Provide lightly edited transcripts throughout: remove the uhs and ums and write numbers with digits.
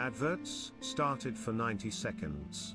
Adverts started for 90 seconds.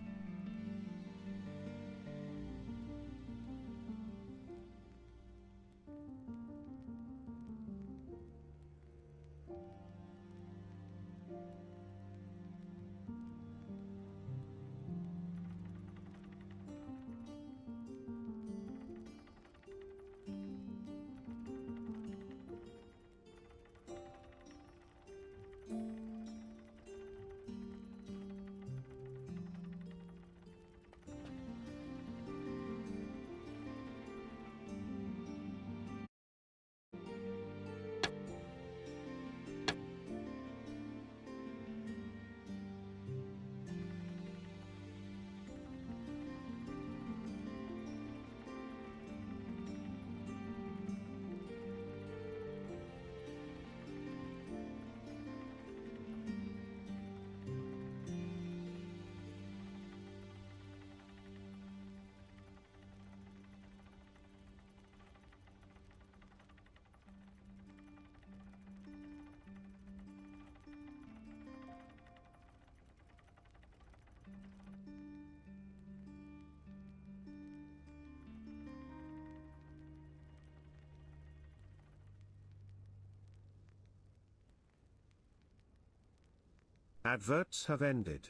Adverts have ended.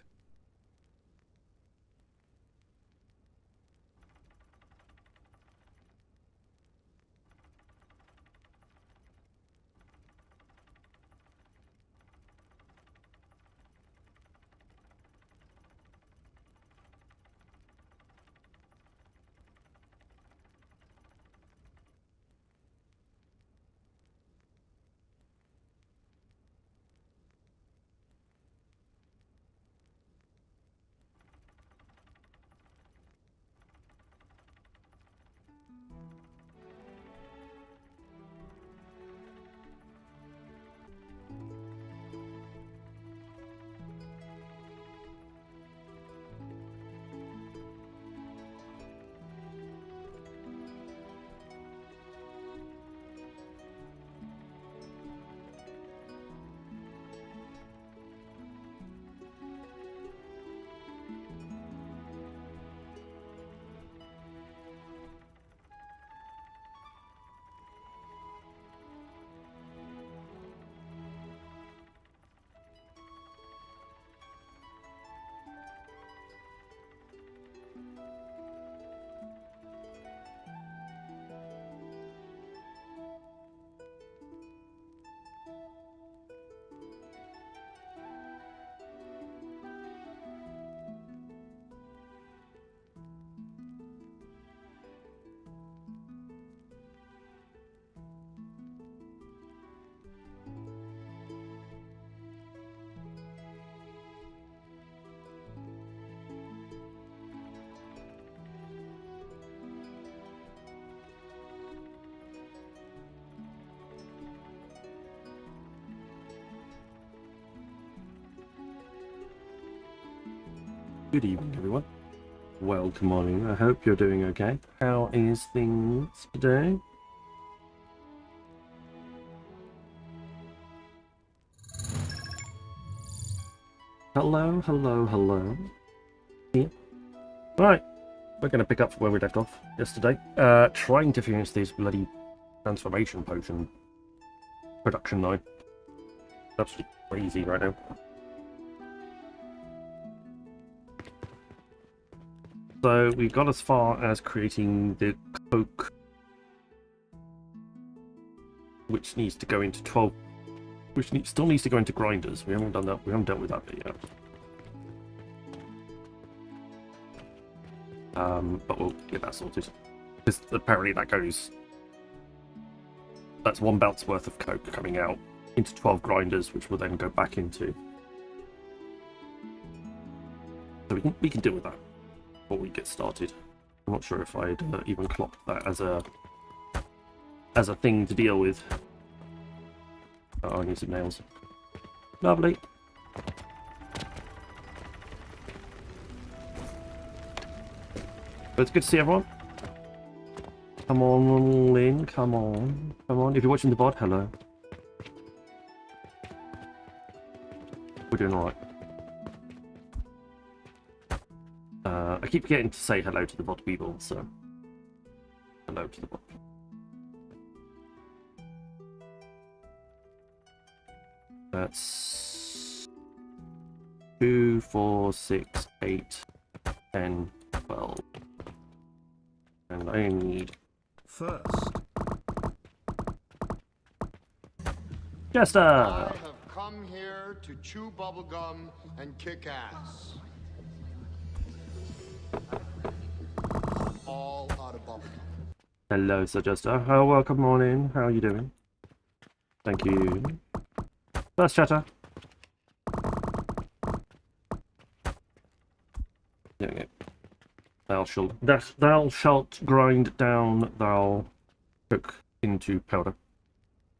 Good evening, everyone. Well, good morning. I hope you're doing okay. How is things today? Hello, hello, hello. Yeah. Right, we're going to pick up where we left off yesterday. Trying to finish this bloody transformation potion production line. Absolutely crazy right now. So we got as far as creating the coke, which needs to go into 12, which still needs to go into grinders. We haven't done that. We haven't dealt with that bit yet. But we'll get that sorted. Because apparently that's one bout's worth of coke coming out into 12 grinders, which will then go back into. So we can deal with that before we get started. I'm not sure if I'd even clocked that as a thing to deal with. Oh, I need some nails. Lovely. But it's good to see everyone. Come on, Lynn. Come on. Come on. If you're watching the VOD, hello. We're doing alright. I keep getting to say hello to the bot people, so hello to the bot people. That's 2, 4, 6, 8, 10, 12. And I need First, Jester! I have come here to chew bubblegum and kick ass. All out of bubblegum. Hello, Sir Jester. Oh, well, good morning. How are you doing? Thank you. First chatter. There we go. Thou shalt grind down, thou cook into powder.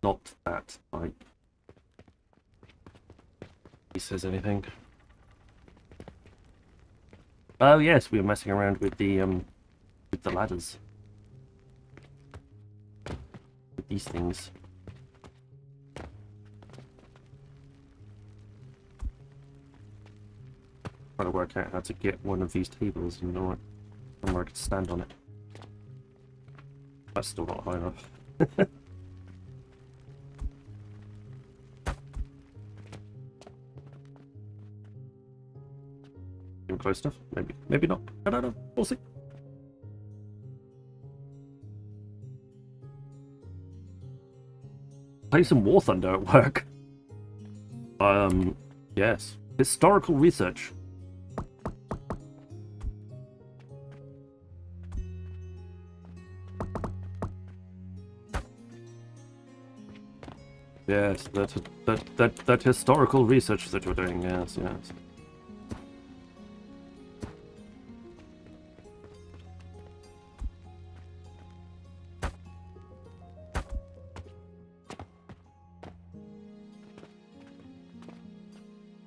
Not that type. He says anything. Oh yes, we were messing around with the ladders. With these things. Trying to work out how to get one of these tables and know where I can stand on it. That's still not high enough. Even close enough? Maybe not. I don't know. We'll see. Play some War Thunder at work. Yes. Historical research. Yes, that historical research that you're doing, yes.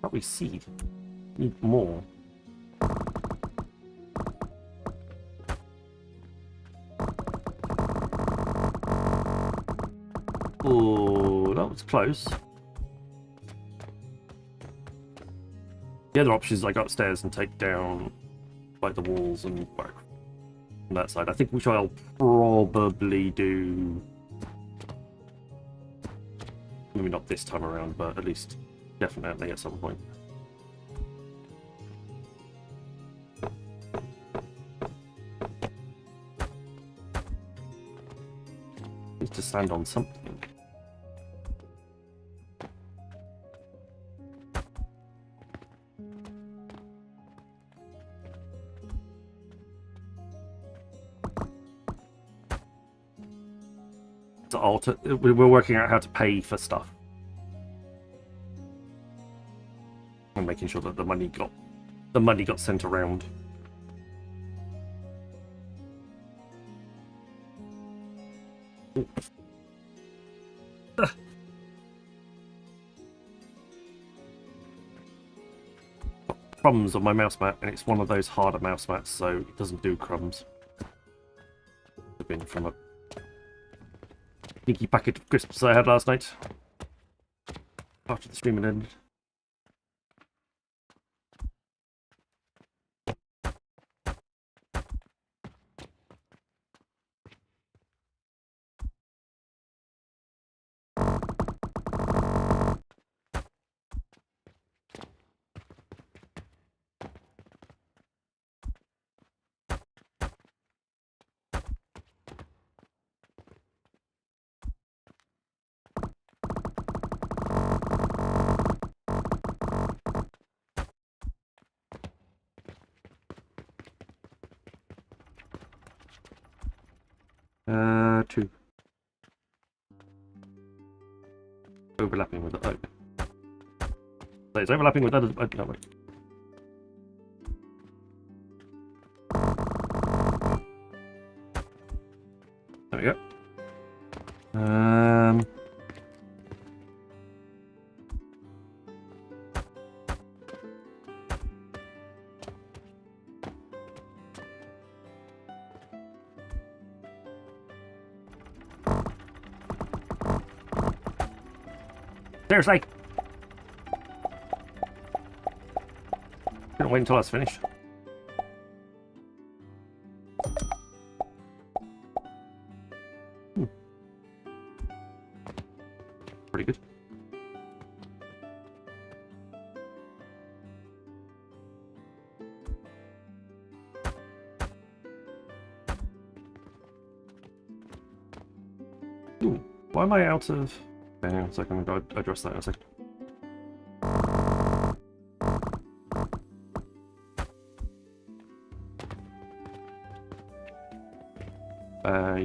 But we see. Need more. Oh, that was close. The other option is I go upstairs and take down like the walls and work on that side. I think which I'll probably do. Maybe not this time around, but at least definitely at some point. Needs to stand on something. To alter, we're working out how to pay for stuff and making sure that the money got sent around. Crumbs on my mouse mat, and it's one of those harder mouse mats, so it doesn't do crumbs. It's been from a sneaky packet of crisps I had last night after the stream had ended. Two. Overlapping with the... Oh. So it's overlapping with other... no, wait. There we go. Seriously! Gonna wait until that's finished. Pretty good. Ooh, why am I out of... Okay, hang on a second, I'll address that in a second.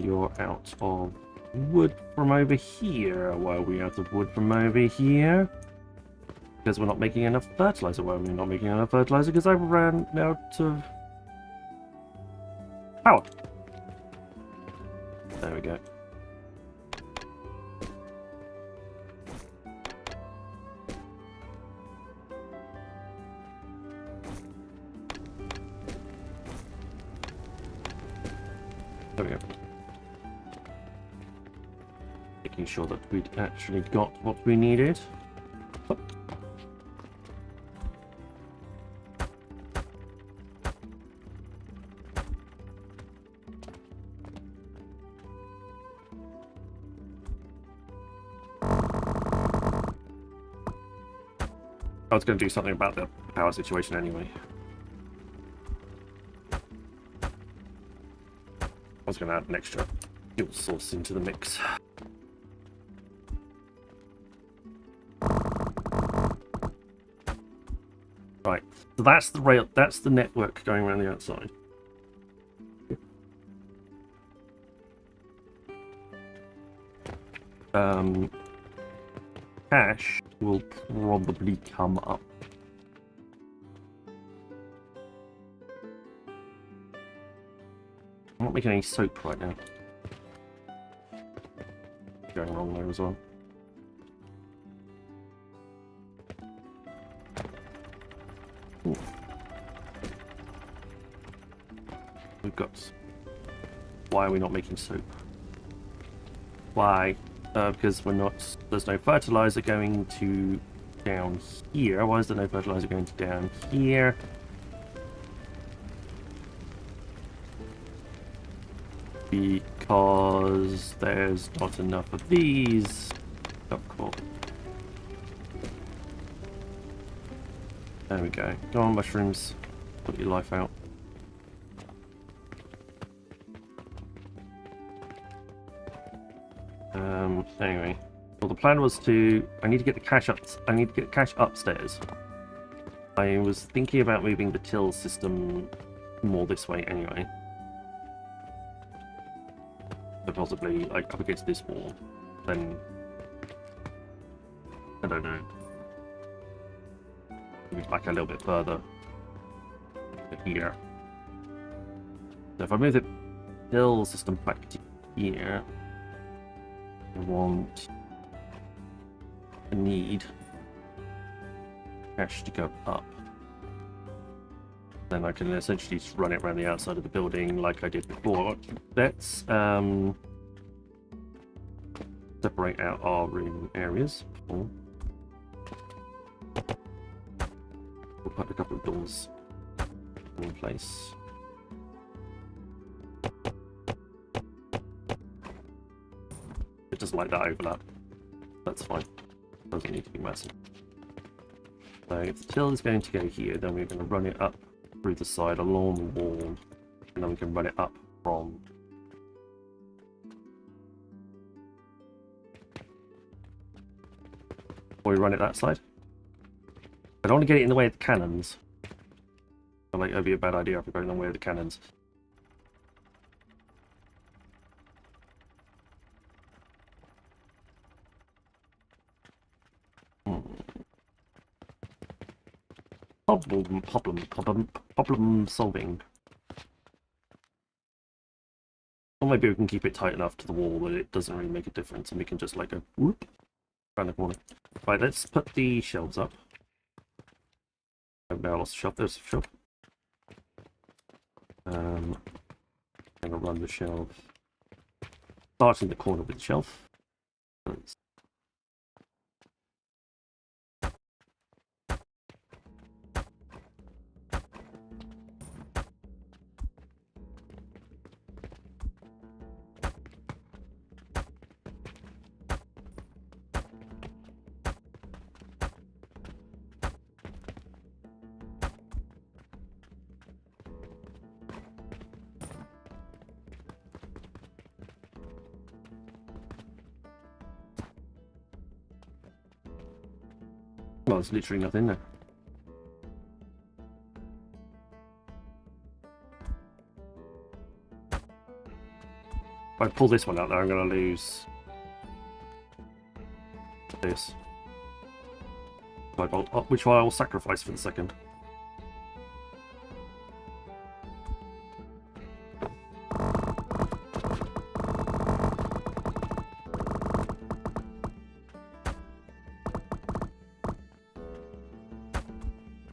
You're out of wood from over here. Why are we out of wood from over here? Because we're not making enough fertilizer. Why are we not making enough fertilizer? Because I ran out of power. There we go. There we go. Making sure that we'd actually got what we needed. I was going to do something about the power situation anyway. I was going to add an extra fuel source into the mix. Right, so that's the rail, that's the network going around the outside. Cash will probably come up. I'm not making any soap right now. Going wrong there as well. Ooh. We've got... Why are we not making soap? Why? Because we're not... There's no fertilizer going to down here. Why is there no fertilizer going to down here? Because there's not enough of these. Oh, cool. There we go. Go on, mushrooms. Put your life out. Anyway. Well, the plan was to... I need to get the cash up... I need to get the cash upstairs. I was thinking about moving the till system more this way anyway. So possibly, like, up against this wall. Then... I don't know. Move back a little bit further. To here. So if I move the till system back to here... I need cash to go up. Then I can essentially just run it around the outside of the building like I did before. Let's separate out our room areas. We'll put a couple of doors in place. It doesn't like that overlap. That's fine. Doesn't need to be massive. So if the till is going to go here, then we're going to run it up through the side along the wall, and then we can run it up from... Or we run it that side. I don't want to get it in the way of the cannons. I feel like that'd be a bad idea if we go in the way of the cannons. Problem solving. Or maybe we can keep it tight enough to the wall that it doesn't really make a difference and we can just like go whoop around the corner. Right, let's put the shelves up. Oh no, I lost the shelf. There's the shelf. I'm gonna run the shelf. Start in the corner with the shelf. Well, there's literally nothing there. If I pull this one out there, I'm going to lose this. Which I will sacrifice for the second.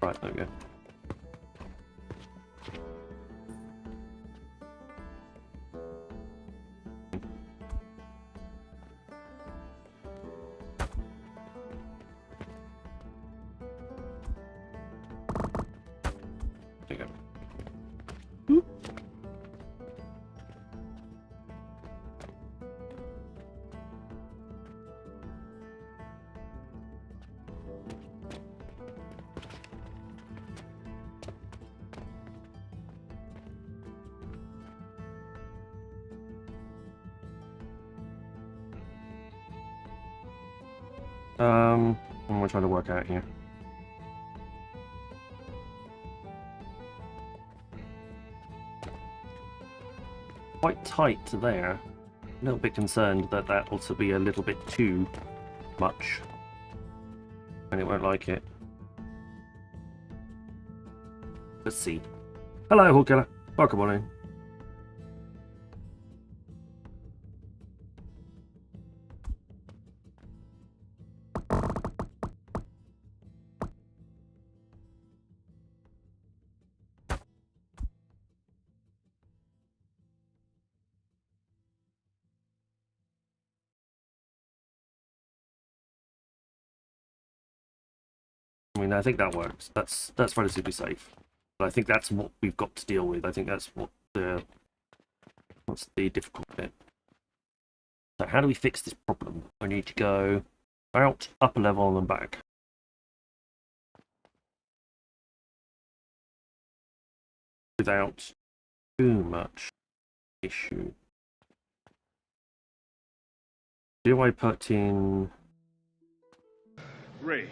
Right, there we go. There you go. Oop. What am I trying to work out here? Quite tight there. A little bit concerned that that ought to be a little bit too much. And it won't like it. Let's see. Hello, Hawkiller. Welcome on in. I mean, I think that works. That's relatively safe. But I think that's what we've got to deal with. I think that's what's the difficult bit. So how do we fix this problem? I need to go out, up a level, and back. Without too much issue. Do I put in... Ray,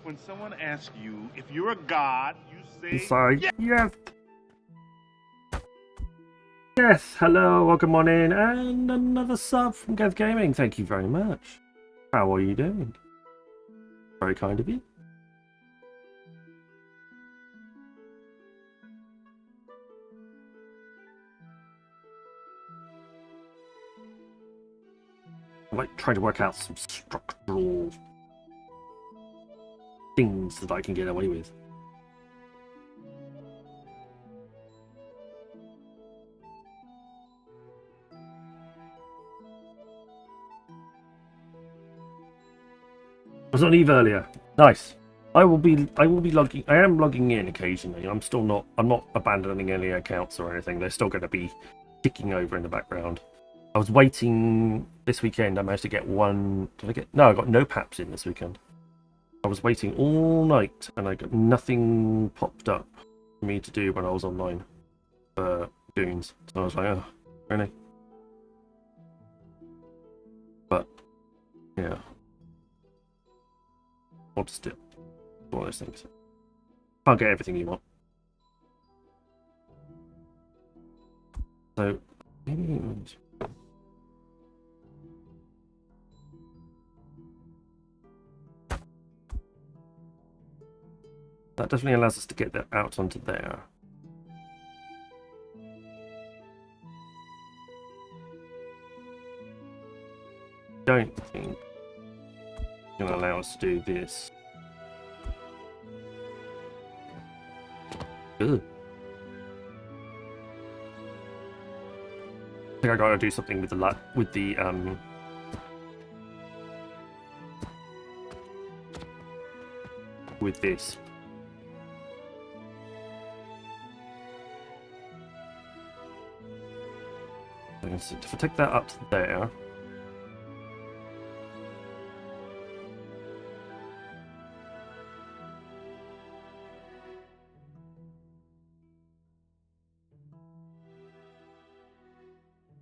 when someone asks you if you're a god, you say, Sorry. Yes! Yes, hello, welcome on in, and another sub from Geth Gaming. Thank you very much. How are you doing? Very kind of you. I'm like trying to work out some structural things that I can get away with. I was on Eve earlier. Nice. I will be logging. I am logging in occasionally. I'm not abandoning any accounts or anything. They're still going to be ticking over in the background. I was waiting this weekend. I managed to get one. Did I get? No, I got no paps in this weekend. I was waiting all night and I got nothing popped up for me to do when I was online for Goons. So I was like, oh, really? But yeah, hold still. One of those things. Can't get everything you want. So maybe. That definitely allows us to get that out onto there. Don't think it's going to allow us to do this. Good. I think I got to do something with with this. If I take that up to there,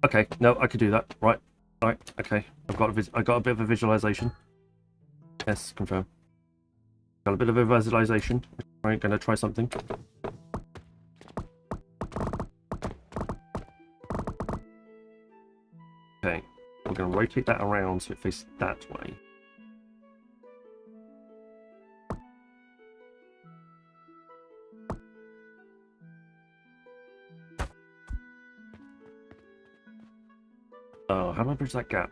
okay, no, I could do that. Right, okay. I got a bit of a visualization. Yes, confirm. Got a bit of a visualization. I'm going to try something. Okay, we're going to rotate that around so it faces that way. Oh, how do I bridge that gap?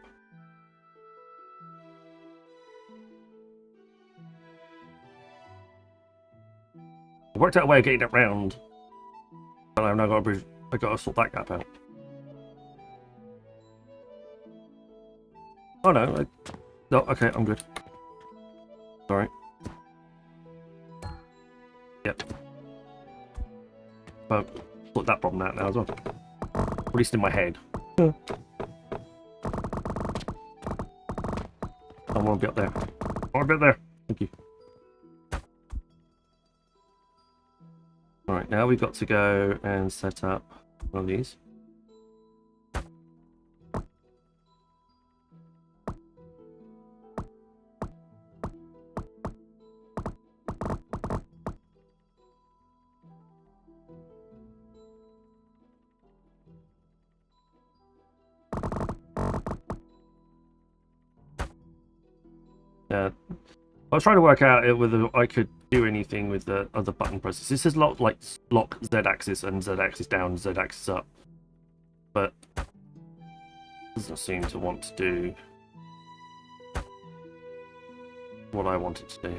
I worked out a way of getting it round, but I've now got to bridge. I got to sort that gap out. Oh no! No, okay, I'm good. Sorry. Yep. But sort that problem out now as well. At least in my head. I want to be up there. I want to be up there. Thank you. Alright, now we've got to go and set up one of these. I was trying to work out whether I could do anything with the other button presses. This is lock Z-axis and Z-axis down, Z-axis up, but doesn't seem to want to do what I wanted to do.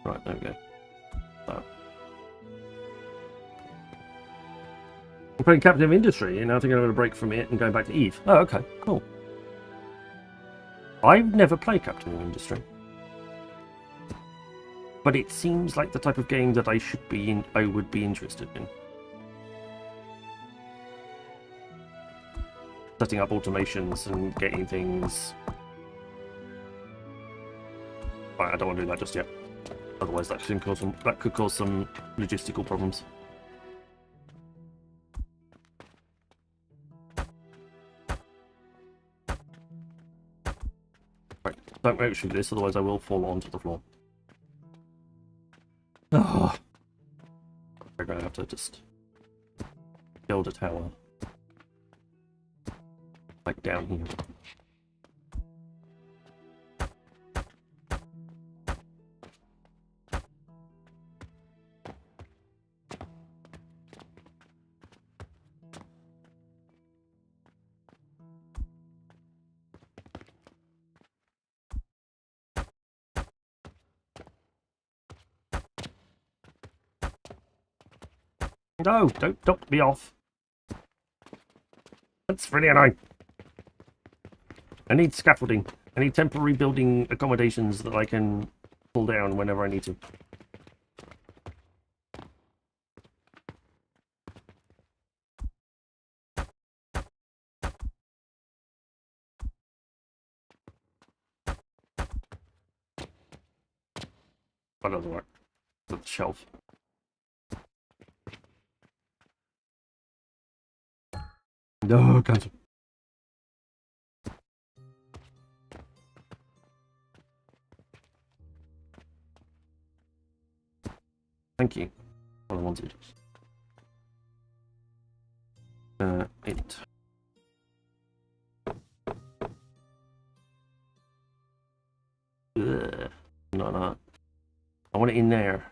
Right, there we go. So. I'm playing Captain of Industry, and I think I'm going to break from it and going back to Eve. Oh, okay, cool. I've never played Captain of Industry, but it seems like the type of game that I would be interested in. Setting up automations and getting things. Right, I don't want to do that just yet. Otherwise, that could cause some logistical problems. Don't make sure this, otherwise I will fall onto the floor. Oh. We're going to have to just build a tower. Like down here. No, don't knock me off. That's really annoying. I need scaffolding. I need temporary building accommodations that I can pull down whenever I need to. That doesn't work. The shelf. No, cancel. Thank you. What I wanted. 8. Ugh. No. I want it in there.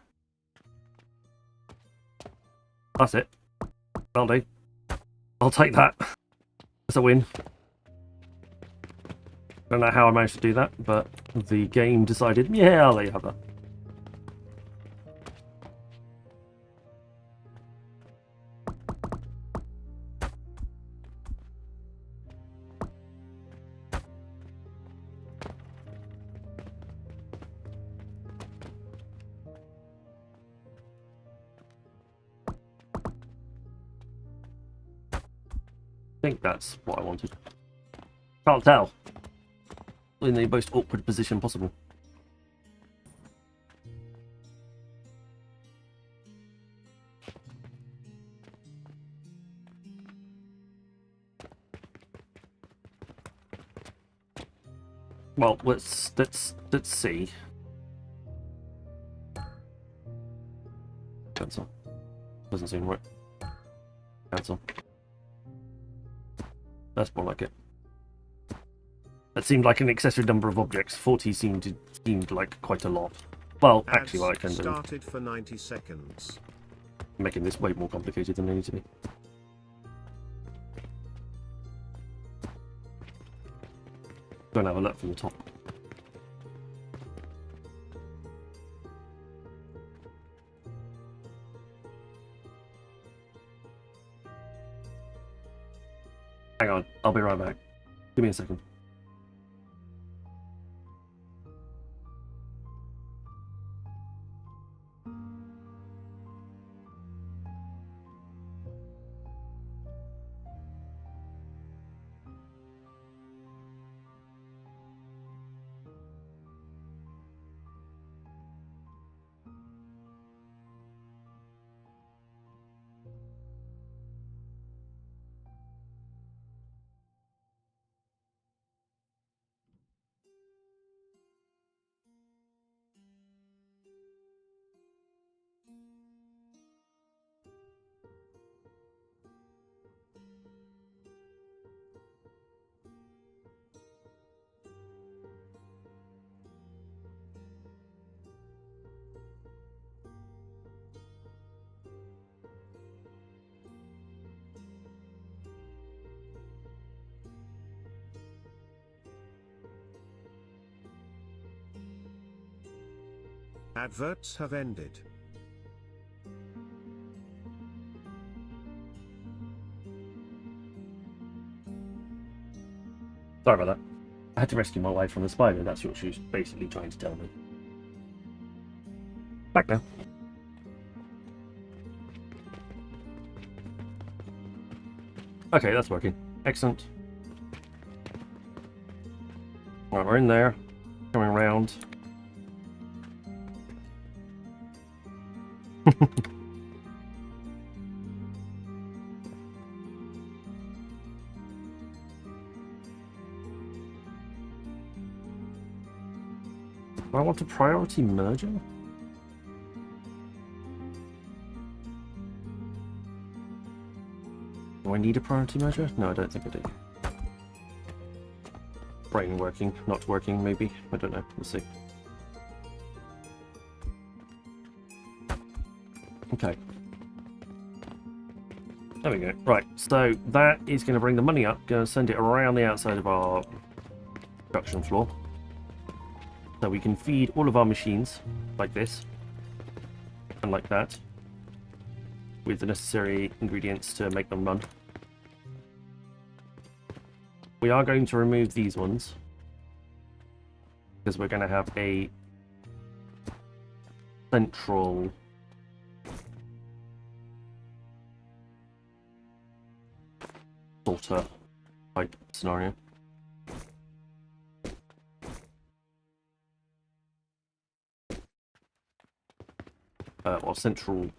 That's it. That'll do. I'll take that. That's a win. Don't know how I managed to do that, but the game decided, yeah, I'll let you have that. I think that's what I wanted. Can't tell. In the most awkward position possible. Well, let's see. Cancel. Doesn't seem right. Cancel. That's more like it. That seemed like an excessive number of objects. 40 seemed like quite a lot. Well, actually, what I can do. Started for 90 seconds. Making this way more complicated than it needs to be. Go and have a look from the top. Hang on, I'll be right back. Give me a second. Adverts have ended. Sorry about that. I had to rescue my wife from the spider. That's what she was basically trying to tell me. Back now. Okay, that's working. Excellent. Right, we're in there. Coming around. Do I want a priority merger? Do I need a priority merger? No, I don't think I do. Brain working, not working, maybe. I don't know. We'll see. Okay. There we go. Right, so that is going to bring the money up. Going to send it around the outside of our production floor. So we can feed all of our machines like this. And like that. With the necessary ingredients to make them run. We are going to remove these ones. Because we're going to have a central sorter type scenario. Well, central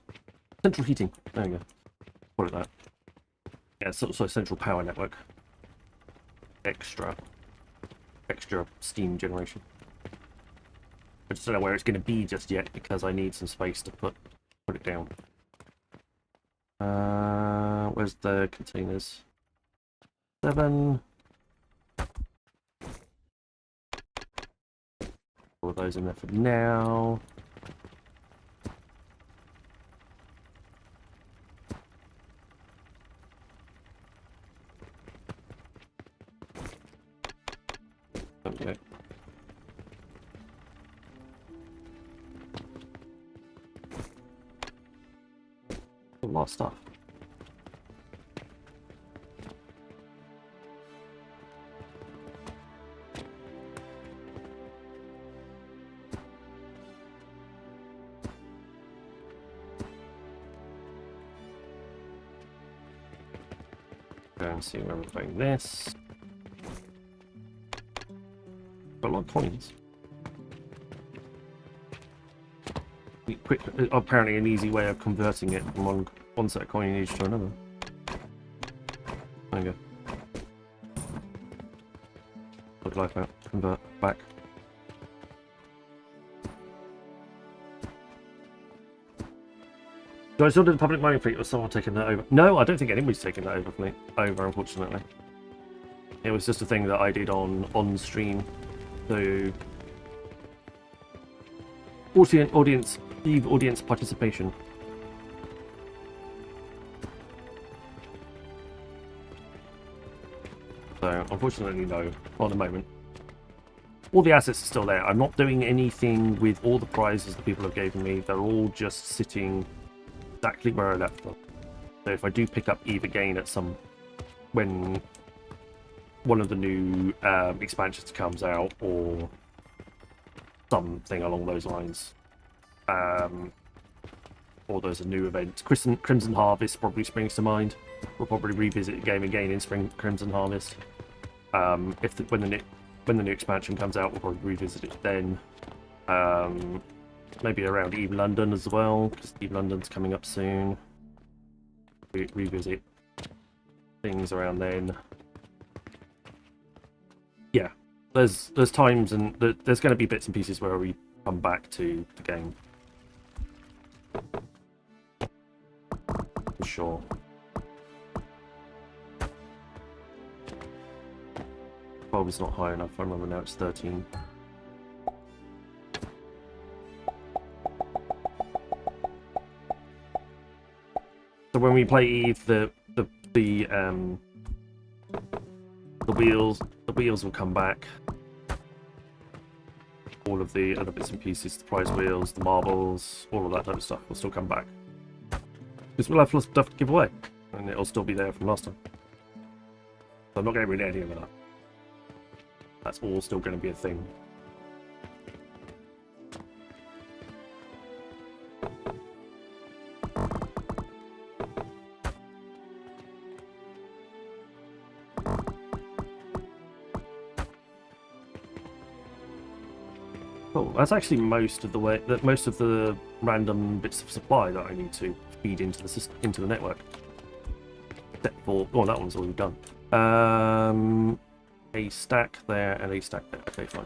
heating. There we go. Call it that. Yeah, so central power network. Extra steam generation. I just don't know where it's going to be just yet because I need some space to put it down. Where's the containers? 7. All of those in there for now. Okay. A lot of stuff. Go and see where we're putting this. Got a lot of coins. Quick, apparently an easy way of converting it from one set of coinage to another. There you go. Look like that. convert back. Do I still do the public mining fleet, or someone taking that over? No, I don't think anybody's taking that over, unfortunately. It was just a thing that I did on stream to audience participation. So unfortunately, no, not at the moment. All the assets are still there. I'm not doing anything with all the prizes that people have given me. They're all just sitting exactly where I left them. So if I do pick up Eve again at when one of the new expansions comes out, or something along those lines, or there's a new event, Crimson Harvest probably springs to mind. We'll probably revisit the game again in Spring Crimson Harvest. When the new expansion comes out, we'll probably revisit it then. Maybe around Eve London as well, because Eve London's coming up soon. Revisit things around then. Yeah, there's times, and there's going to be bits and pieces where we come back to the game. For sure. Bulb is not high enough. I remember now it's 13. So when we play Eve, the wheels will come back. All of the other bits and pieces, the prize wheels, the marbles, all of that type of stuff will still come back. Because we'll have lots of stuff to give away, and it'll still be there from last time. So I'm not getting rid of any of that. That's all still going to be a thing. Cool. That's actually most of the random bits of supply that I need to feed into the system, into the network. Except for, oh, that one's already done. A stack there and a stack there. Okay, fine.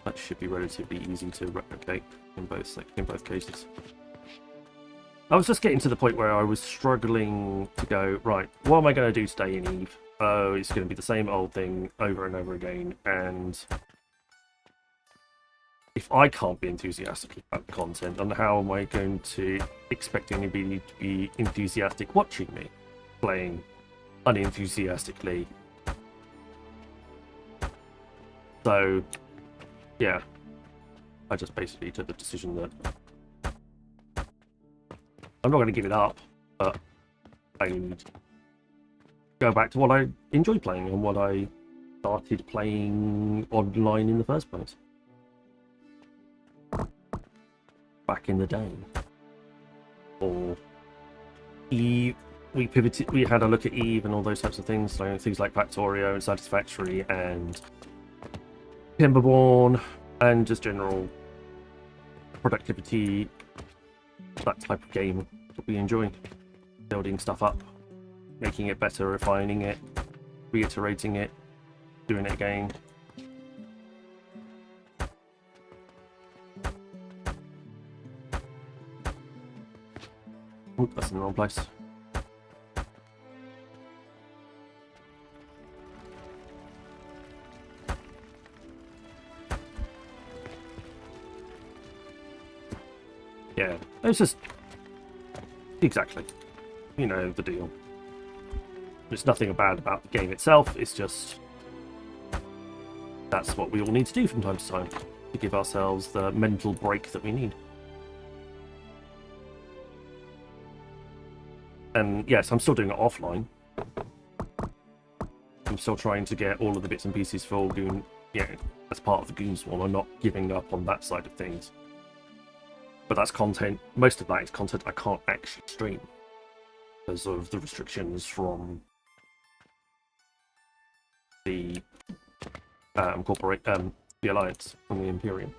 That should be relatively easy to replicate in both cases. I was just getting to the point where I was struggling to go, right, what am I going to do today in Eve? Oh, it's going to be the same old thing over and over again, and if I can't be enthusiastic about the content, then how am I going to expect anybody to be enthusiastic watching me playing unenthusiastically? So, yeah, I just basically took the decision that I'm not going to give it up, but I need to go back to what I enjoy playing and what I started playing online in the first place. Back in the day. Or Eve, we pivoted, we had a look at Eve and all those types of things, so things like Factorio and Satisfactory and Timberborn and just general productivity, that type of game that we enjoy. Building stuff up, making it better, refining it, reiterating it, doing it again. Ooh, that's in the wrong place. Yeah, it's just exactly, you know, the deal. There's nothing bad about the game itself, it's just that's what we all need to do from time to time to give ourselves the mental break that we need. And yes, I'm still doing it offline. I'm still trying to get all of the bits and pieces for Goon, yeah, as part of the Goon Swarm. I'm not giving up on that side of things. But that's content, most of that is content I can't actually stream because of the restrictions from the the Alliance, from the Imperium.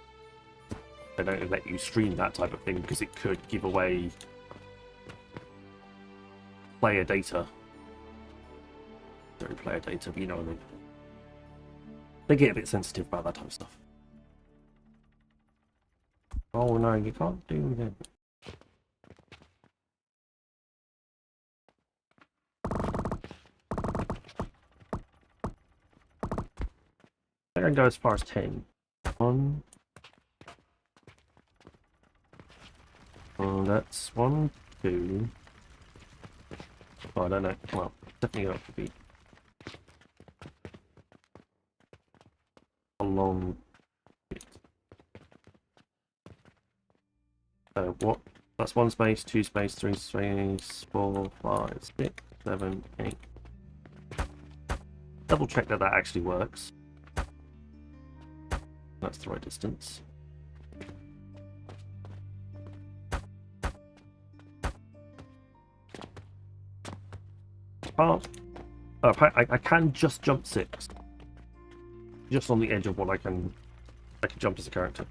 They don't let you stream that type of thing because it could give away player data. Sorry, player data, but you know what I mean. They get a bit sensitive about that type of stuff. Oh no, you can't do that. I can go as far as 10. 1. Oh, that's 1, 2. Oh, I don't know. Well, definitely going to be a long bit. So what? That's 1 space, 2 space, 3 space, 4, 5, 6, 7, 8. Double check that that actually works. That's the right distance. Oh, I can just jump 6. Just on the edge of what I can jump as a character.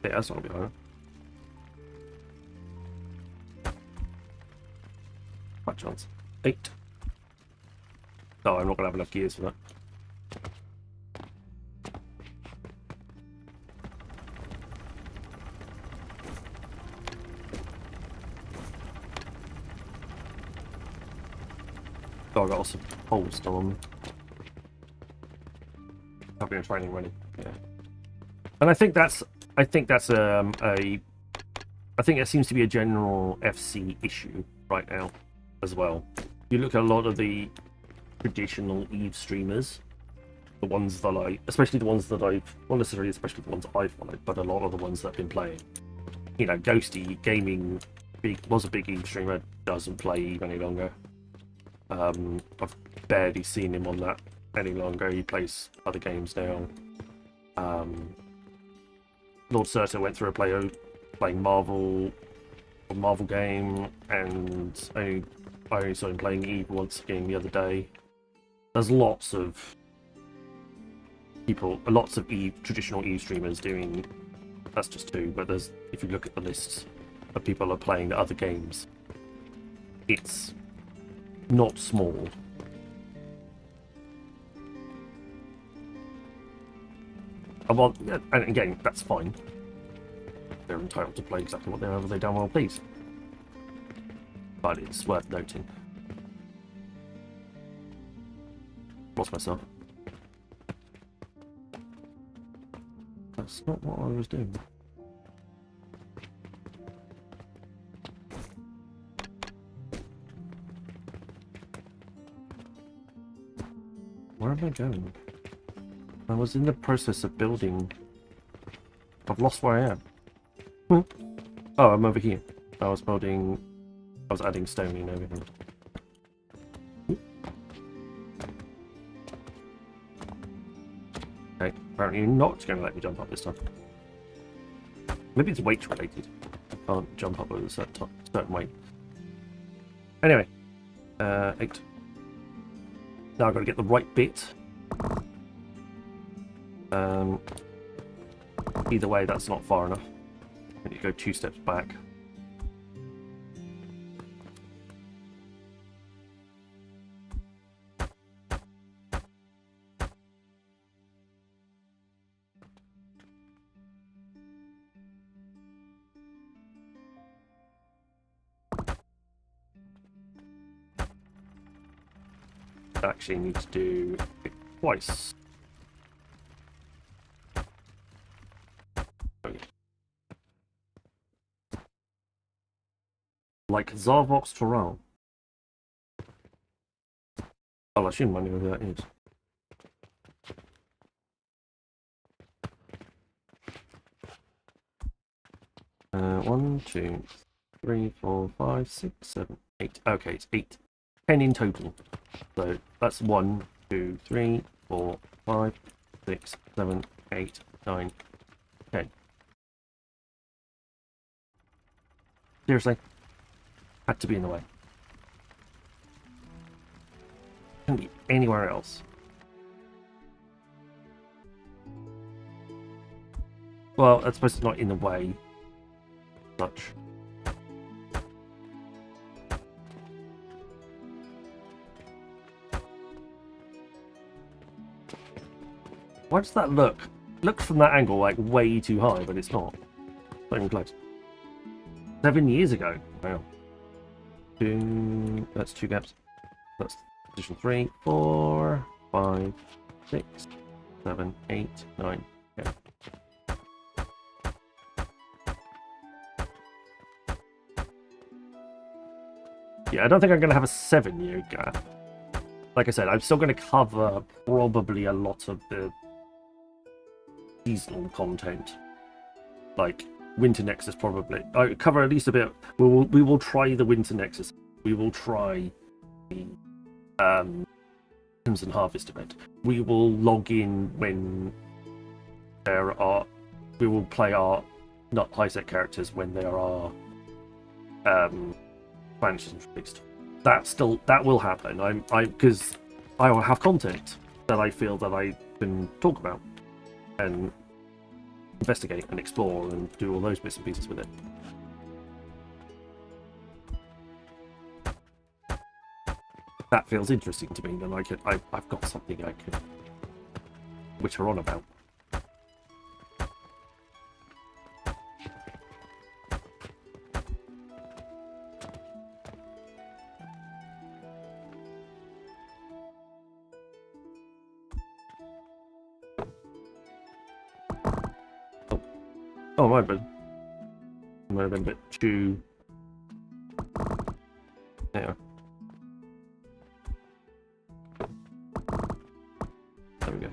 Yeah, that's not gonna be hard. What chance? 8. No, I'm not gonna have enough gears for that. Oh, I got some holes still on me. I've been training running, yeah. And I think that seems to be a general FC issue right now as well. You look at a lot of the traditional Eve streamers, the ones that especially the ones that I've, not necessarily especially the ones I've followed, but a lot of the ones that I've been playing. You know, Ghosty Gaming was a big Eve streamer, doesn't play Eve any longer. I've barely seen him on that any longer. He plays other games now. Lord Certa went through a playing Marvel game, and I only saw him playing Eve once again the other day. There's lots of people, lots of traditional Eve streamers doing. That's just 2, but if you look at the lists of people who are playing other games, it's not small. Well, and again, that's fine. They're entitled to play exactly whatever they damn well please. But it's worth noting. Lost myself. That's not what I was doing. Where am I going? I was in the process of building. I've lost where I am. Oh, I'm over here. I was adding stone in over here. Okay, apparently you're not going to let me jump up this time. Maybe it's weight related. I can't jump up with a certain weight. Anyway, 8. Now I've got to get the right bit. Either way, that's not far enough. I need to go 2 steps back. I actually need to do it twice. Like Zarvox Toral. I'll assume I know who that is. One, 2, 3, 4, 5, 6, 7, 8. Okay, it's 8. 10 in total. So that's 1, 2, 3, 4, 5, 6, 7, 8, 9, 10. Seriously? Had to be in the way. Couldn't be anywhere else. Well, I suppose it's not in the way. Much. Why does that look? Look from that angle like way too high, but it's not. Not even close. 7 years ago. Wow. That's 2 gaps. That's position 3, 4, 5, 6, 7, 8, 9. Yeah. Yeah, I don't think I'm going to have a 7-year gap. Like I said, I'm still going to cover probably a lot of the seasonal content. Like Winter Nexus, probably. I cover at least a bit. We will try the Winter Nexus. We will try the Crimson Harvest event. We will log in when there are. We will play our not high set characters when there are expansions released. That will happen. Because I will have content that I feel that I can talk about and investigate and explore and do all those bits and pieces with it. That feels interesting to me. Then I've got something I can witter on about. Oh, might have been a bit too. Yeah. There we go.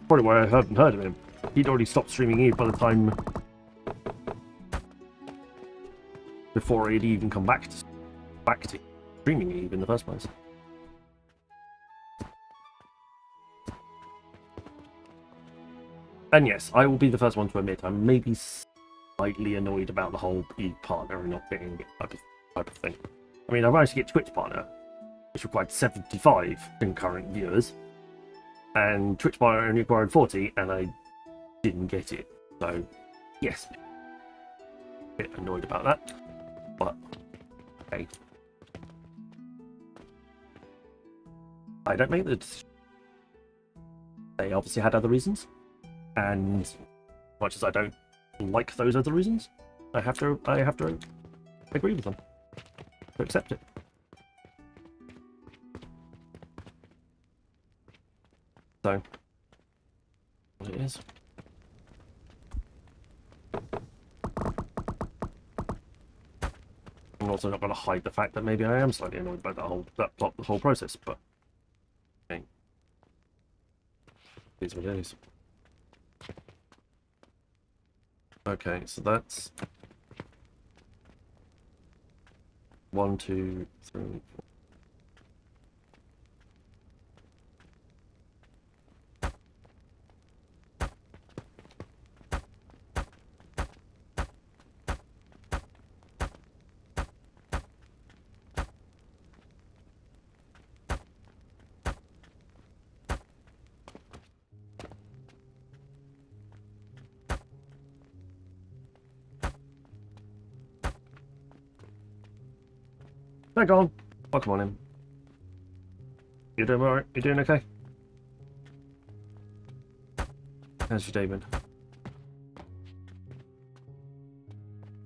Probably why I hadn't heard of him. He'd already stopped streaming Eve by the time. Before he'd even come back to streaming Eve in the first place. And yes, I will be the first one to admit I'm maybe slightly annoyed about the whole Eve partner and not getting it type of thing. I mean, I managed to get Twitch partner, which required 75 concurrent viewers, and Twitch partner only required 40, and I didn't get it. So, yes, a bit annoyed about that. But okay, I don't make the decision. They obviously had other reasons, and as much as I don't like those other reasons, I have to agree with them to accept it. So, what it is. I'm also not going to hide the fact that maybe I am slightly annoyed by the whole process, but okay, it is what it is. Okay, so that's 1, 2, 3, 4. Back on. Welcome on in. You doing alright? You doing okay? How's your day been?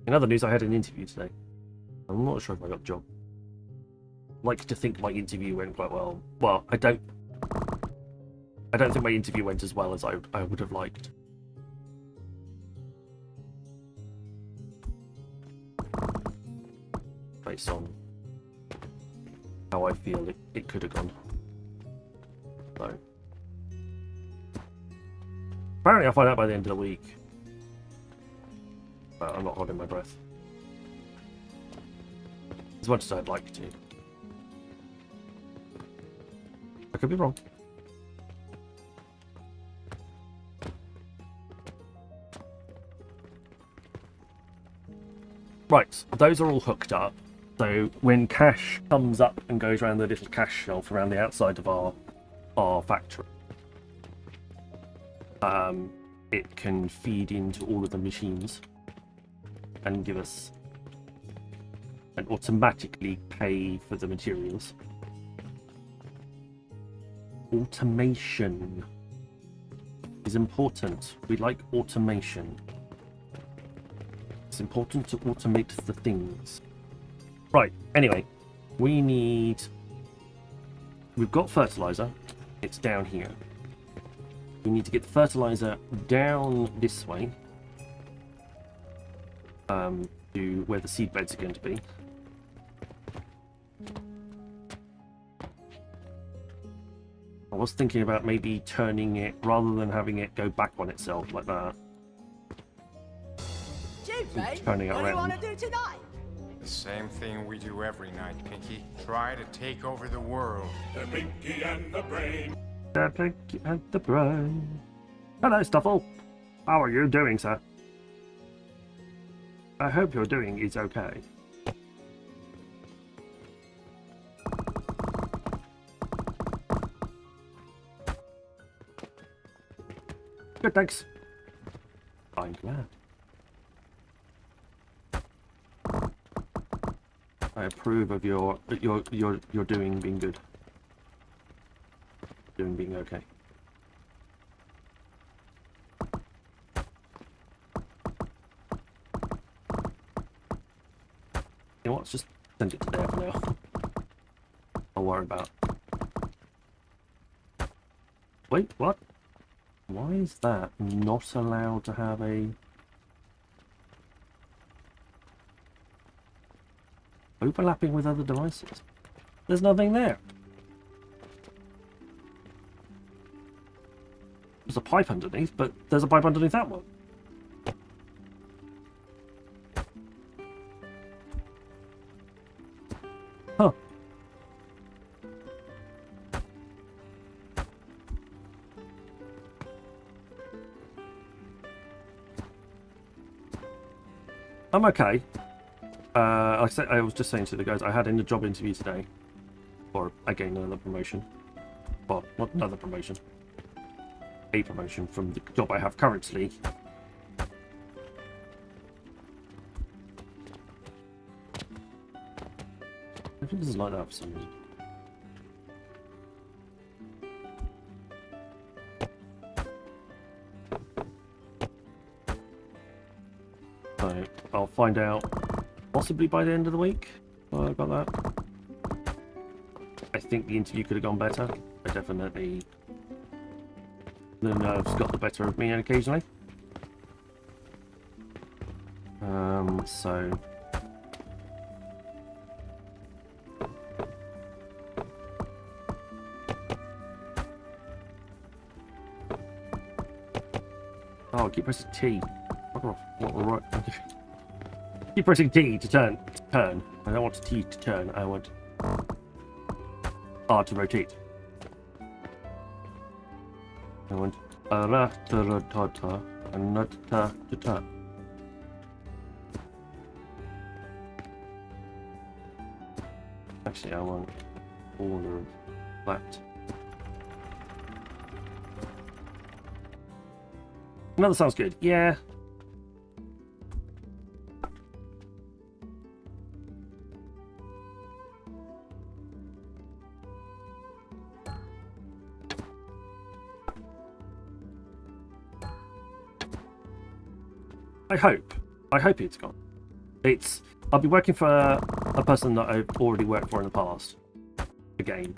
In other news, I had an interview today. I'm not sure if I got the job. I'd like to think my interview went quite well. Well, I don't think my interview went as well as I would have liked. Based on how I feel it could have gone. So apparently I'll find out by the end of the week. But I'm not holding my breath. As much as I'd like to. I could be wrong. Right, those are all hooked up. So when cash comes up and goes around the little cash shelf around the outside of our factory, it can feed into all of the machines and give us and automatically pay for the materials. Automation is important. We like automation. It's important to automate the things. Right, anyway, we've got fertilizer. It's down here. We need to get the fertilizer down this way to where the seed beds are going to be. I was thinking about maybe turning it, rather than having it go back on itself like that. Tuesday, Turning it what do you around. want to do tonight? The same thing we do every night, Pinky. Try to take over the world. The Pinky and the Brain. Hello, Stuffle. How are you doing, sir? I hope you're doing is okay. Good, thanks. I'm glad. I approve of your doing being good. Doing being okay. You know what? Let's just send it to there for now. I'll worry about. Wait, what? Why is that not allowed to have a overlapping with other devices? There's nothing there. There's a pipe underneath, but there's a pipe underneath that one. Huh. I'm okay. I was just saying to the guys, I had in a job interview today, or again another promotion. Well, not another promotion. A promotion from the job I have currently. I think this is like that for some reason. So I'll find out possibly by the end of the week. I got that. I think the interview could have gone better. I definitely. The nerves got the better of me occasionally. So. Oh, keep pressing T. Fuck off. What, right. Keep pressing T to turn. I don't want T to turn. I want R to rotate. I want ra to rotata and not ta to turn. Actually, I want all of that. Another sounds good. Yeah. I hope it's gone. I'll be working for a person that I've already worked for in the past. Again.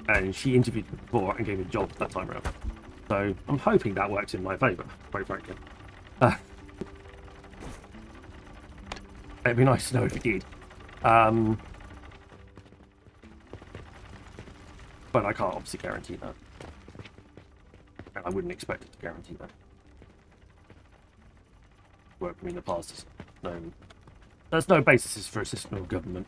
And she interviewed me before and gave me a job that time around. So I'm hoping that works in my favour, quite frankly. It'd be nice to know if it did. But I can't obviously guarantee that. And I wouldn't expect it to guarantee that. Work with me in the past. There's no basis for a system of government.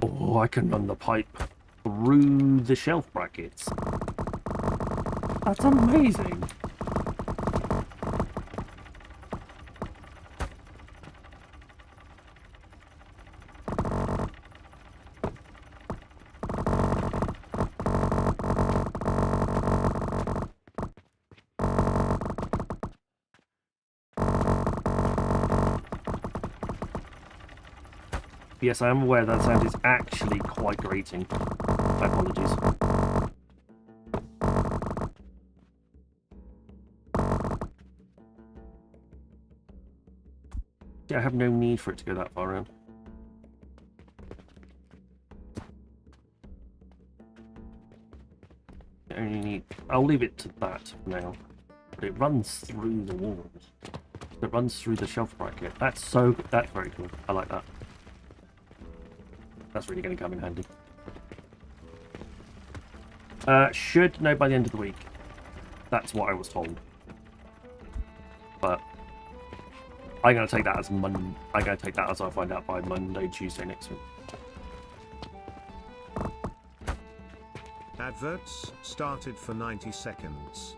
Oh, I can run the pipe through the shelf brackets. That's amazing. Yes, I am aware that sound is actually quite grating. My apologies. Yeah, I have no need for it to go that far around. I only need... I'll leave it to that for now. But it runs through the walls. It runs through the shelf bracket. That's so... That's very cool. I like that. That's really going to come in handy. Should know by the end of the week. That's what I was told. But I'm going to take that as I'm going to take that as I find out by Monday, Tuesday next week. Adverts started for 90 seconds.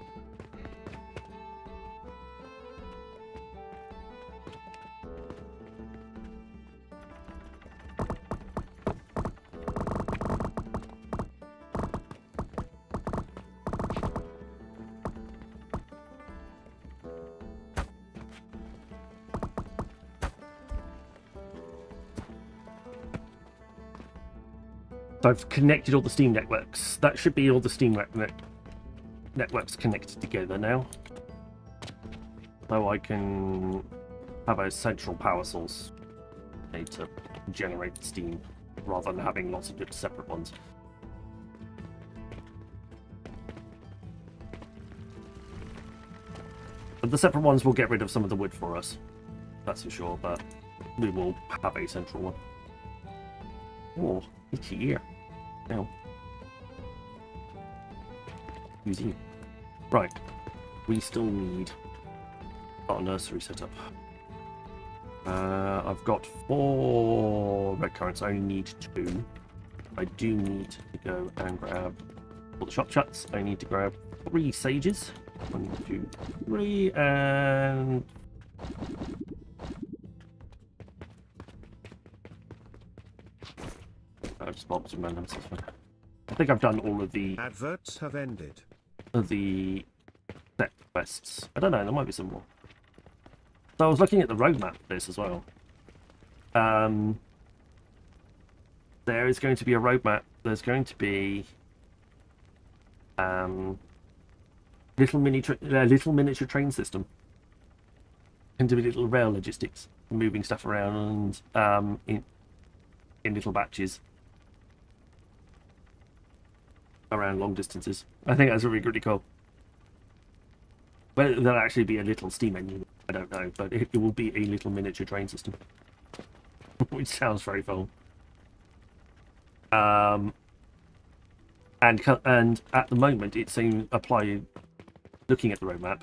So I've connected all the Steam networks. That should be all the Steam networks connected together now. So I can have a central power source to generate Steam rather than having lots of separate ones. But the separate ones will get rid of some of the wood for us. That's for sure, but we will have a central one. Oh, it's here. Now. Easy. Right. We still need our nursery set up. I've got 4 red currants. I only need 2. I do need to go and grab all the shop shuts. I need to grab 3 sages. 1, 2, 3, and... just bobs and random stuff. I think I've done all of the Adverts have ended. set quests. I don't know, there might be some more. So I was looking at the roadmap for this as well. There is going to be a roadmap. There's going to be little miniature train system. And do little rail logistics, moving stuff around in little batches around long distances. I think that's really cool. Whether there'll actually be a little steam engine, I don't know, but it will be a little miniature train system, which sounds very fun. And at the moment, it seems looking at the roadmap,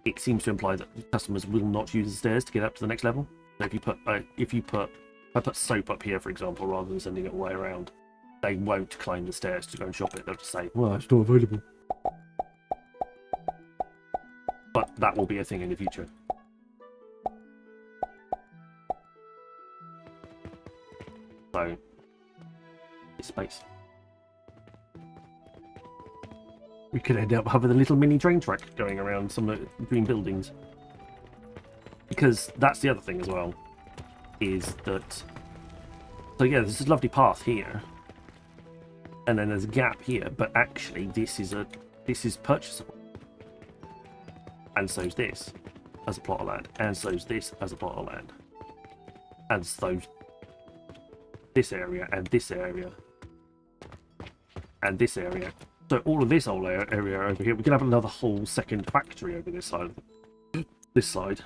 it seems to imply that customers will not use the stairs to get up to the next level. So if I put soap up here, for example, rather than sending it all the way around, they won't climb the stairs to go and shop it. They'll just say, well, it's not available. But that will be a thing in the future. So, it's space. We could end up having a little mini train track going around some between buildings. Because that's the other thing as well, is that... So yeah, there's this lovely path here. And then there's a gap here, but actually this is purchasable. And so's this as a plot of land. And so's this as a plot of land. And so's this area and this area. And this area. So all of this whole area over here, we can have another whole second factory over this side. This side.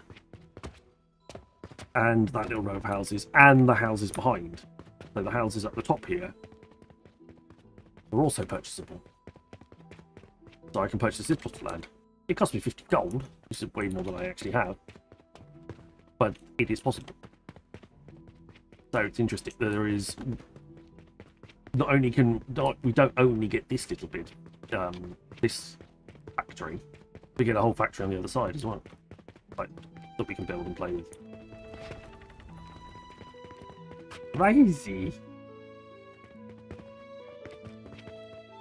And that little row of houses. And the houses behind. So the houses at the top here are also purchasable. So I can purchase this plot of land. It cost me 50 gold, which is way more than I actually have. But it is possible. So it's interesting that there is... we don't only get this little bit, this factory, we get a whole factory on the other side as well. Like, that we can build and play with. Crazy!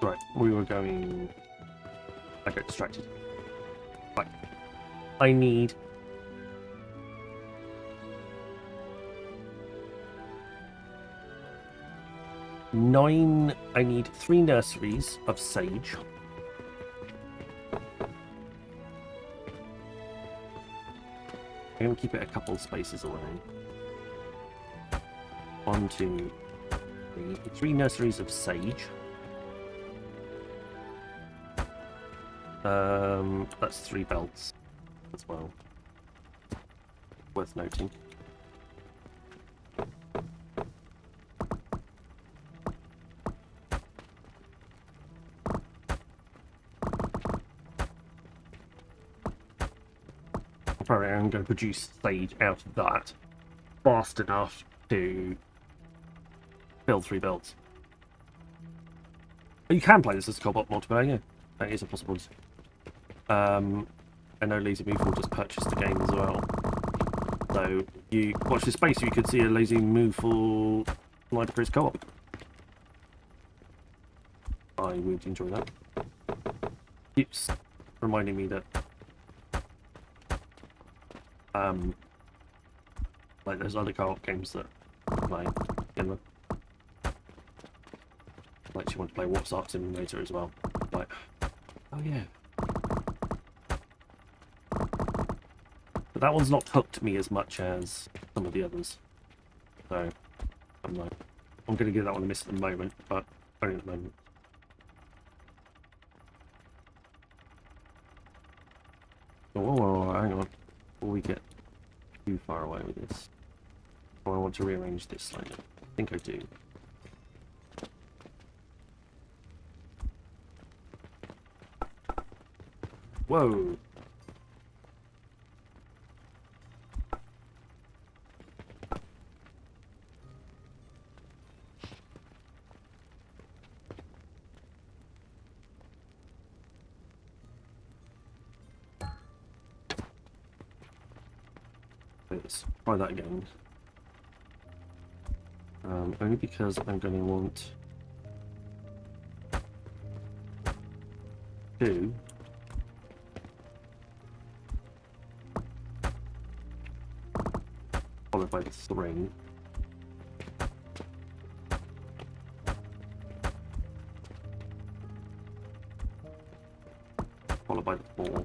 Right, we were going... I got distracted. Right. I need... I need 3 nurseries of sage. I'm going to keep it a couple spaces away. 1, 2, 3. 3 nurseries of sage. That's 3 belts as well. Worth noting. Apparently I'm going to produce sage out of that fast enough to build 3 builds. You can play this as a co-op multiplayer, yeah. That is a possibility. I know Lazy Move will just purchase the game as well. So you watch this space, you could see a Lazy Move for Light Freeze co-op. I would enjoy that. Keeps reminding me that like there's other co-op games that I play in them. Like you want to play Warp's Ark Simulator as well. Like, oh yeah. But that one's not hooked me as much as some of the others. So I'm like, I'm going to give that one a miss at the moment, but only at the moment. Oh, hang on. Before we get too far away with this. Oh, I want to rearrange this slightly. I think I do. Whoa! Let's try that again. Only because I'm going to want 2. Followed by the 3. Followed by the 4.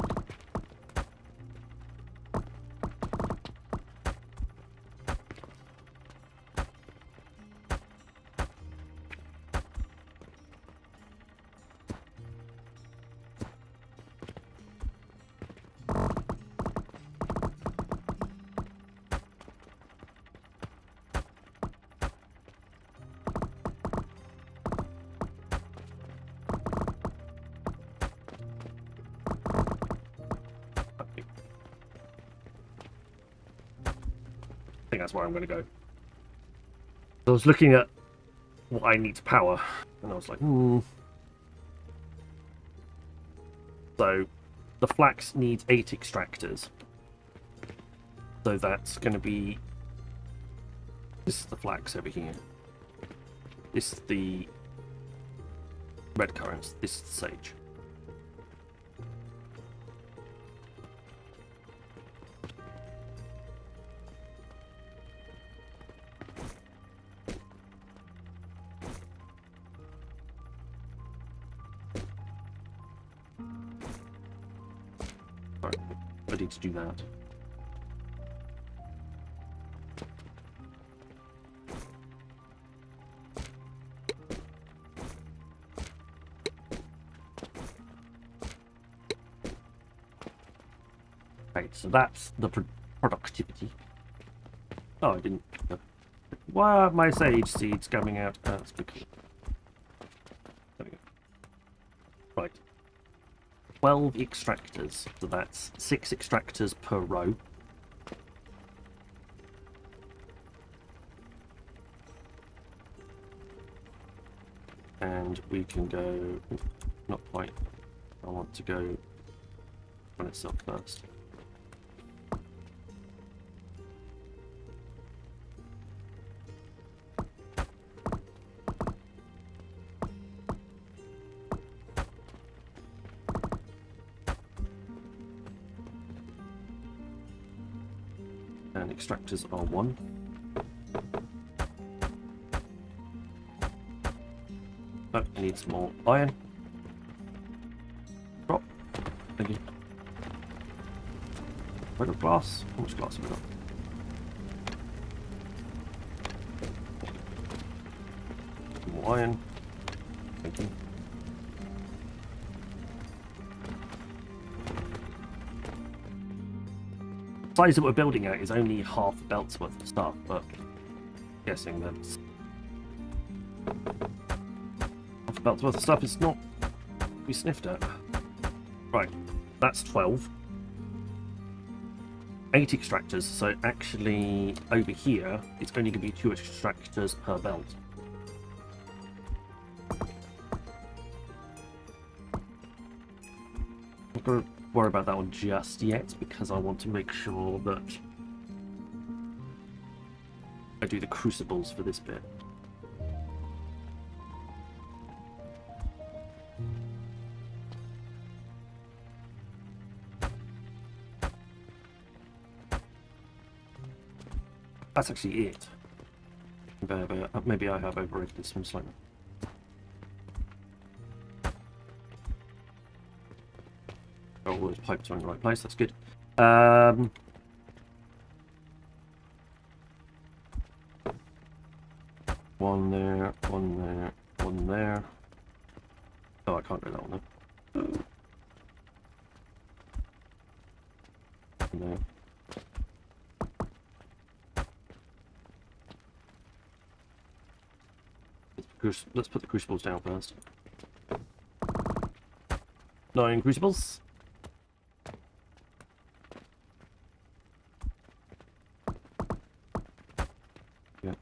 I think that's where I'm going to go. So I was looking at what I need to power, and I was like, So, the flax needs 8 extractors. So that's going to be... This is the flax over here. This is the red currants. This is the sage. Ready to do that. Right, so that's the productivity. Oh, I didn't. Why are my sage seeds coming out? That's because. There we go. Right. 12 extractors, so that's 6 extractors per row. And we can go, not quite, I want to go on itself first. And extractors are 1. But I need some more iron. Drop. Thank you. I got glass. How much glass have we got? More iron. Thank you. The size that we're building at is only half a belt's worth of stuff, but I'm guessing that's half a belt's worth of stuff is not to be sniffed at. Right, that's 12. 8 extractors, so actually over here it's only going to be 2 extractors per belt. I'm not going to worry about that one just yet because I want to make sure that I do the crucibles for this bit. That's actually it. Maybe I have overrated this one slightly. Oh, all those pipes are in the right place, that's good. One there, one there, one there. Oh, I can't do that one there. One there. Let's put the crucibles down first. 9 crucibles. Yeah.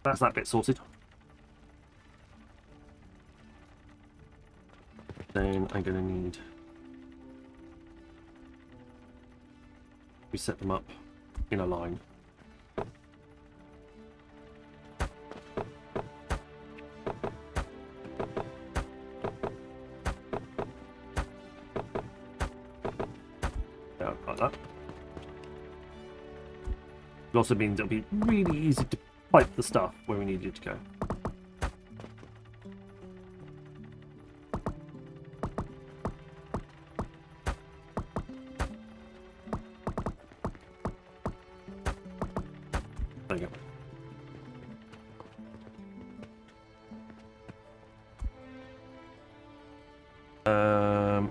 That's that bit sorted. Then I'm going to need... we set them up in a line. Yeah, like that. It also means it'll be really easy to pipe the stuff where we need it to go. There you go.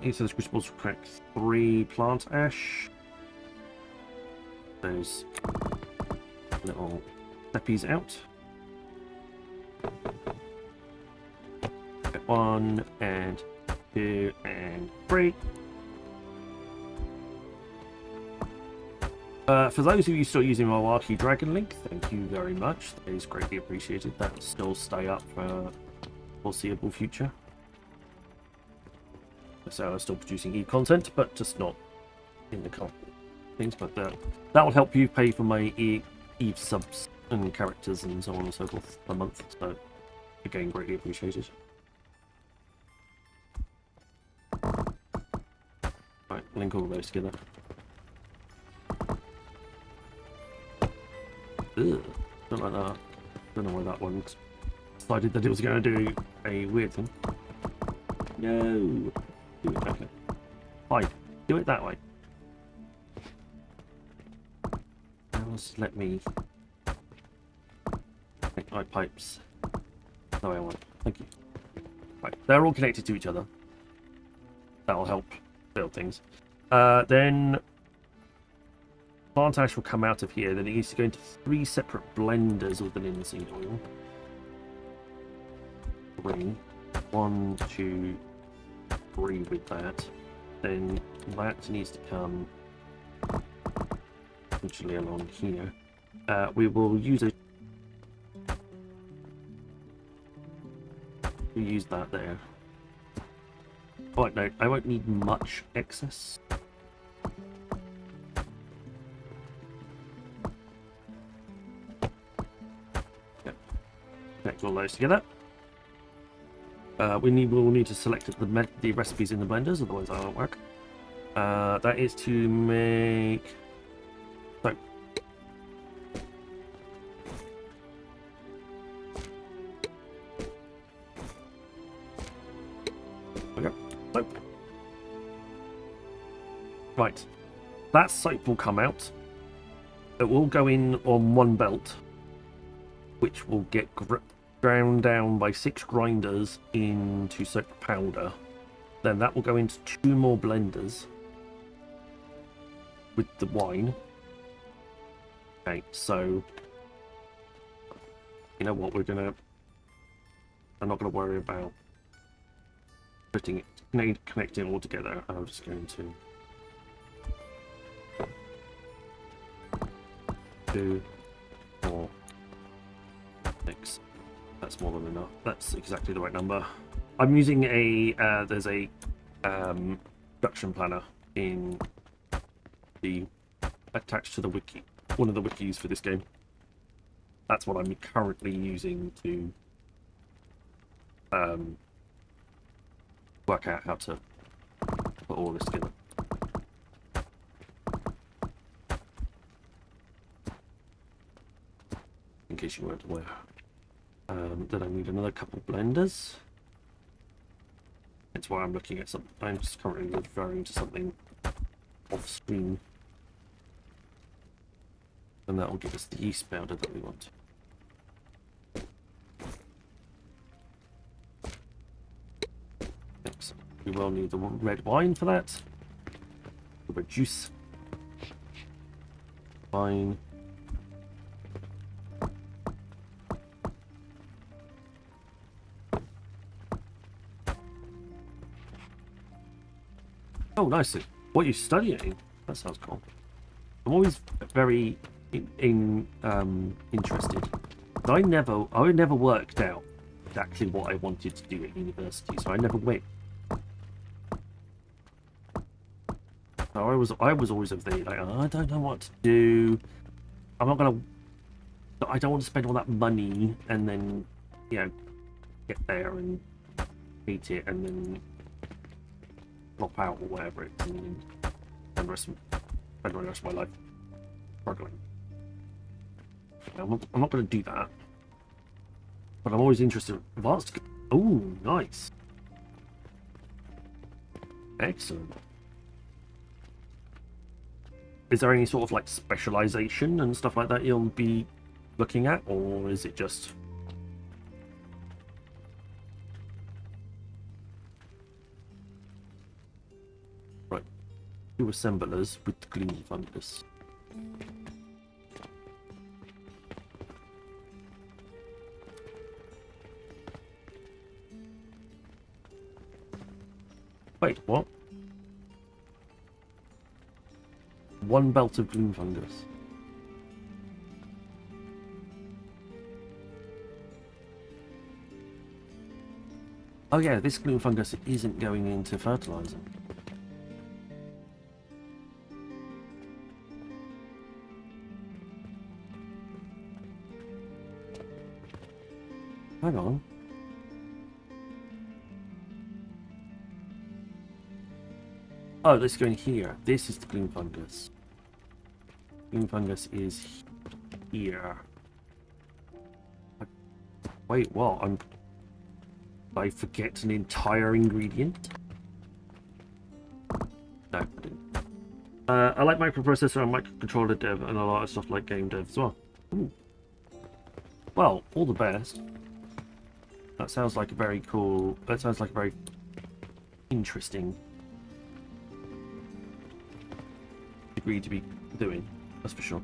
Each of those crucibles will crack 3 plant ash. Those little steppies out. Get 1 and 2 and 3. For those of you still using my Wildkey Dragon link, thank you very much. That is greatly appreciated. That will still stay up for foreseeable future. So I'm still producing Eve content, but just not in the things. But that will help you pay for my Eve subs and characters and so on and so forth per month. So again, greatly appreciated. Right, link all of those together. Ugh, don't like that. Don't know why that one decided that it was going to do a weird thing. No. Do it that way. Fine. Do it that way. Now just let me make my pipes the way I want. Thank you. Right, they're all connected to each other. That'll help build things. Then plant ash will come out of here. Then it needs to go into 3 separate blenders with an linseed oil. 3. 1, 2, 3 with that. Then that needs to come essentially along here. We will use a... we use that there. Oh no, I won't need much excess. Connect all those together. we'll need to select the recipes in the blenders, otherwise that won't work. That is to make soap. Okay, soap. Right, that soap will come out. It will go in on one belt, which will get ground down by 6 grinders into soap powder. Then that will go into 2 more blenders with the wine. Okay, so you know what, I'm not gonna worry about putting it, connecting it all together. I'm just going to 2, 4, 6. That's more than enough. That's exactly the right number. I'm using there's a production planner in attached to the wiki, one of the wikis for this game. That's what I'm currently using to work out how to put all this together. In case you weren't aware. Then I need another couple blenders. That's why I'm looking at something. I'm just currently referring to something off screen. And that will give us the yeast powder that we want. Next, we will need the red wine for that. The red juice. Wine. Oh, nice. What are you studying? That sounds cool. I'm always very interested. I never worked out exactly what I wanted to do at university, so I never went. So I was always of the like, oh, I don't know what to do. I don't want to spend all that money and then, you know, get there and eat it and then drop out or whatever it is, and spend the rest of my life struggling. I'm not going to do that, but I'm always interested in advanced. Oh, nice, excellent. Is there any sort of like specialization and stuff like that you'll be looking at, or is it just? Right, 2 assemblers with the Gloom Fungus. Wait, what? 1 belt of Gloom Fungus. Oh yeah, this Gloom Fungus isn't going into fertilizer. Hang on. Oh, let's go in here. This is the Gloom Fungus. Gloom Fungus is here. Wait, what? Did I forget an entire ingredient? No, I didn't. I like microprocessor and microcontroller dev and a lot of stuff like game dev as well. Ooh. Well, all the best. That sounds like a very cool... That sounds like a very interesting degree to be doing, that's for sure.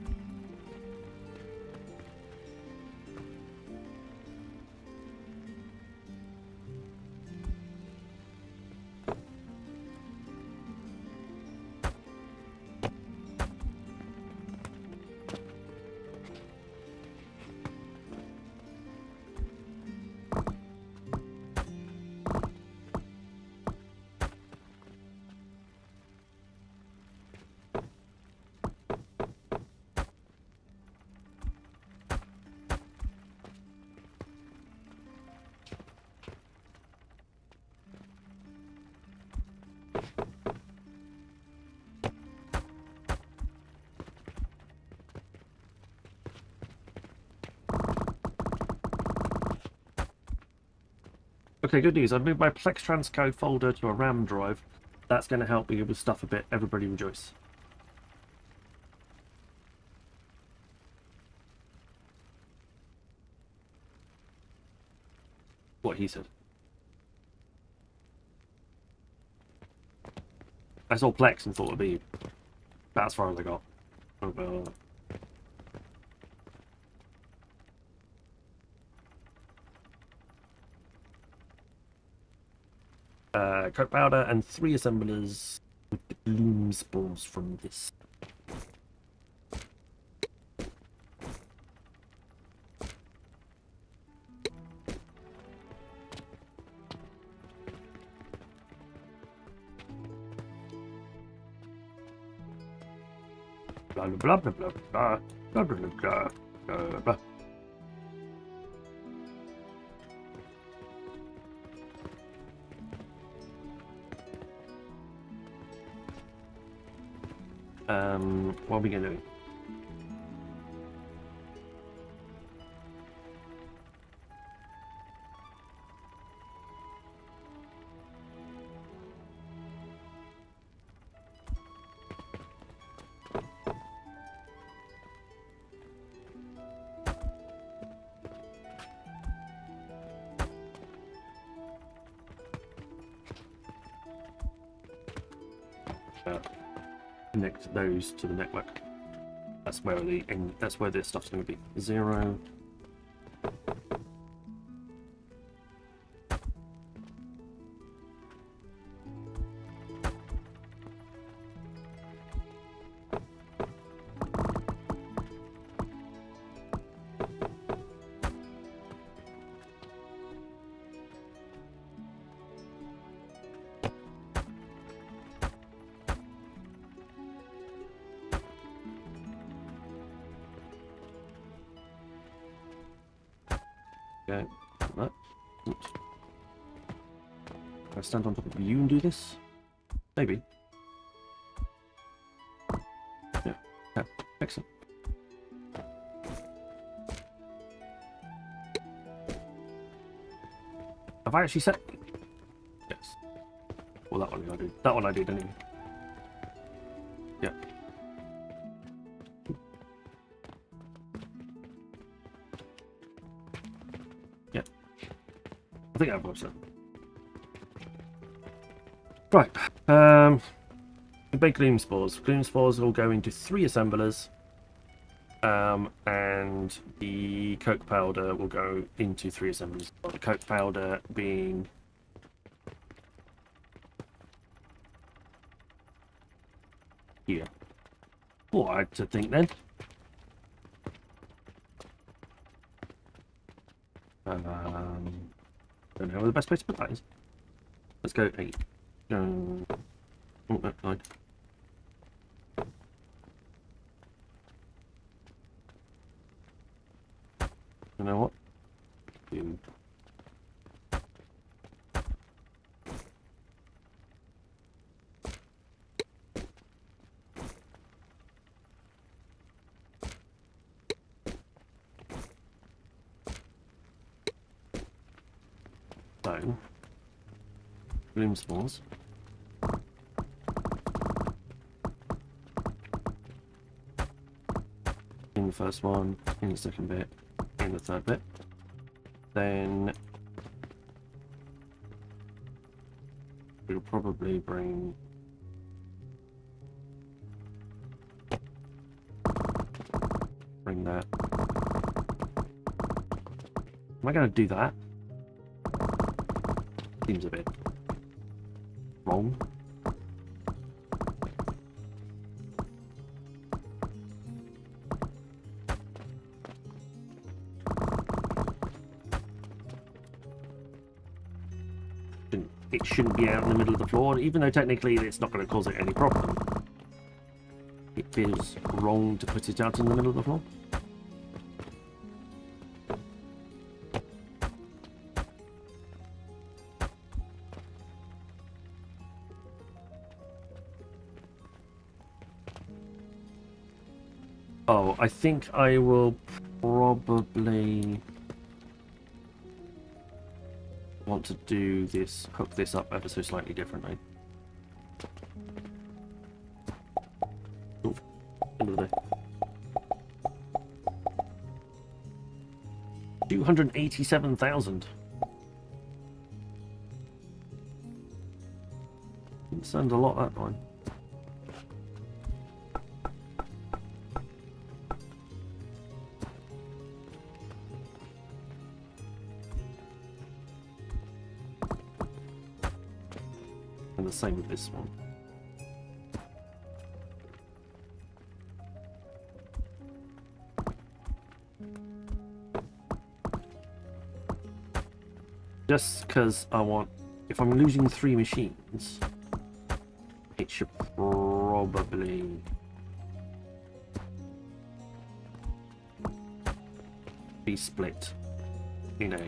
Okay, good news. I've moved my Plex Transcode folder to a RAM drive. That's going to help me with stuff a bit. Everybody rejoice. What he said. I saw Plex and thought it'd be about as far as I got. Oh, well. Coke powder and 3 assemblers with the gloom spores from this. Blah blah blah blah blah blah blah blah blah blah blah. What are we gonna do? Connect those to the network. That's where that's where this stuff's going to be. 0. Okay, that. Oops. Can I stand on top of you and do this? Maybe. Yeah. Okay. Excellent. Have I actually set? Yes. Well, that one I did. That one I did anyway. Yeah. I think I've watched that. Right. The big gloom spores. Gloom spores will go into 3 assemblers. And the coke powder will go into 3 assemblers. The coke powder being here. Well, I had to think then. Don't know where the best place to put that is. Let's go 8. Oh, no, 9. You know what? You. So, bloom spores. In the first one, in the second bit, in the third bit. Then we'll probably bring that. Am I going to do that? Seems a bit wrong. It shouldn't be out in the middle of the floor, even though technically it's not going to cause it any problem. It feels wrong to put it out in the middle of the floor. Oh, I think I will probably want to do this, hook this up ever so slightly differently. Oh, end of the day. 287,000. Didn't send a lot that time. And the same with this one. Just because I want, if I'm losing 3 machines, it should probably be split in a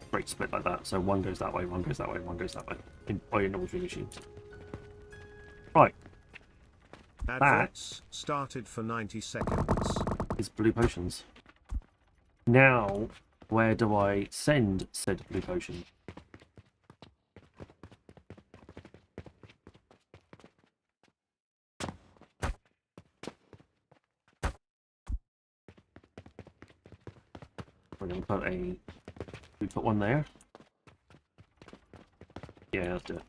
straight split like that. So one goes that way, one goes that way, one goes that way. In all 3 machines. Right. Adverts started for 90 seconds. Is blue potions. Now, where do I send said blue potion? We're going to put a... We put one there? Yeah, let's do it.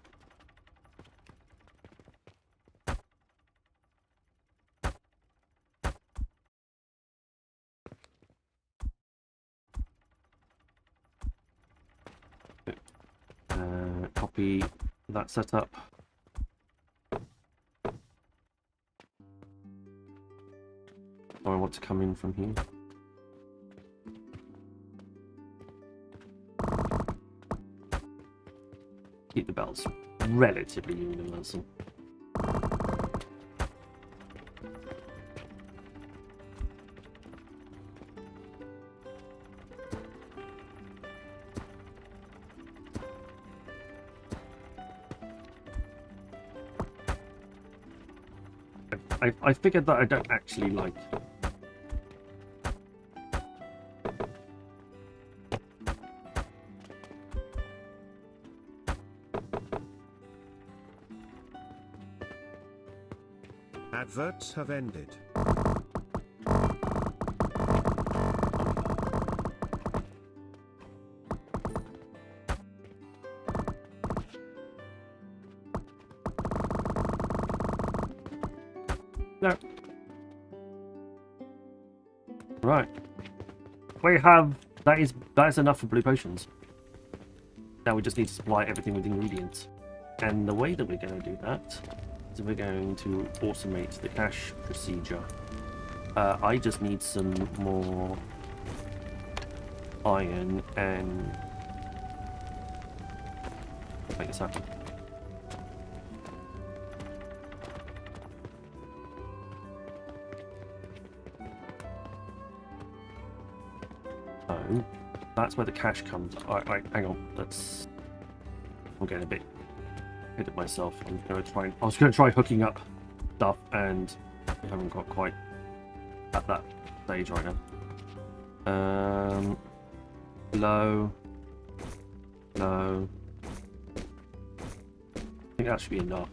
Copy that setup. So I want to come in from here. Keep the bells relatively universal. I figured that I don't actually like Adverts have ended. no. Right. We have that is enough for blue potions. Now we just need to supply everything with ingredients. And the way that we're going to do that is we're going to automate the cache procedure. I just need some more iron and make this happen. So that's where the cache comes. Alright, hang on. I'm getting a bit ahead of myself. I was going to try hooking up stuff, and we haven't got quite at that stage right now. Low. I think that should be enough.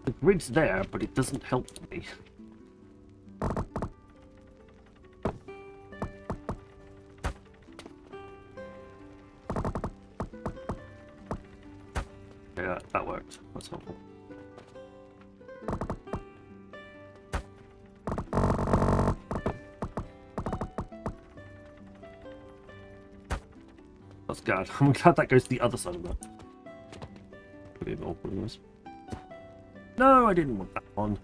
The grid's there, but it doesn't help me. Yeah, that worked. That's helpful. That's good. I'm glad that goes to the other side of that. Could be a bit awkward in this. No, I didn't want that one.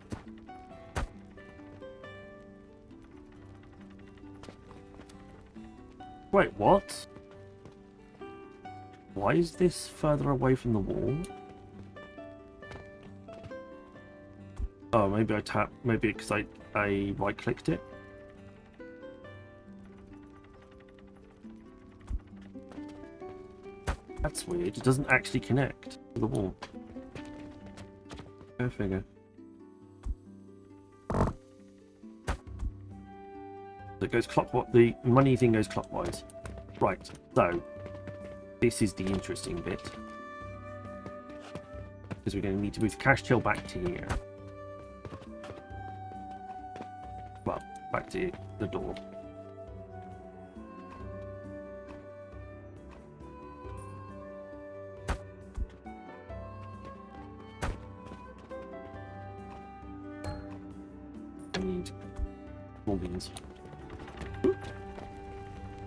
Wait, what? Why is this further away from the wall? Oh, maybe I tap. Maybe because I right clicked it. That's weird. It doesn't actually connect to the wall. Go figure. So it goes clockwise. The money thing goes clockwise. Right. So this is the interesting bit, because we're going to need to move the cash till back to here. Well, back to the door. I need small beans.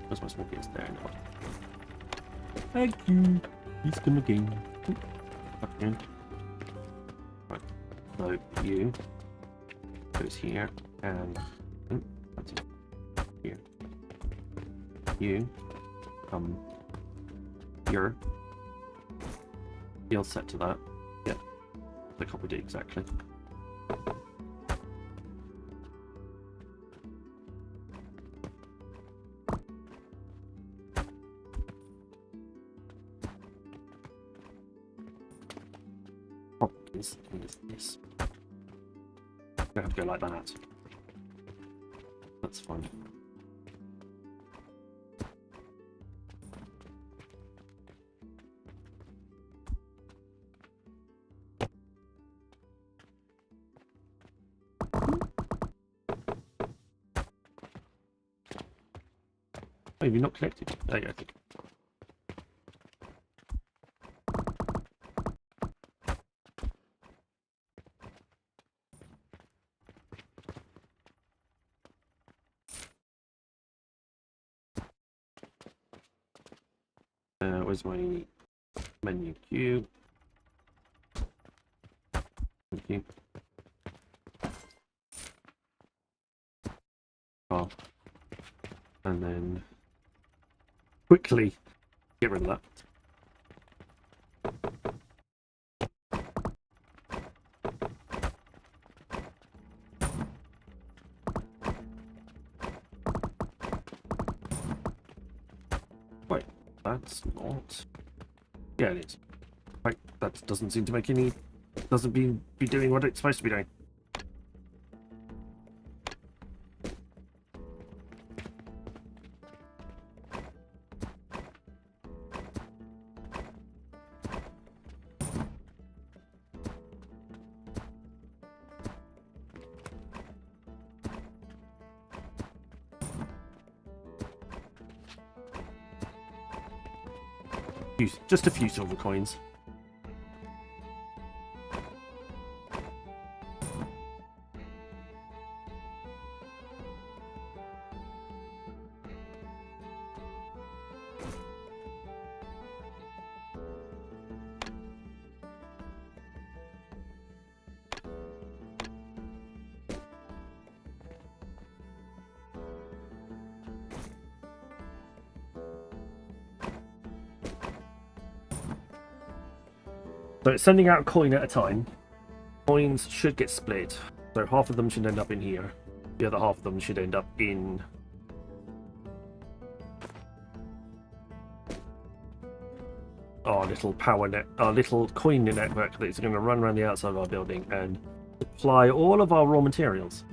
Where's my small beans? There now. Thank you. He's gonna gain. Okay. Right. So you goes here and that's it. Here. You here. You'll set to that. Yeah. The copy did exactly. Is this. I have to go like that. That's fine. Oh, you're not connected. There you go. Where's my menu queue? Thank you. Oh. And then quickly get rid of that. Wait, that's not. Yeah, it is. Right, that doesn't seem to make any. Doesn't be doing what it's supposed to be doing. Just a few silver coins. So it's sending out a coin at a time. Coins should get split. So half of them should end up in here. The other half of them should end up in our little our little coin network that is going to run around the outside of our building and supply all of our raw materials.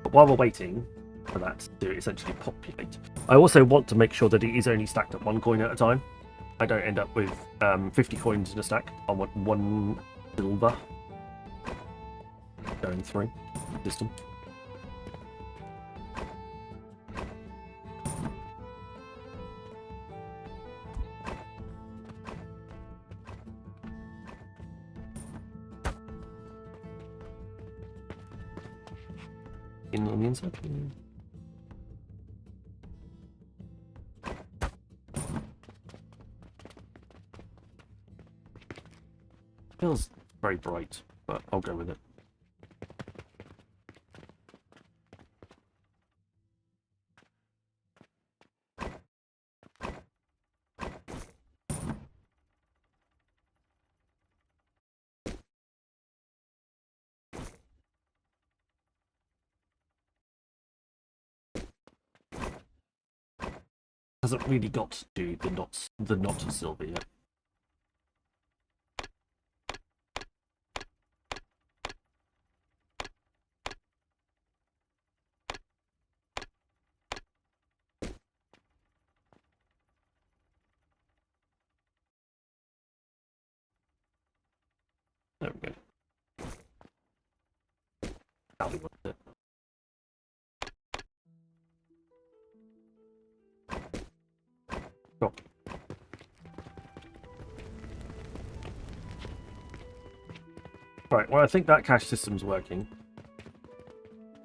But while we're waiting for that to essentially populate, I also want to make sure that it is only stacked at one coin at a time. I don't end up with 50 coins in a stack. I want one silver going through the system. In on the inside. Feels very bright, but I'll go with it. Hasn't really got to the not silver yet. There we go. That'll be worth it. Cool. Right, well I think that cash system's working.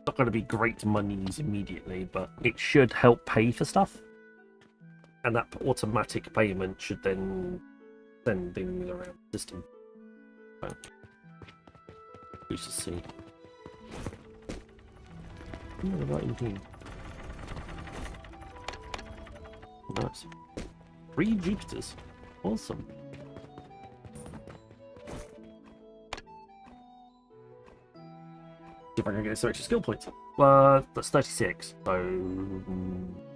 Not going to be great monies immediately, but it should help pay for stuff. And that automatic payment should then send things around the system. Right. We shall see. What about indeed? Nice. 3 Jupiters. Awesome. See if I can get some extra skill points. That's 36. So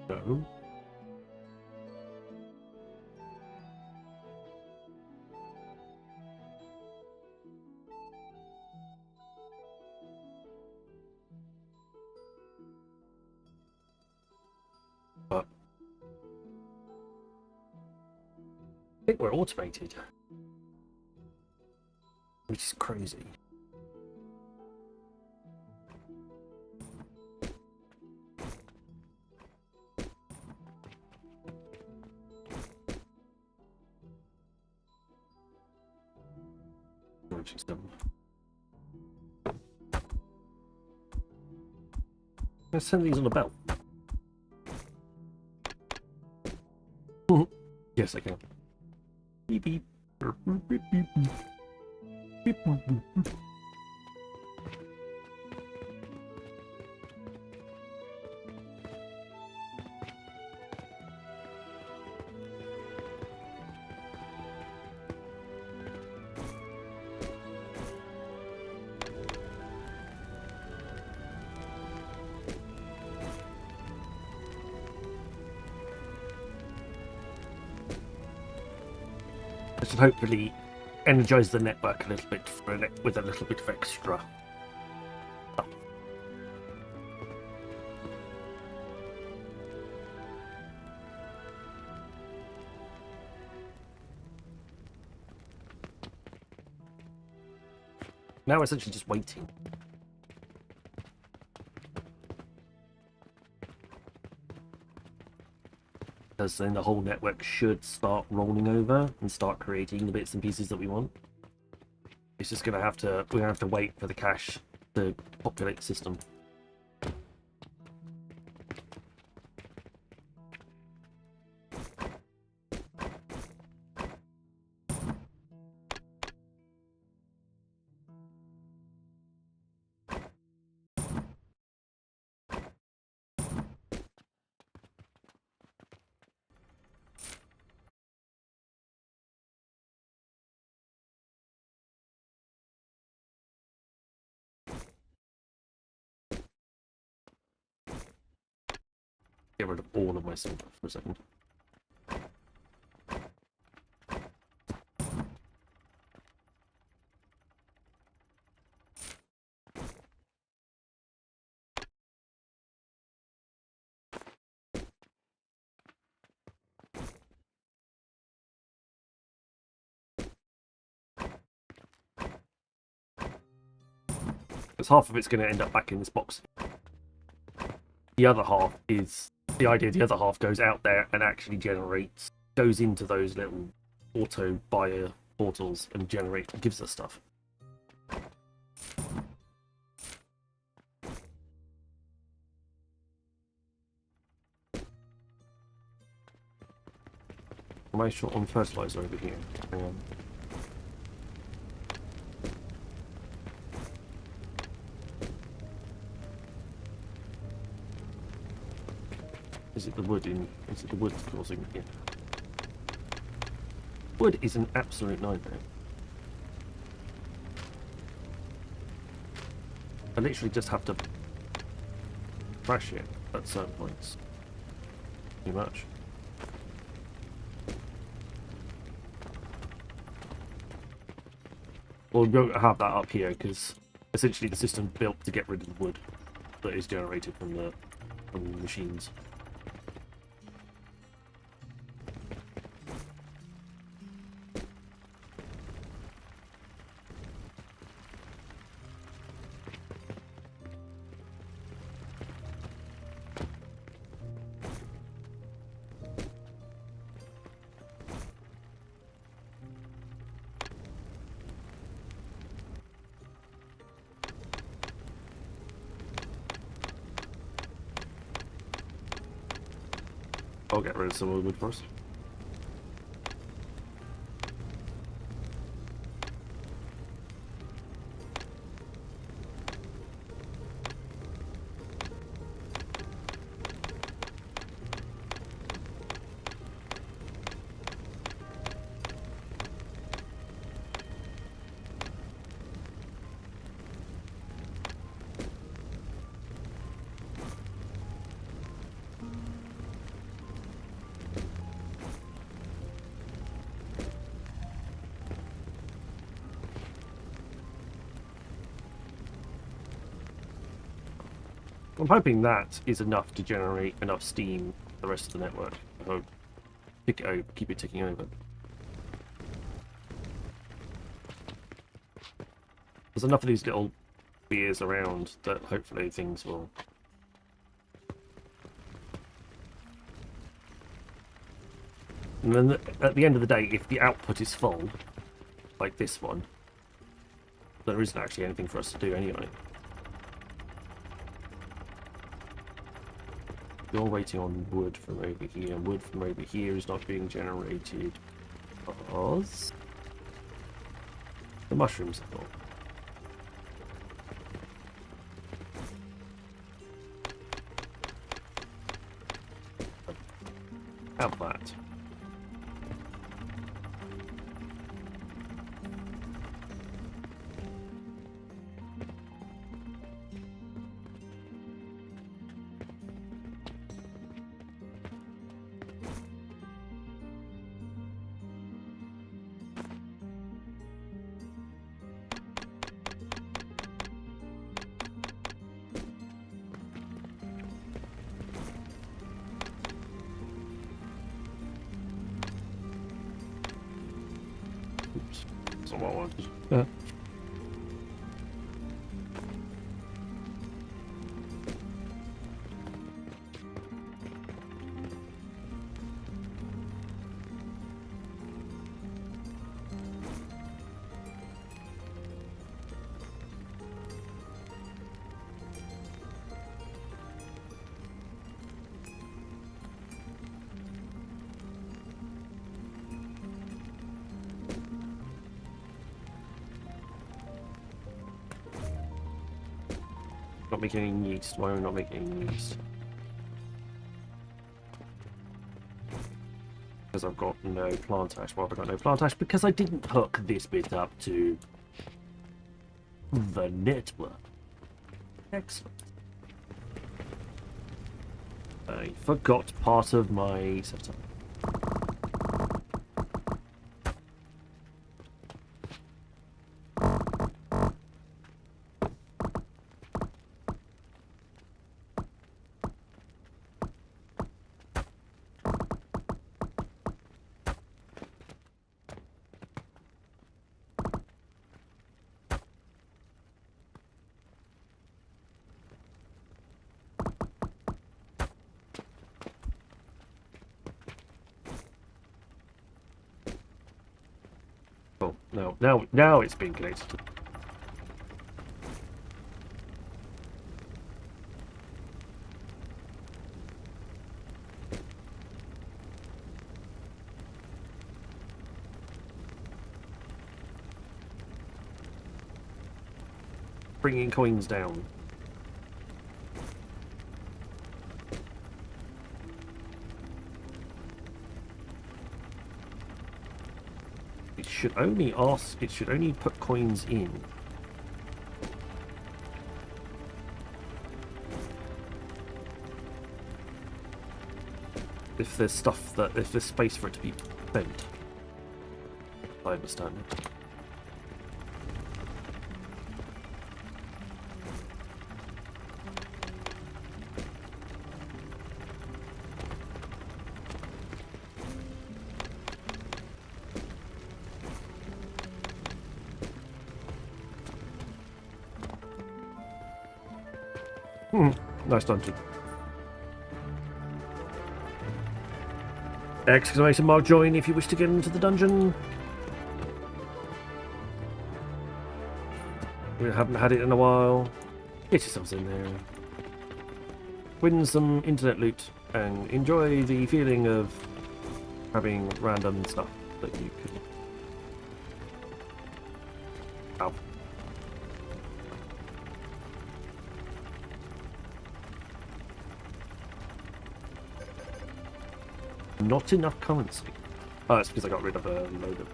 no. But I think we're automated, which is crazy. Let's send these on a belt. Yes, I can. Beep beep. Beep beep beep beep. Beep boop boop. This will hopefully energize the network a little bit with a little bit of extra. Now we're essentially just waiting. Because then the whole network should start rolling over and start creating the bits and pieces that we want. It's just we're gonna have to wait for the cache to populate the system. Get rid of all of my silver for a second. Because half of it's going to end up back in this box. The other half is the idea. The other half goes out there and actually goes into those little auto buyer portals and gives us stuff. Am I short on fertilizer over here? Hang on. Is it the wood causing it? Wood is an absolute nightmare. I literally just have to crash it at certain points. Too much. Well, we don't have that up here because essentially the system's built to get rid of the wood that is generated from the machines. I'll get rid of some of the wood first. I'm hoping that is enough to generate enough steam for the rest of the network. I hope. Keep it ticking over. There's enough of these little beers around that hopefully things will... And then at the end of the day, if the output is full, like this one, there isn't actually anything for us to do anyway. You're waiting on wood from over here. Wood from over here is not being generated because the mushrooms are full. Have that. Oops, that's not what I wanted. Not making any yeast. Why am I not making any yeast? Because I've got no plant ash. Why have I got no plant ash? Because I didn't hook this bit up to the network. Excellent. I forgot part of my setup. Oh, now it's being connected to... Bringing coins down. It should only ask, it should only put coins in. If there's stuff that, if there's space for it to be spent. I understand it. Nice dungeon. Exclamation mark join if you wish to get into the dungeon. We haven't had it in a while. Get yourselves in there. Win some internet loot and enjoy the feeling of having random stuff that you could have. Not enough currency. Oh, it's because I got rid of a load of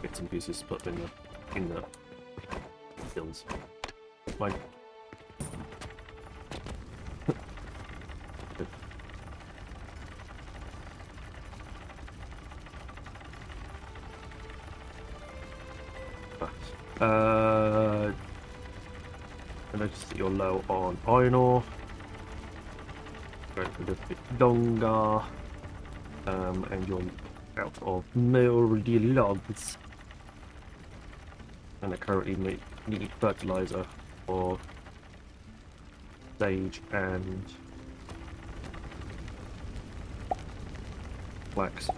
bits and pieces put in the hills. Fine. Good. I noticed that you're low on iron ore. Going for a little bit longer. And you're out of moldy logs. And I currently need fertilizer for sage and wax.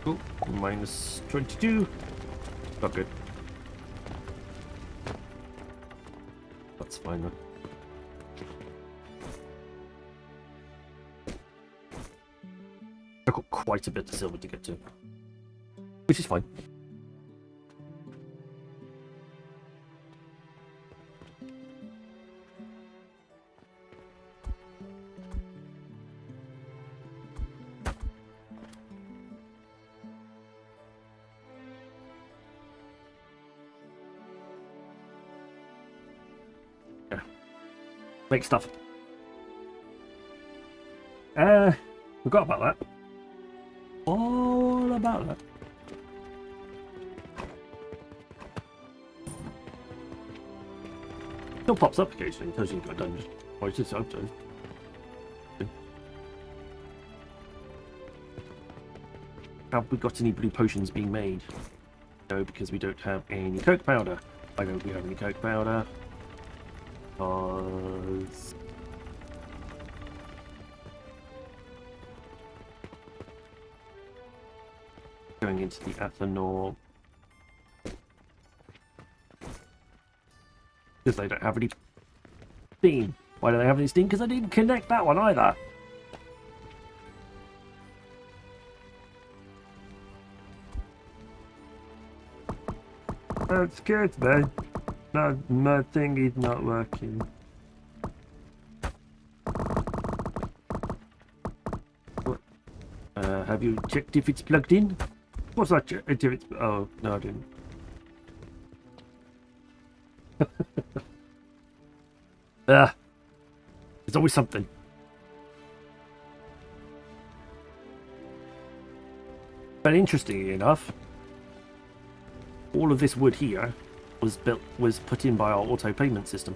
Ooh, minus 22. Not good. That's fine then. I've got quite a bit of silver to get to, which is fine. Yeah. Make stuff. Forgot about that. All about that. Still pops up occasionally, tells you you've got a dungeon. Or it's just open. Have we got any blue potions being made? No, because we don't have any coke powder. I don't we have any coke powder. Because going into the ethanol because they don't have any steam. Why don't they have any steam? Because I didn't connect that one either. That's good, man. No, my thing is not working. What? Have you checked if it's plugged in? What's that? If it's... Oh, no, I didn't. There's always something. But interestingly enough, all of this wood here was put in by our auto payment system,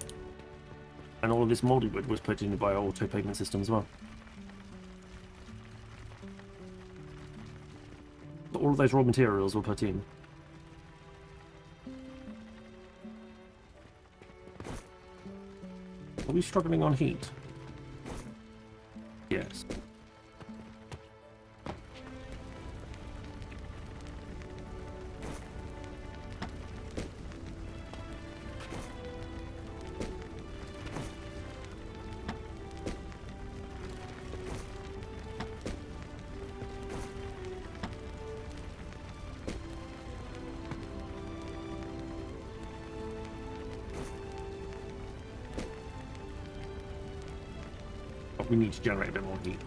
and all of this moldy wood was put in by our auto payment system as well. So all of those raw materials were put in. Are we struggling on heat? Yes. We need to generate a bit more heat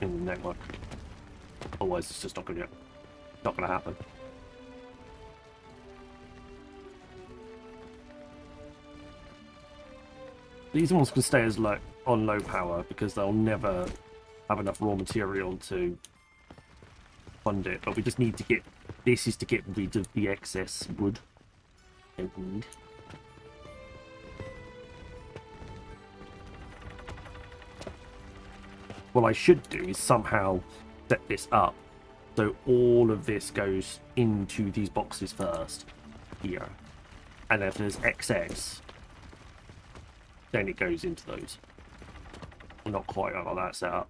in the network. Otherwise, it's just not going to happen. These ones can stay as on low power because they'll never have enough raw material to fund it. But we just need to get this is to get rid of the excess wood. Don't need. What I should do is somehow set this up so So all of this goes into these boxes first, here. And if there's excess, then it goes into those. Not quite got that set up,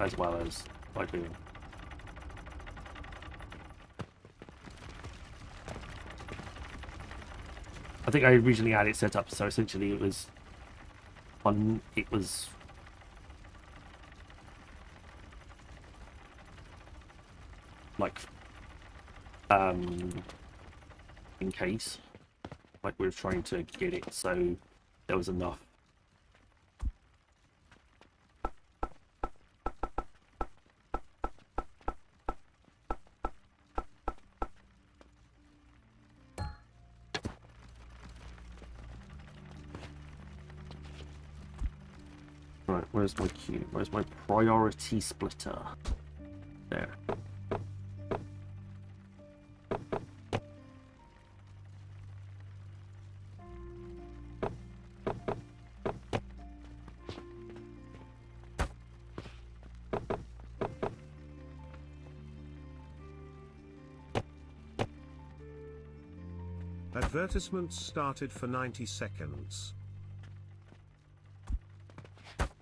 as well as I do. I think I originally had it set up so essentially it was like in case like we were trying to get it so there was enough. Right, where's my queue? Where's my priority splitter? There. Advertisements started for 90 seconds.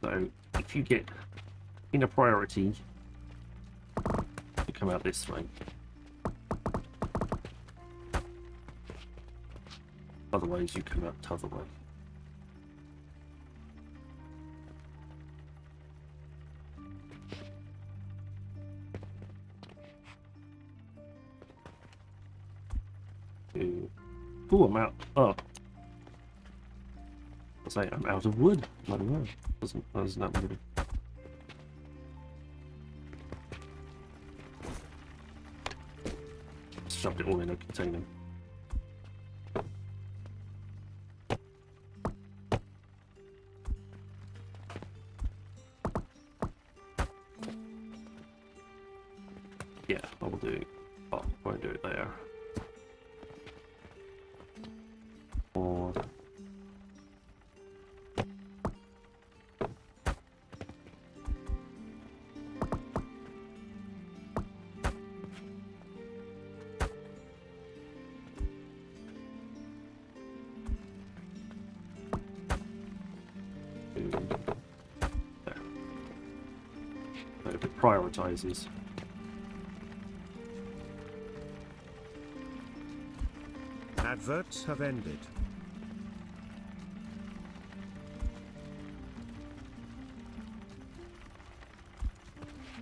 So if you get in a priority, you come out this way. Otherwise you come out the other way. Ooh, I'm out. Oh. I say I'm out of wood. I don't know. Doesn't that movie? Shoved it all in a container. Yeah, I will do. Oh, I won't do it there. Or there. So if it prioritizes. Adverts have ended.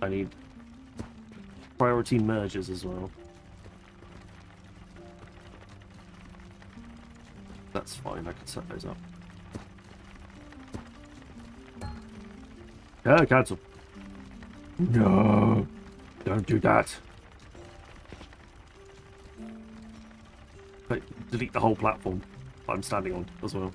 I need priority mergers as well. That's fine, I can set those up. Yeah, cancel. No, don't do that. But delete the whole platform I'm standing on as well.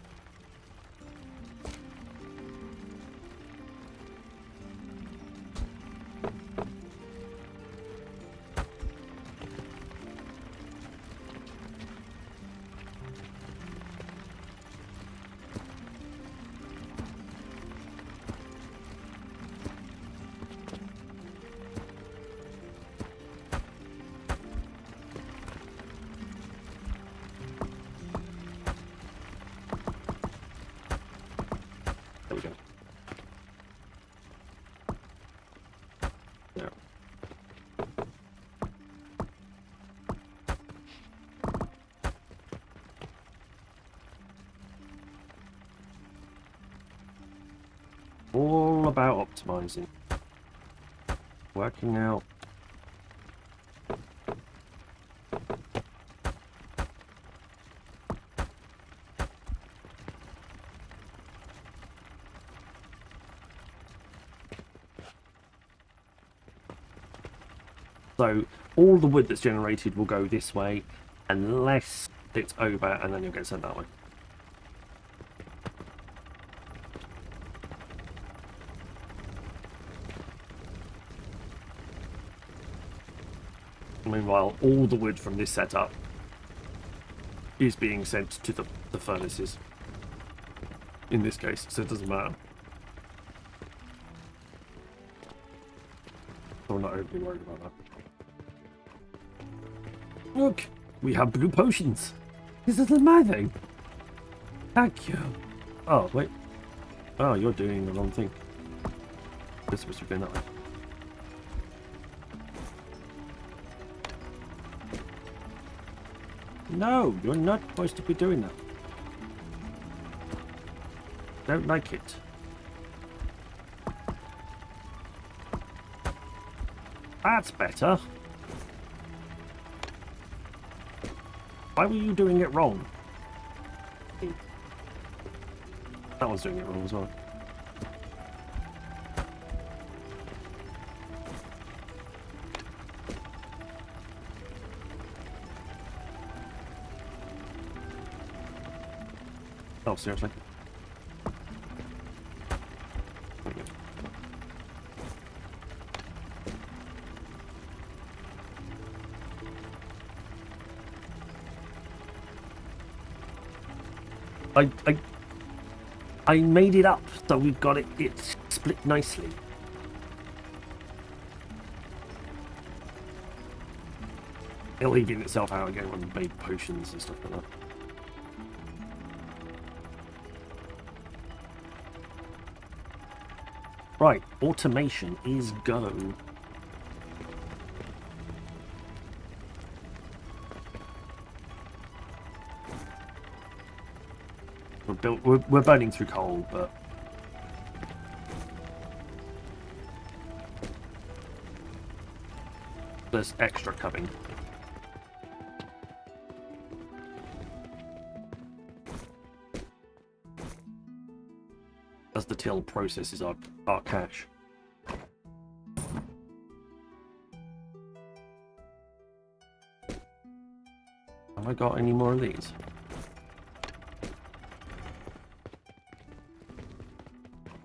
There we go. There. All about optimizing. Working out. So all the wood that's generated will go this way unless it's over and then you'll get sent that way. Meanwhile, all the wood from this setup is being sent to the furnaces. In this case, so it doesn't matter. So we're not overly worried about that. Look, we have blue potions. This is amazing. Thank you. Oh, wait. Oh, you're doing the wrong thing. This supposed to be that way. No, you're not supposed to be doing that. Don't like it. That's better. Why were you doing it wrong? That one's doing it wrong as well. Oh, seriously? I made it up, so we've got it split nicely. It'll even itself out again when we made potions and stuff like that. Right, automation is go. We're burning through coal, but there's extra coming. As the till processes our cache. Have I got any more of these?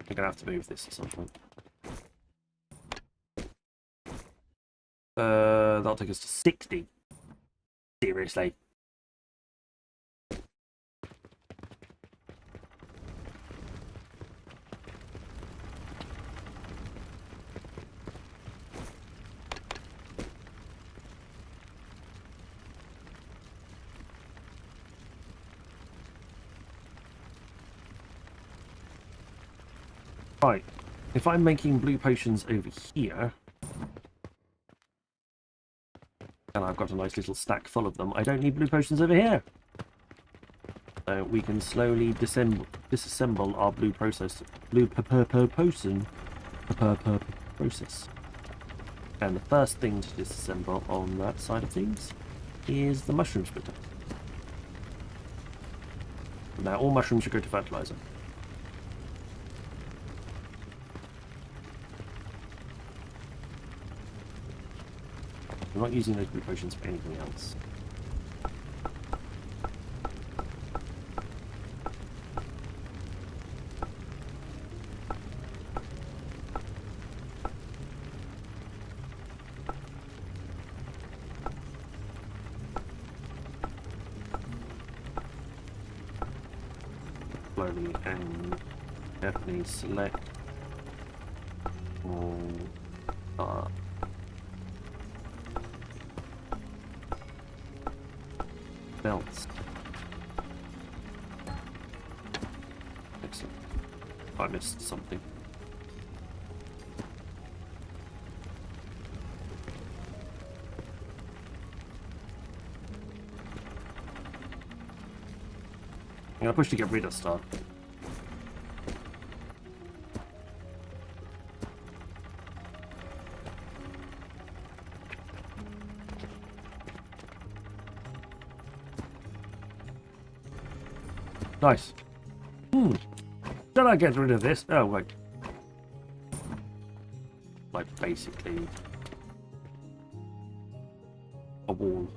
I'm gonna have to move this at some point. That'll take us to 60. Seriously. Right, if I'm making blue potions over here, and I've got a nice little stack full of them, I don't need blue potions over here. So we can slowly disassemble our blue process, potion process. And the first thing to disassemble on that side of things is the mushroom splitter. Now all mushrooms should go to fertilizer. I'm not using those blue potions for anything else. Slowly and carefully select all belts. Excellent. I missed something. I'm gonna push to get rid of stuff. Nice. Did I get rid of this? Oh, wait. Like, basically a wall.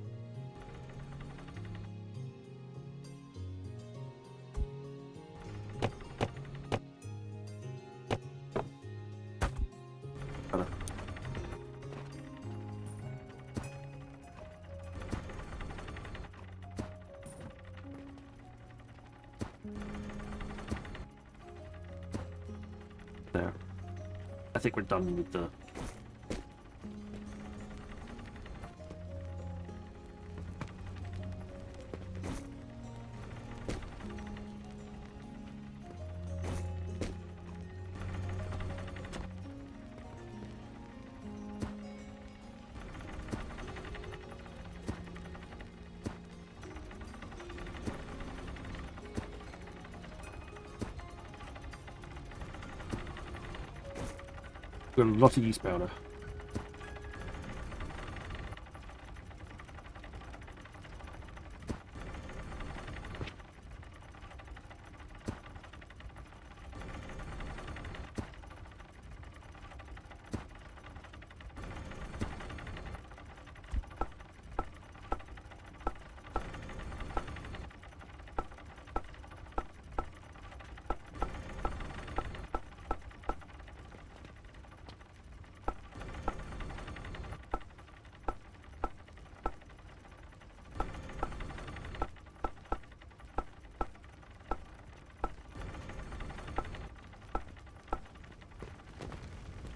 There. I think we're done with the... Got a lot of yeast powder.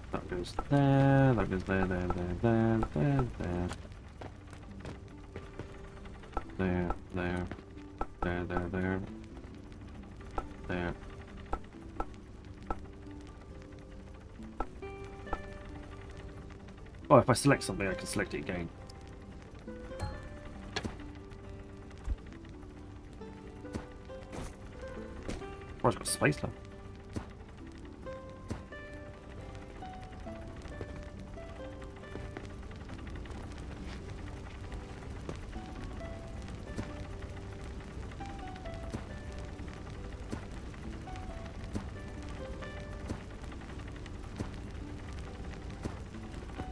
That goes there, that goes there, there, there, there, there, there. There, there, there, there, there. Oh, if I select something, I can select it again. Oh, I've got space left.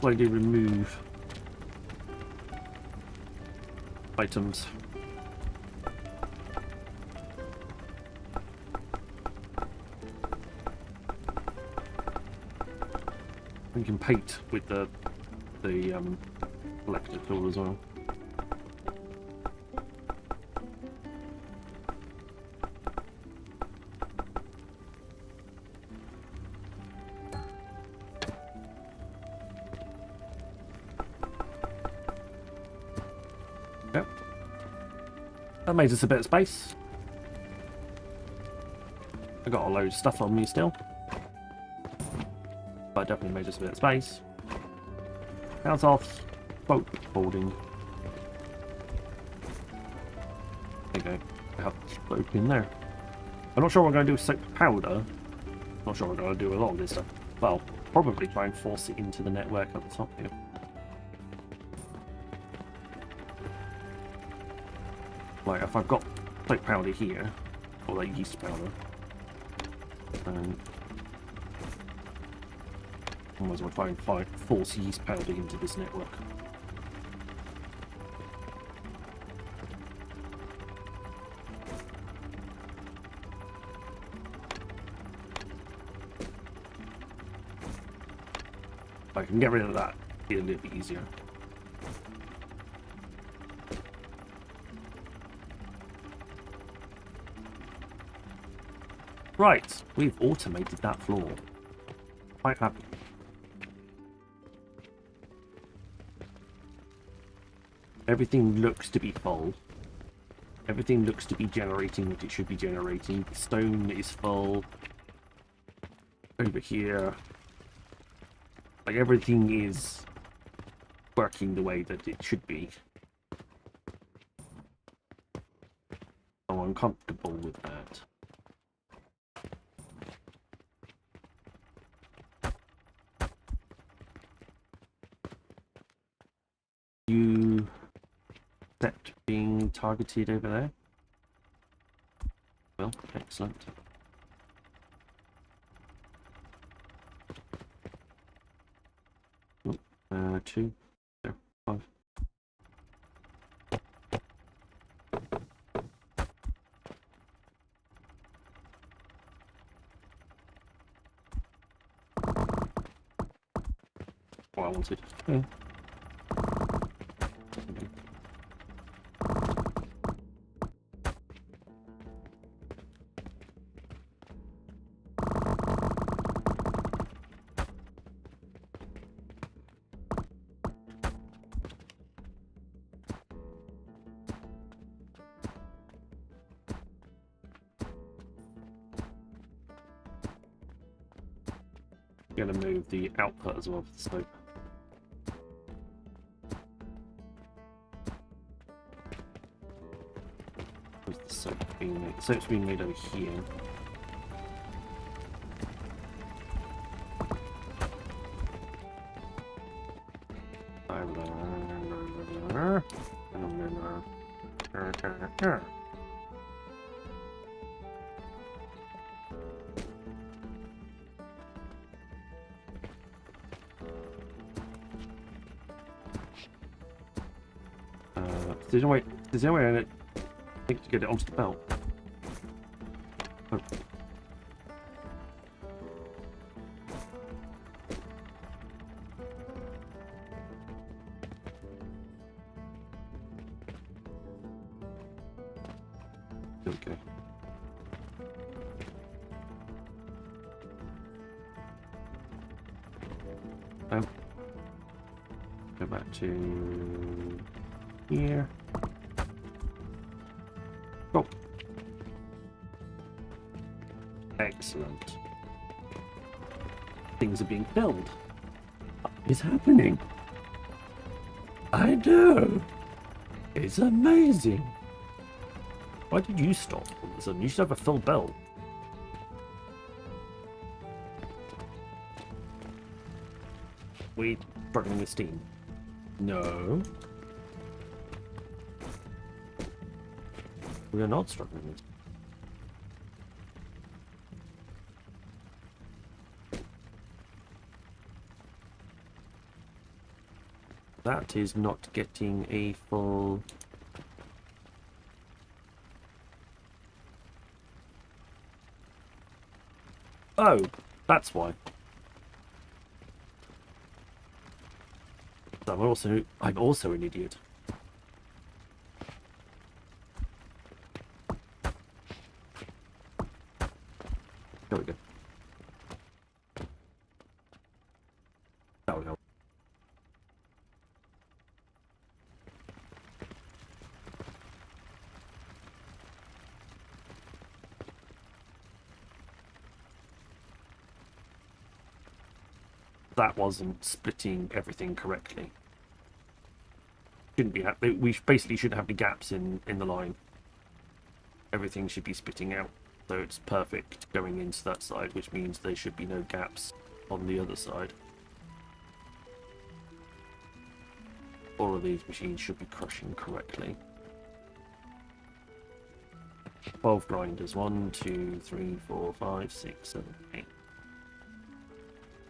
Slowly remove items. We can paint with the electric tool as well. Yep. That made us a bit of space. I got a load of stuff on me still. But it definitely made us a bit of space. How's off boat boarding? There you go. I have boat in there. I'm not sure what I'm going to do with soap powder. Not sure what I'm going to do with a lot of this stuff. Well, probably try and force it into the network at the top here. Like, if I've got soap powder here, or like yeast powder, then I might as well try and force yeast powder into this network. If I can get rid of that, it'll be a little bit easier. Right, we've automated that floor. Quite happy. Everything looks to be full. Everything looks to be generating what it should be generating. The stone is full. Over here. Like, everything is working the way that it should be. So I'm comfortable with that. You accept being targeted over there? Well, excellent. Oh, 2, 0, 5. What I wanted. Yeah. I'm going to move the output as well for the soap. Where's the soap being made? The soap's being made over here. There's no way in it. I think to get it onto the belt. Oh. There we go. Go back to here. Go. Excellent. Things are being filled. What is happening? I know. It's amazing. Why did you stop all of a sudden? You should have a full belt. Wait, struggling with steam. No. We are not struggling with. That is not getting a full. Oh, that's why. I'm also an idiot. There we go. That would help. That wasn't splitting everything correctly. Shouldn't be. We basically shouldn't have any gaps in the line. Everything should be splitting out, so it's perfect going into that side, which means there should be no gaps on the other side. All of these machines should be crushing correctly. 12 grinders. 1, 2, 3, 4, 5, 6, 7, 8.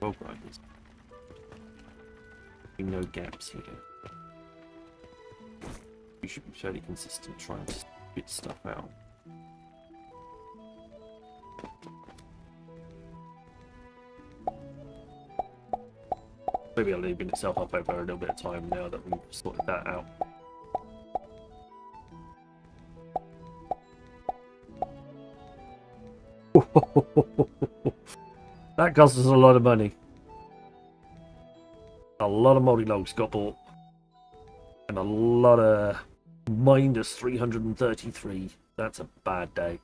12 grinders. No gaps here. You should be fairly consistent trying to spit stuff out. Maybe I'll leave itself up over a little bit of time now that we've sorted that out. That cost us a lot of money. A lot of multi-logs got bought. And a lot of minus 333. That's a bad day.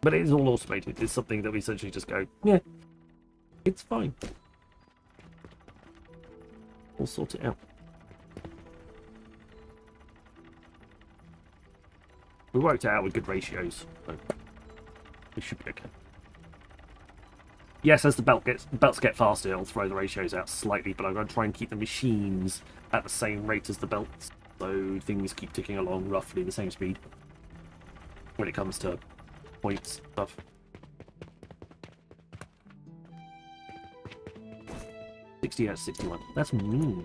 But it is all automated. It's something that we essentially just go, yeah, it's fine. We'll sort it out. We worked it out with good ratios, so we should be okay. Yes, as the belts get faster, it'll throw the ratios out slightly, but I'm going to try and keep the machines at the same rate as the belts, so things keep ticking along roughly the same speed when it comes to points stuff. 60 out of 61. That's mean.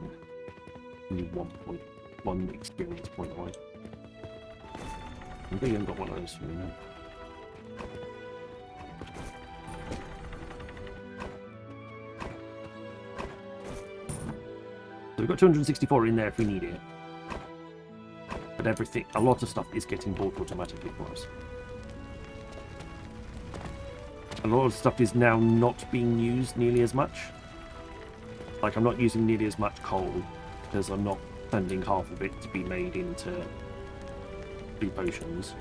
Only 1.1 experience point away. Maybe I haven't got one of those for me now. So we've got 264 in there if we need it. But everything, a lot of stuff is getting bought automatically for us. A lot of stuff is now not being used nearly as much. Like, I'm not using nearly as much coal because I'm not sending half of it to be made into blue potions.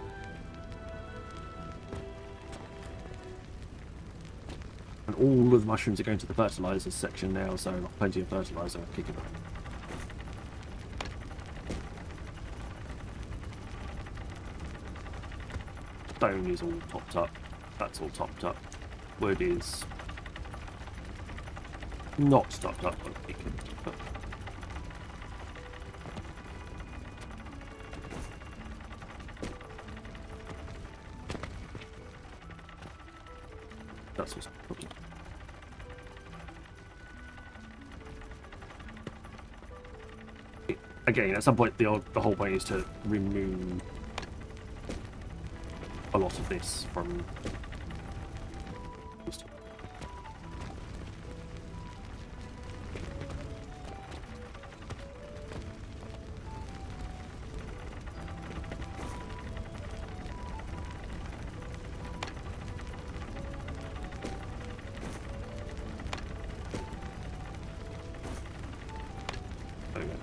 And all of the mushrooms are going to the fertilizers section now, so I've got plenty of fertilizer kicking around. Stone is all topped up. That's all topped up. Wood is not topped up, but it can keep up. That's what's problem. Again, at some point, the whole point is to remove a lot of this from. There we go.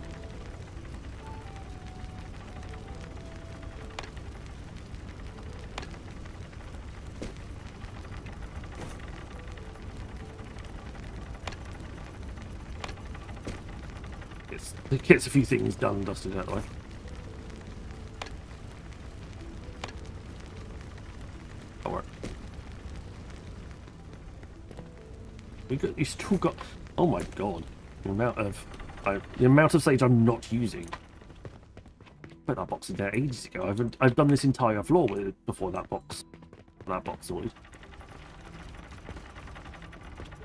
It gets a few things done, dusted that way. That'll work. You still got. Oh my god, the amount of sage I'm not using. Put that box in there ages ago. I've done this entire floor with it before that box. That box sorted.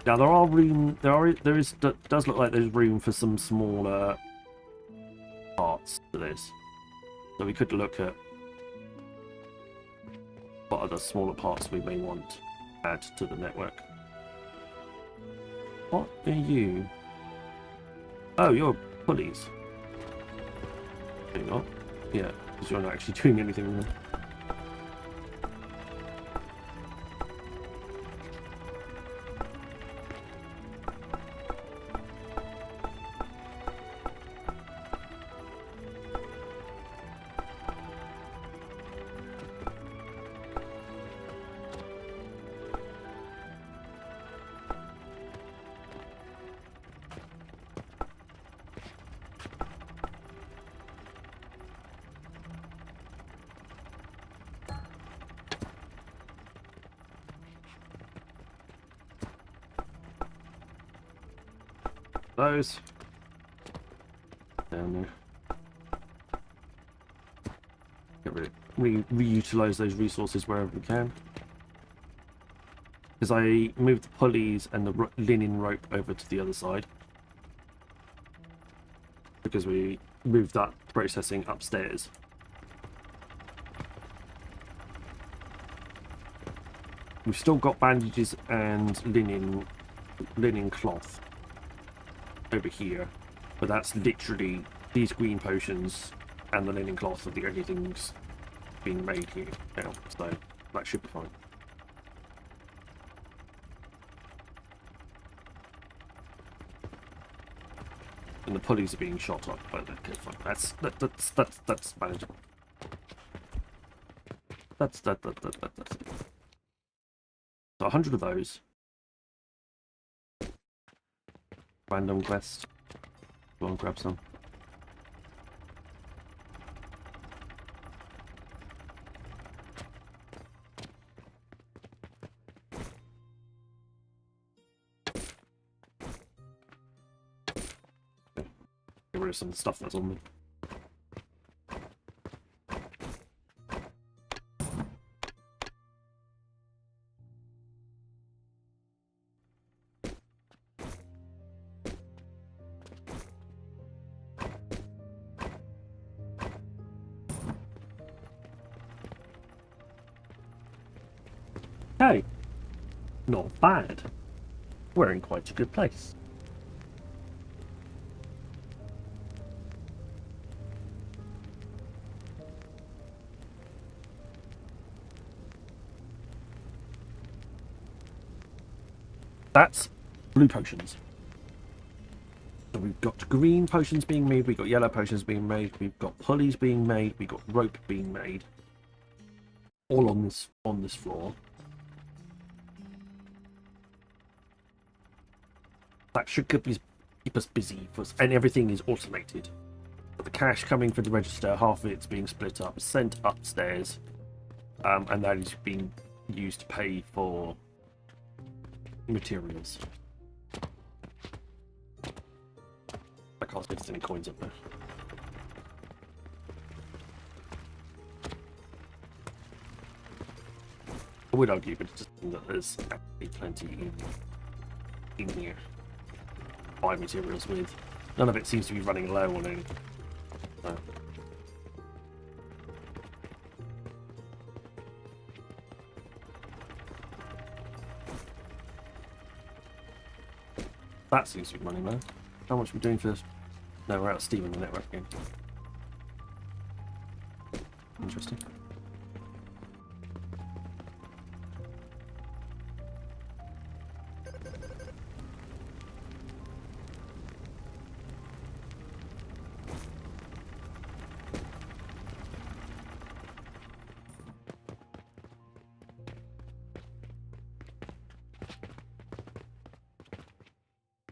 Now there are room. Does look like there's room for some smaller parts to this, so we could look at what other smaller parts we may want to add to the network. What are you? Oh, you're pulleys. You're not? Yeah, because you're not actually doing anything with them. Those down there. Get rid of, reutilize those resources wherever we can. Because I moved the pulleys and the linen rope over to the other side. Because we moved that processing upstairs. We've still got bandages and linen cloth over here, but that's literally these green potions and the linen cloth are the only things being made here now, so that should be fine. And the pulleys are being shot up, but okay, fine. That's manageable. That's So 100 of those. Random quest. Go and grab some. Get rid of some stuff that's on me. Hey, not bad. We're in quite a good place. That's blue potions. So we've got green potions being made, we've got yellow potions being made, we've got pulleys being made, we've got rope being made. All on this floor. That should keep us busy, and everything is automated. But the cash coming for the register, half of it's being split up, sent upstairs, and that is being used to pay for materials. I can't see if there's any coins up there. I would argue, but it's just that there's actually plenty in here. Buy materials with. None of it seems to be running low on anything. So. That seems to be running low. How much are we doing for this? No, we're out of steam in the network again. Interesting.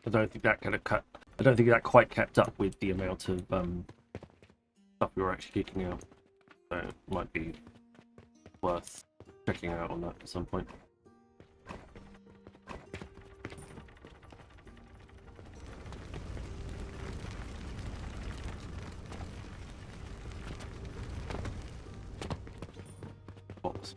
I don't think that kind of cut. I don't think that quite kept up with the amount of stuff we were actually kicking out. So it might be worth checking out on that at some point. Box.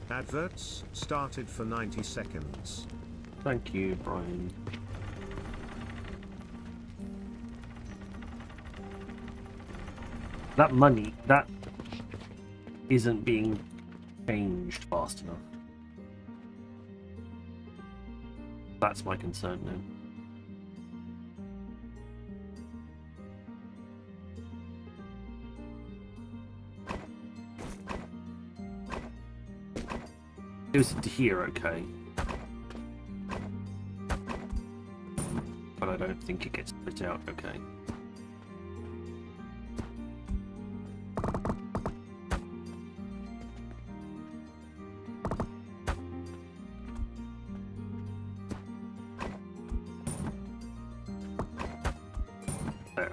Adverts started for 90 seconds. Thank you, Brian. That money, that isn't being changed fast enough. That's my concern now. It was to here, okay. But I don't think it gets split out, okay. There.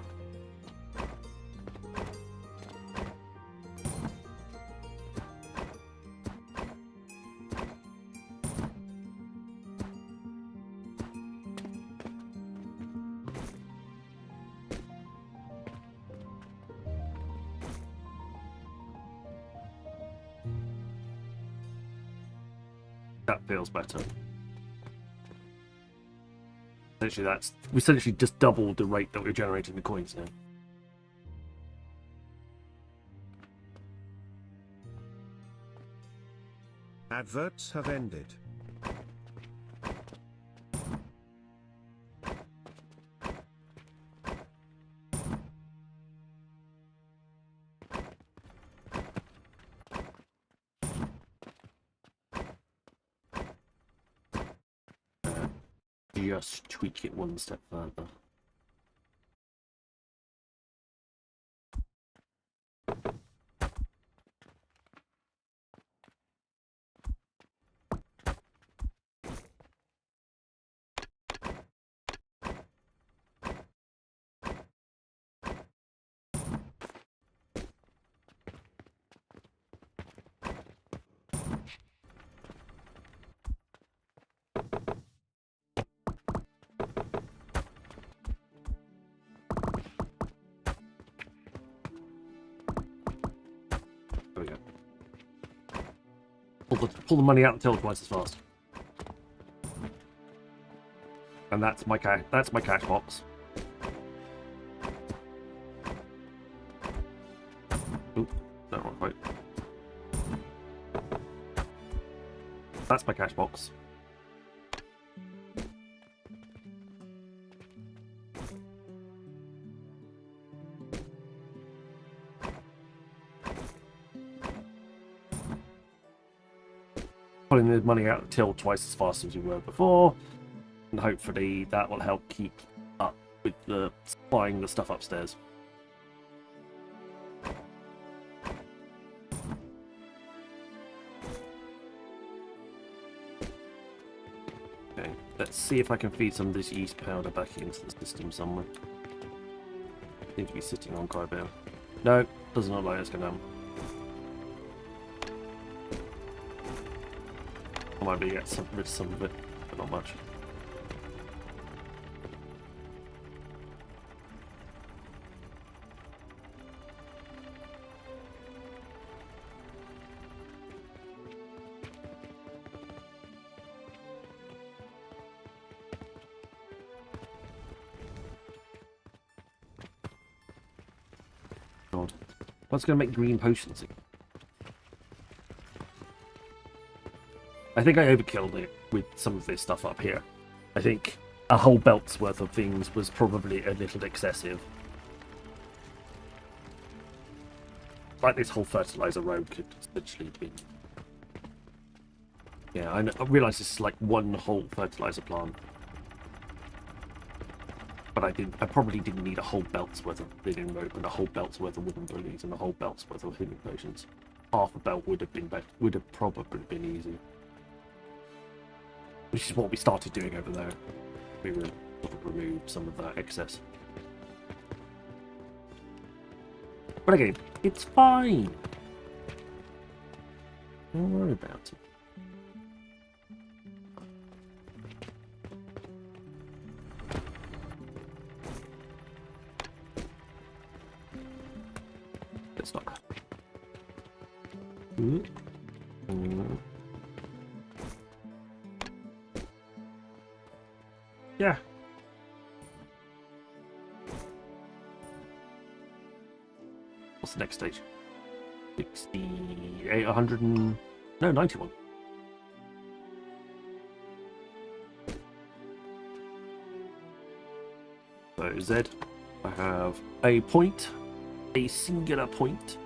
That feels better. Essentially, we essentially just doubled the rate that we're generating the coins now. Adverts have ended. Just tweak it one step further. There we go. Pull the money out and tell twice as fast. And that's my cash. That's my cash box. Oop, no, wrong way. That's my cash box. Pulling the money out till twice as fast as we were before, and hopefully that will help keep up with the supplying the stuff upstairs. Okay, let's see if I can feed some of this yeast powder back into the system somewhere. Seems to be sitting on quite a bit. No, doesn't look like it's going to happen. I might be able to get rid of some of it, but not much. What's going to make green potions again? I think I overkilled it with some of this stuff up here. I think a whole belt's worth of things was probably a little excessive. Like this whole fertilizer row could essentially be... Yeah, I realise this is like one whole fertilizer plant. But I probably didn't need a whole belt's worth of living rope and a whole belt's worth of wooden bullies and a whole belt's worth of healing potions. Half a belt would have been better, would have probably been easy. Which is what we started doing over there. We sort of removed some of that excess. But again, it's fine. Don't worry about it. Let's not. Yeah. What's the next stage? 68, 100 and... No, 91. So Z, I have a point, a singular point.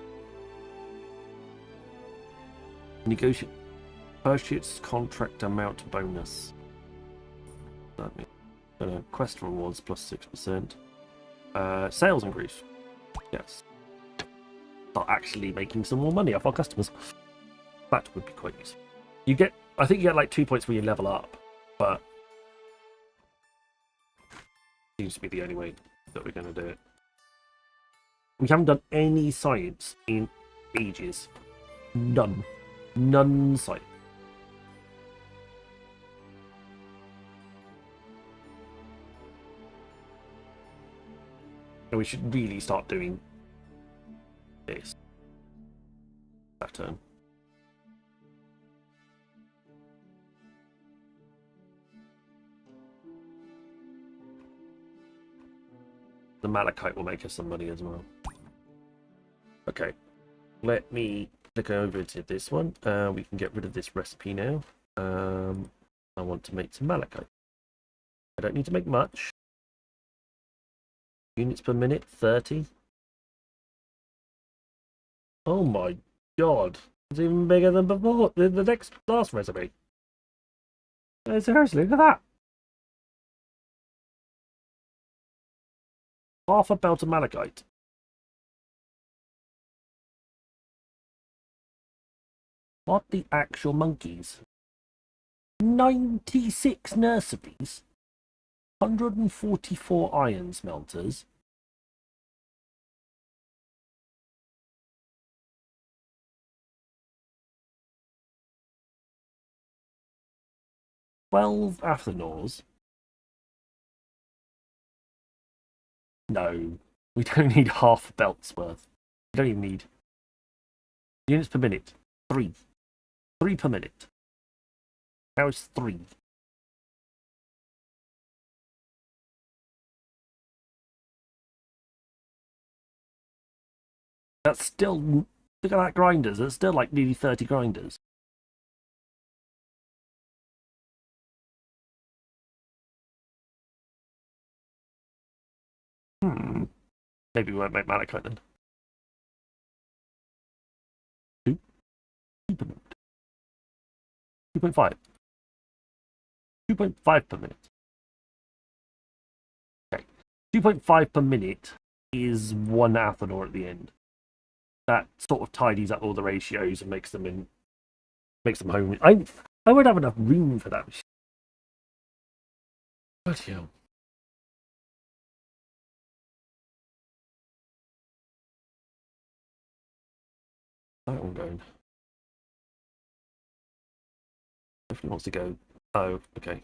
Negotiate purchase contract amount bonus. That means quest rewards plus 6%. Sales increase. Yes. Start actually making some more money off our customers. That would be quite useful. You get, I think you get like 2 points when you level up, but seems to be the only way that we're going to do it. We haven't done any science in ages. None. None science. And we should really start doing this. That turn. The malachite will make us some money as well. Okay, let me click over to this one. We can get rid of this recipe now. I want to make some malachite. I don't need to make much. Units per minute, 30. Oh my god. It's even bigger than before. The last recipe. Seriously, look at that. Half a belt of malachite. What the actual monkeys? 96 nurseries. 144 iron smelters. $12 Athenors. No, we don't need half a belt's worth. We don't even need units per minute. 3. 3 per minute. How is 3? That's still, look at that grinders, that's still like nearly 30 grinders. Maybe we won't make malachite then. 2? 2 per minute. 2.5. 2.5 per minute. Okay. 2.5 per minute is 1 Athenor at the end. That sort of tidies up all the ratios and makes them home. I would have enough room for that. Bloody hell. That one going. Definitely wants to go. Oh, okay.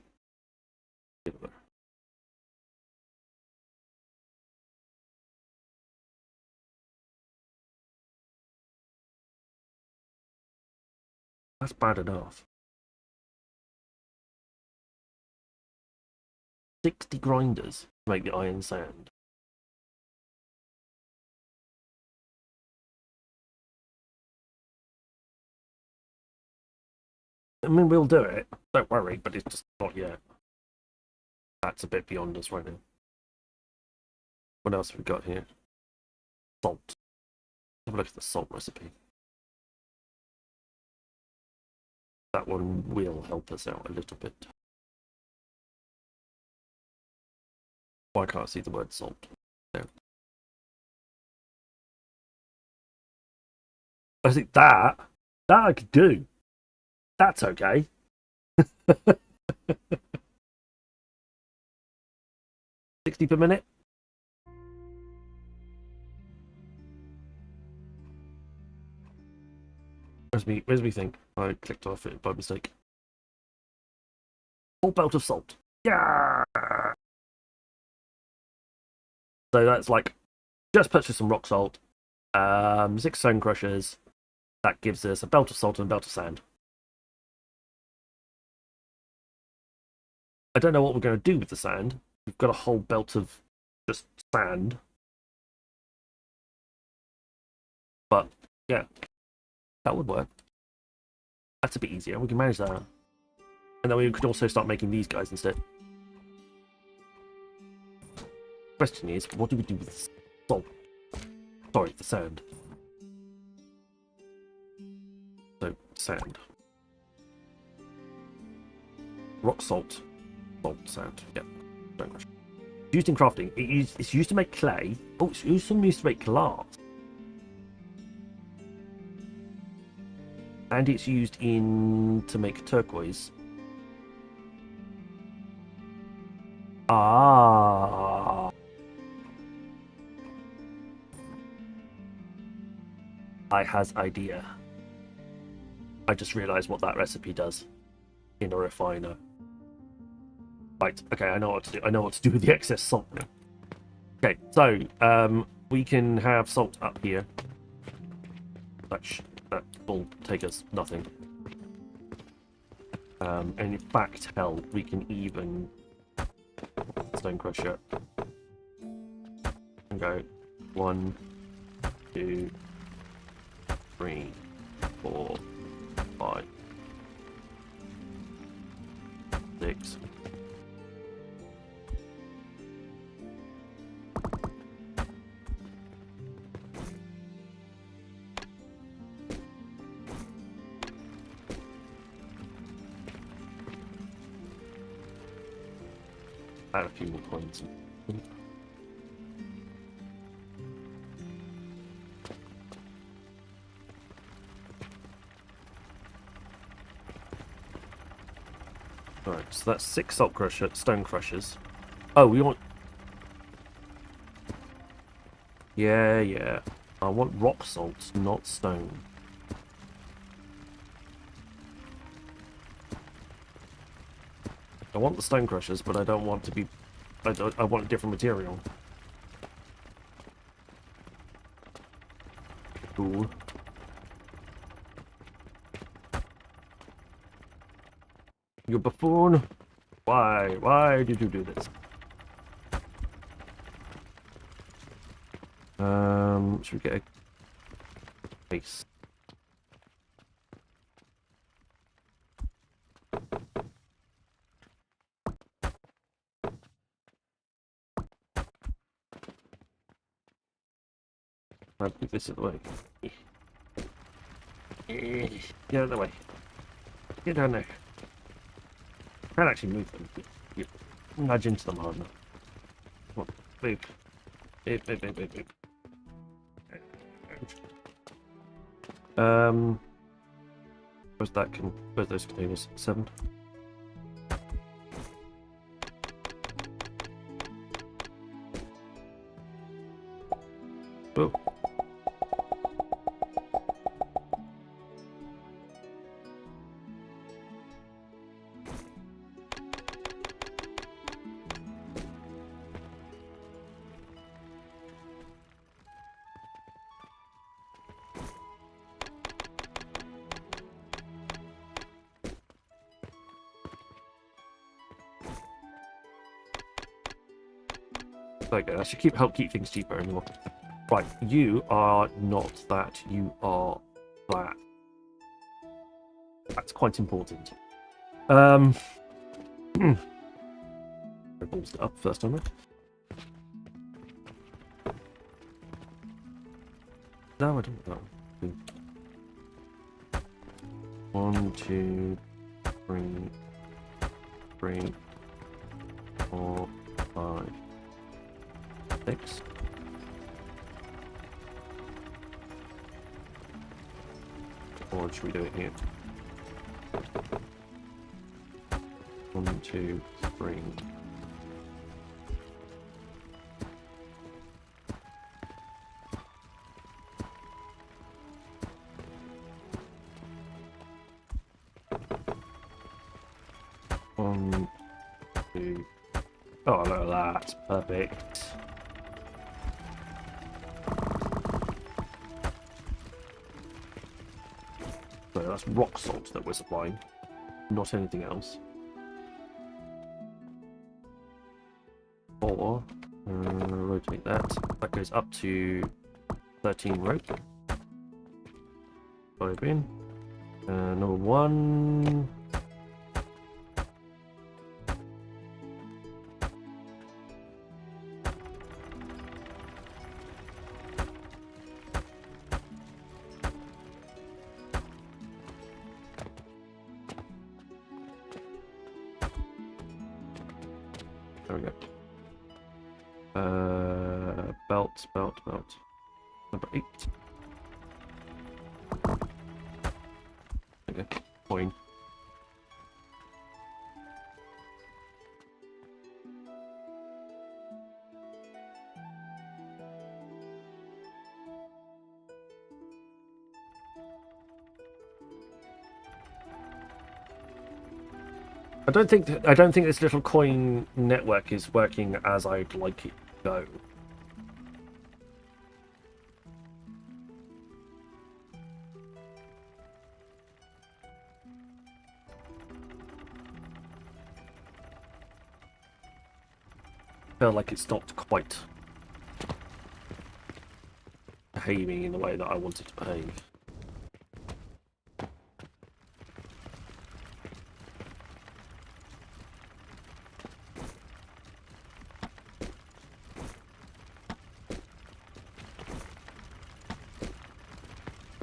That's bad enough. 60 grinders to make the iron sand. I mean, we'll do it. Don't worry, but it's just not yet. That's a bit beyond us right now. What else have we got here? Salt. Have a look at the salt recipe. That one will help us out a little bit. Why can't I see the word salt? There. I think that I could do. That's okay. 60 per minute. Where's me thing? I clicked off it by mistake. Full belt of salt. Yeah. So that's like just purchase some rock salt, 6 stone crushers. That gives us a belt of salt and a belt of sand. I don't know what we're going to do with the sand. We've got a whole belt of just sand. But yeah, that would work. That's a bit easier. We can manage that. And then we could also start making these guys instead. Question is, what do we do with the salt? Sorry, the sand. So, sand. Rock salt. Salt, sand. Yep. Don't rush. Used in crafting. It's used to make clay. Oh, it's used to make glass. And it's used to make turquoise. Ah. I has idea. I just realised what that recipe does in a refiner. Right, okay, I know what to do. I know what to do with the excess salt now. Okay, so we can have salt up here. That will take us nothing. And in fact, hell, we can even stone crusher and go 1, 2, 3, 4, 5, 6. Add a few more coins. Alright, so that's 6 stone crushers. Oh, we want... Yeah. I want rock salt, not stone. I want the stone crushers, but I don't want to be... I want a different material. Cool. You buffoon! Why did you do this? Should we get a base? I'll put this out of the way. Get out of the way. Get down there. Can't actually move them. You nudge into them hard enough. Come on, move. Move. Where's those containers? 7. Oh. Okay, that should help keep things cheaper anymore. Right, you are not that, you are that. That's quite important. Balls it up first, don't I? No, I don't know. 1, 2, 3, 3, 4, 5, 6. Or should we do it here? 1, 2, 3. One, two. Oh, look at that. Perfect. So that's rock salt that we're supplying, not anything else. 4. Rotate that. That goes up to 13 rope. 5 in. Number 1. There we go. Belt. Number 8. Okay, coin. I don't think this little coin network is working as I'd like it to go. I feel like it's not quite behaving in the way that I want it to behave.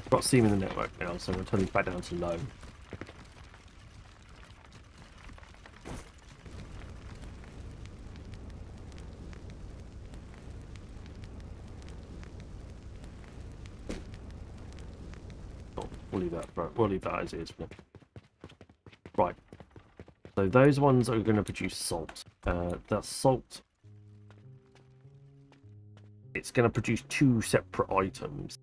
Got seam in the network now, so we're turning back down to low. Oh, we'll leave that as is. Right. So those ones are going to produce salt. That salt, it's going to produce 2 separate items.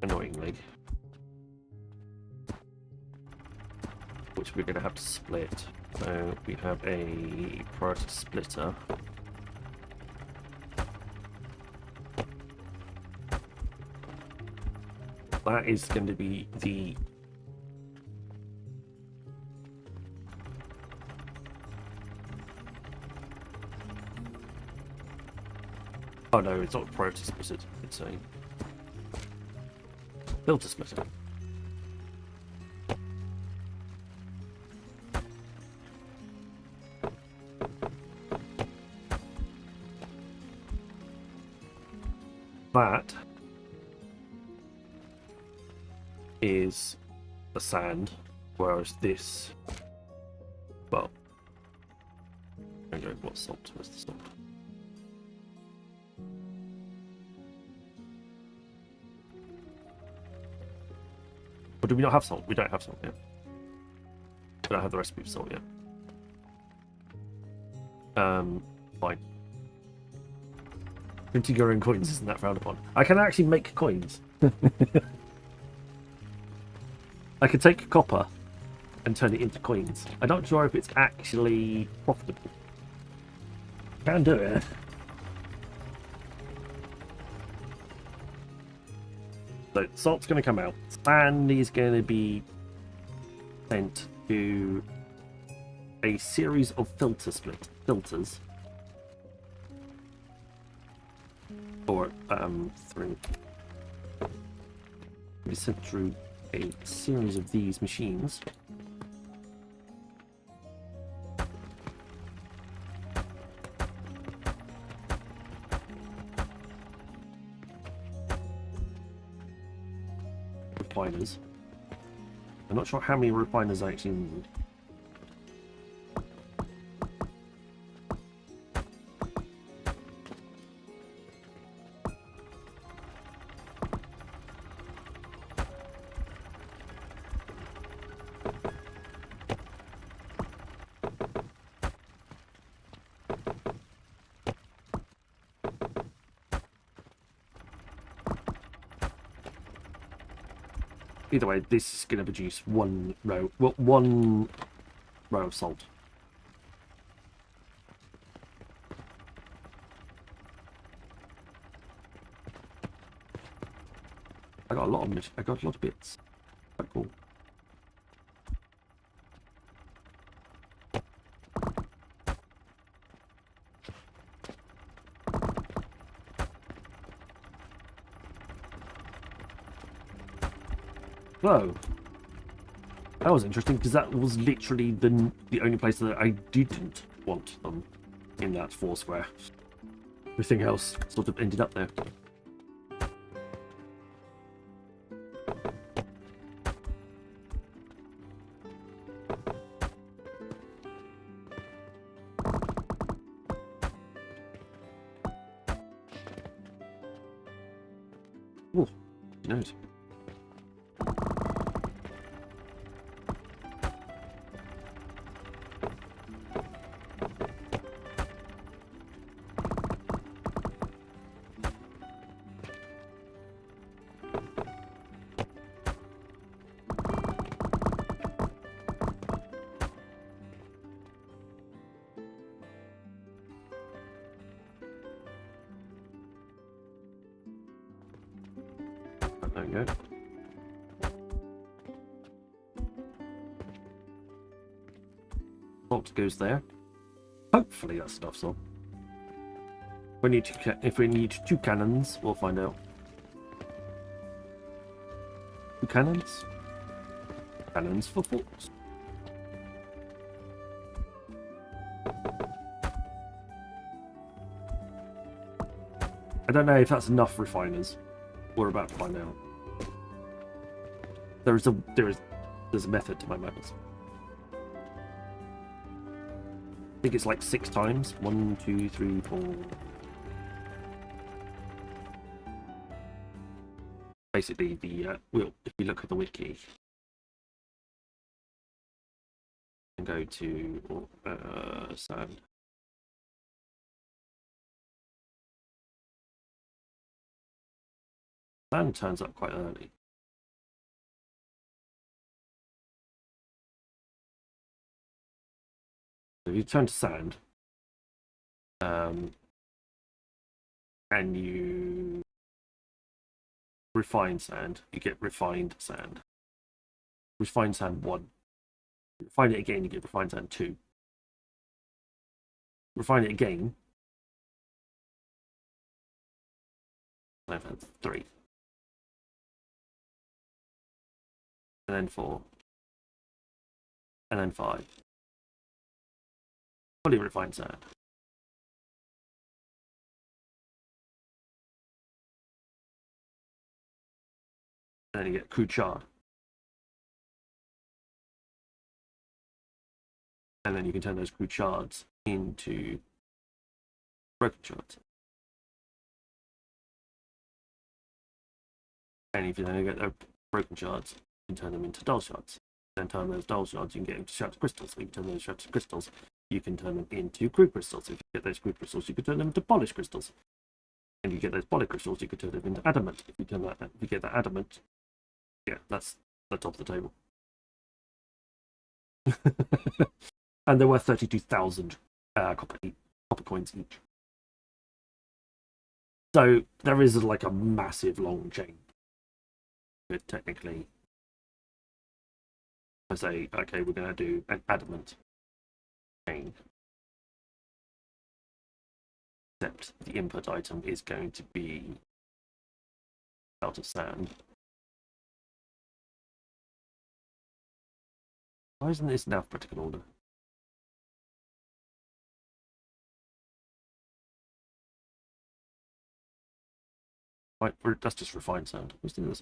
Annoyingly. Which we're going to have to split. So we have a priority splitter. That is going to be the oh no, it's not a priority splitter, it's a filter splitter. That is the sand, whereas this, well, what salt? Where's the salt? Or do we not have salt? We don't have salt yet. We don't have the recipe for salt yet. Fine. Printing your own coins isn't that frowned upon. I can actually make coins. I could take copper and turn it into coins. I'm not sure if it's actually profitable. Can do it. So salt's going to come out. Sand is going to be sent to a series of filters. or through. We sent through a series of these machines. Refiners. I'm not sure how many refiners I actually need. Either way, this is going to produce one row of salt. I got a lot of bits. Quite cool. Whoa. That was interesting because that was literally the only place that I didn't want them in that 4 square. Everything else sort of ended up there. Oh, you know it. There we go. Salt goes there. Hopefully that's enough salt. If we need 2 cannons, we'll find out. 2 cannons? Cannons for forts. I don't know if that's enough refiners. We're about to find out. There's a method to my madness. I think it's like 6 times. 1, 2, 3, 4. Basically, well, if you look at the wiki and go to sand. Sand turns up quite early. So if you turn to sand, and you refine sand, you get refined sand. Refined sand 1. Refine it again, you get refined sand 2. Refine it again, I've had 3. And then 4. And then 5. Fully refined sand. And then you get crude shard. And then you can turn those crude shards into broken shards. And if you then get the broken shards, you can turn them into dull shards. Then turn those dull shards, you can get into shattered crystals. So you can turn those shattered crystals, you can turn them into crude crystals. If you get those crude crystals, you can turn them into polished crystals. And you get those polished crystals, you can turn them into adamant. If you get that adamant, yeah, that's the top of the table. And there were 32,000 copper coins each. So there is like a massive long chain. But technically, I say, okay, we're going to do an adamant chain. except the input item is going to be out of sand. Why isn't this in alphabetical order? Right, that's just refined sand. Let's do this.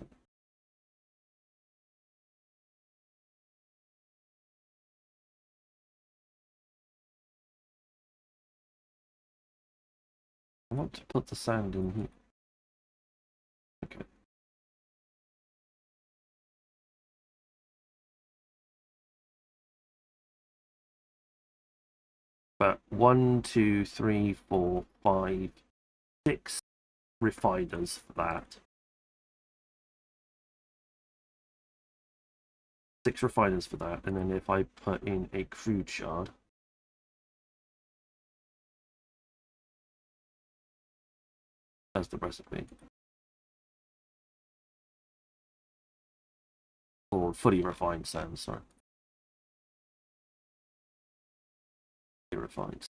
I want to put the sand in here. Okay. But 1, 2, 3, 4, 5, 6 refiners for that. 6 refiners for that, and then if I put in a crude shard, that's the recipe. Or fully refined sand, sorry. Fully refined.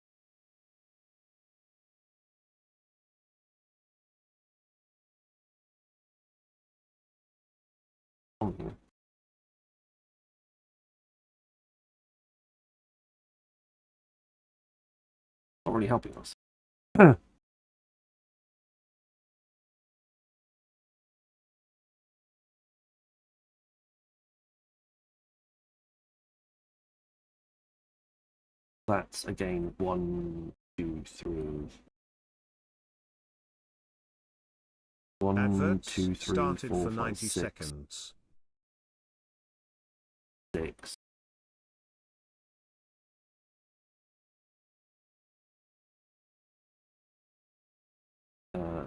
On here. Not really helping us. That's again 1, 2, 3. 1, Adverts 2, 3, started 4, for 5, 90 6, seconds. 6.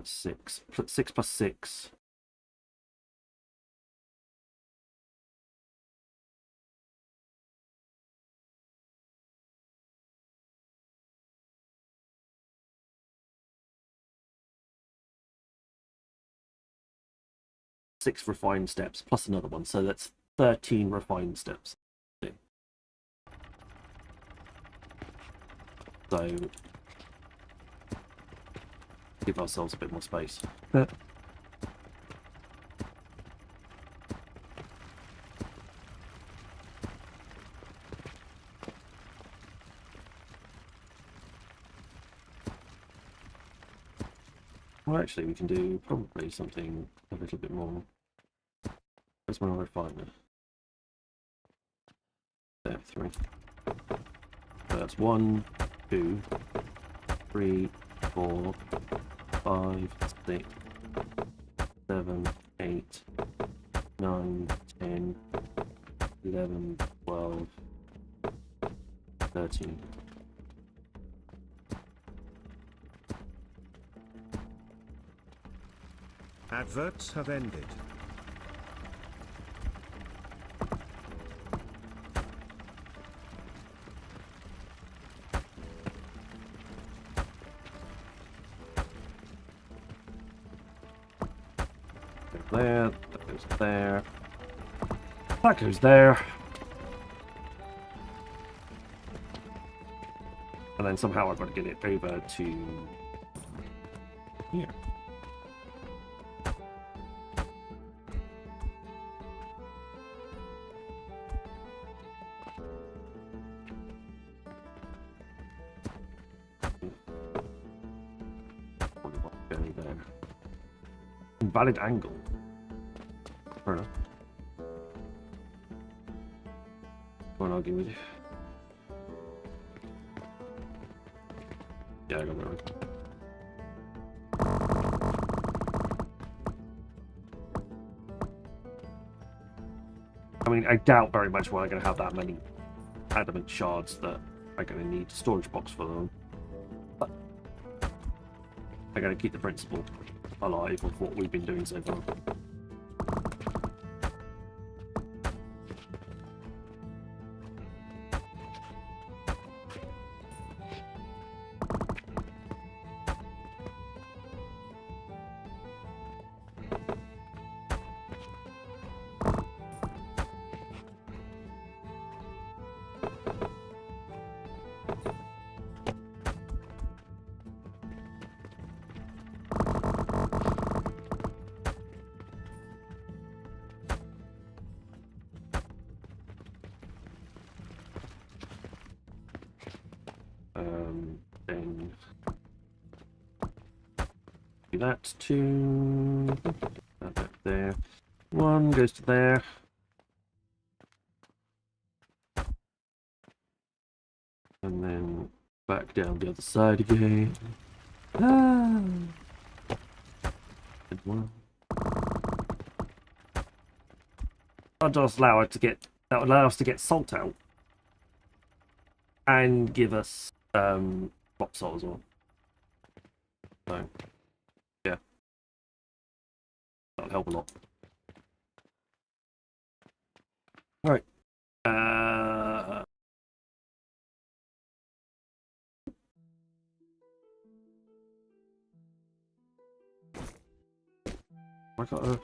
Six. 6 plus 6. Six refined steps plus another one, so that's 13 refined steps. So give ourselves a bit more space. Well, actually, we can do probably something a little bit more. Where's my refiner? There, 3. So that's 1, 2, 3, 4, 5, 6, 7, 8, 9, 10, 11, 12, 13. Adverts have ended. There, that goes there. That goes there. And then somehow I've got to get it over to here. Invalid angle. Fair enough. Won't argue with you. Yeah, I got that right. I mean, I doubt very much we're going to have that many adamant shards that I'm going to need a storage box for them. But I got to keep the principle alive of what we've been doing so far. Do that. 2. That there. 1 goes to there. And then back down the other side again. Ah. And 1. That does allow it to get. That would allow us to get salt out. And give us rock salt as well. So yeah. That'll help a lot. Alright. I got a...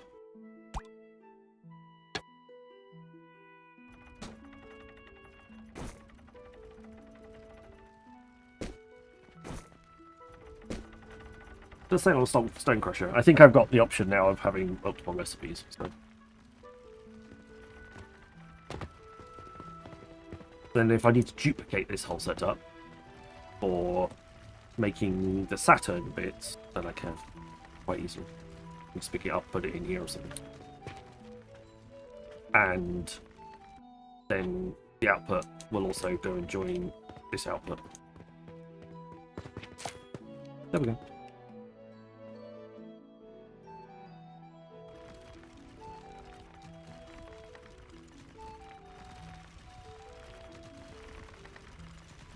Just say on Stone Crusher. I think I've got the option now of having multiple recipes. So. Then if I need to duplicate this whole setup for making the Saturn bits, then I can quite easily. Just pick it up, put it in here or something. And then the output will also go and join this output. There we go.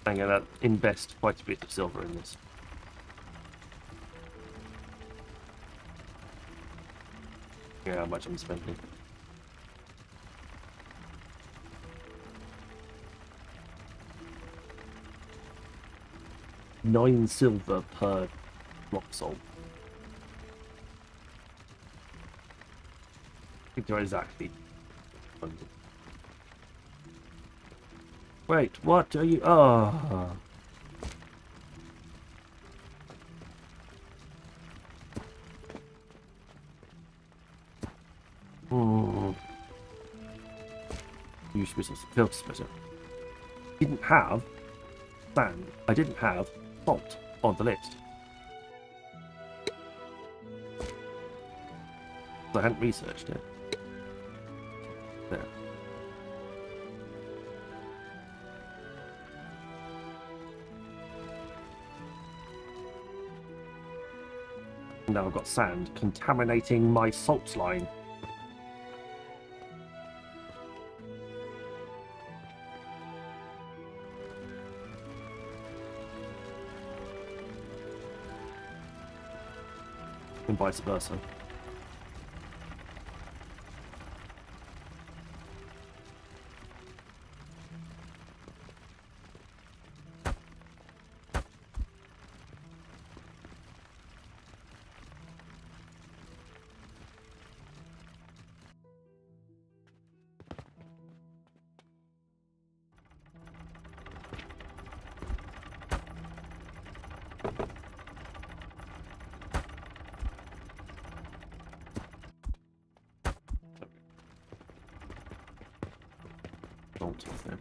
I'm going to invest quite a bit of silver in this. Yeah, how much I'm spending. $9 silver per rock salt. I think they're exactly. Wait, what are you? Oh. Use filter splitter. Didn't have sand. I didn't have salt on the list. I hadn't researched it. There. Now I've got sand contaminating my salt line. And vice versa. There.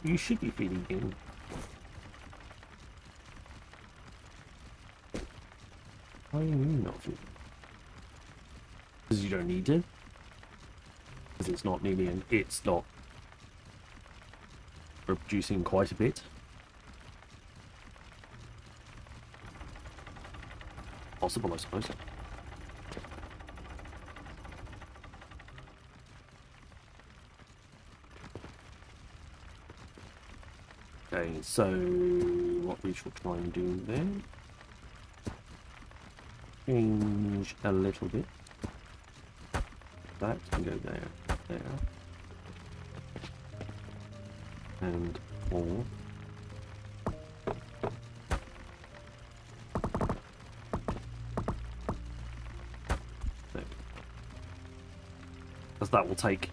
You should be feeding him. Why are you not feeding? Because you don't need to. Because it's not nearly an. It's not producing quite a bit. Possible, I suppose. Okay, so what we shall try and do then. Change a little bit. That can go there, there. And 4. There. Because that will take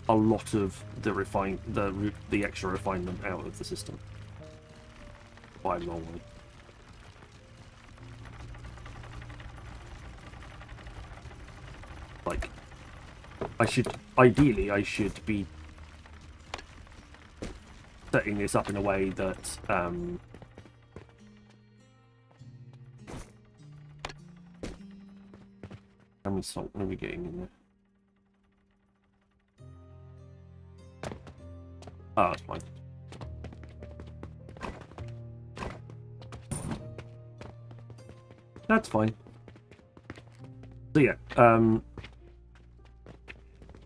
a lot of the extra refinement out of the system by a long way. Like, I should be setting this up in a way that how many salt are we getting in there? Ah, that's fine. That's fine. So yeah,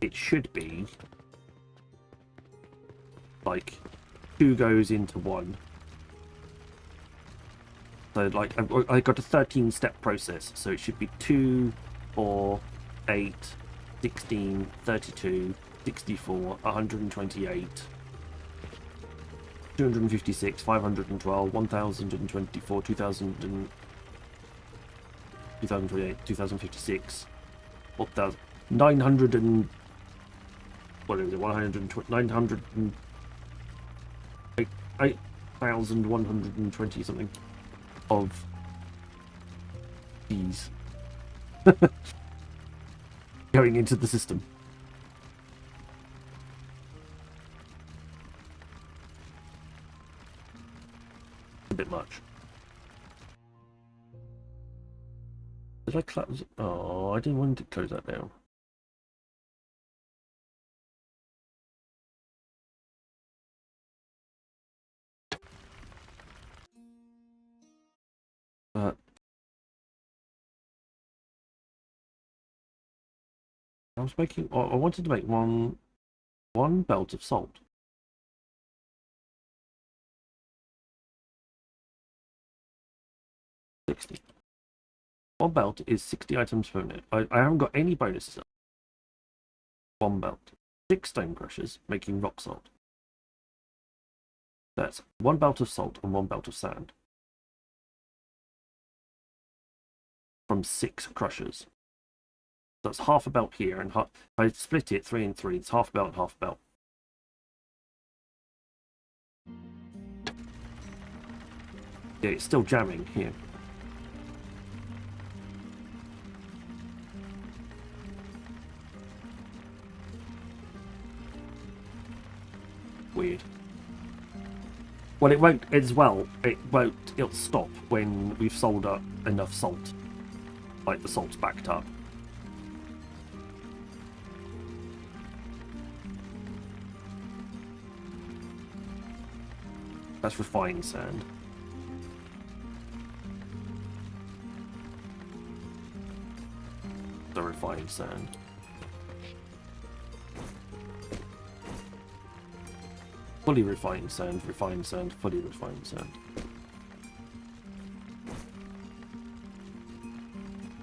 it should be like 2 goes into 1. So like I got a 13-step process, so it should be 2, 4, 8, 16, 32, 64, 128, 256, 512, 1024, 2000 2028, 2056, 900 and what is it? 900 and 8,120 something of these going into the system. A bit much. Did I close? Oh, I didn't want to close that down. I was making. I wanted to make one belt of salt. 60. One belt is 60 items per minute. I haven't got any bonuses. One belt. 6 stone crushers, making rock salt. That's 1 belt of salt and 1 belt of sand. From 6 crushers. That's half a belt here, and half, if I split it 3 and 3, it's half a belt and half a belt. Yeah, it's still jamming here. Weird. Well, it won't as well. It'll stop when we've sold up enough salt. Like the salt's backed up. That's refined sand. The refined sand. Fully refined sand, fully refined sand.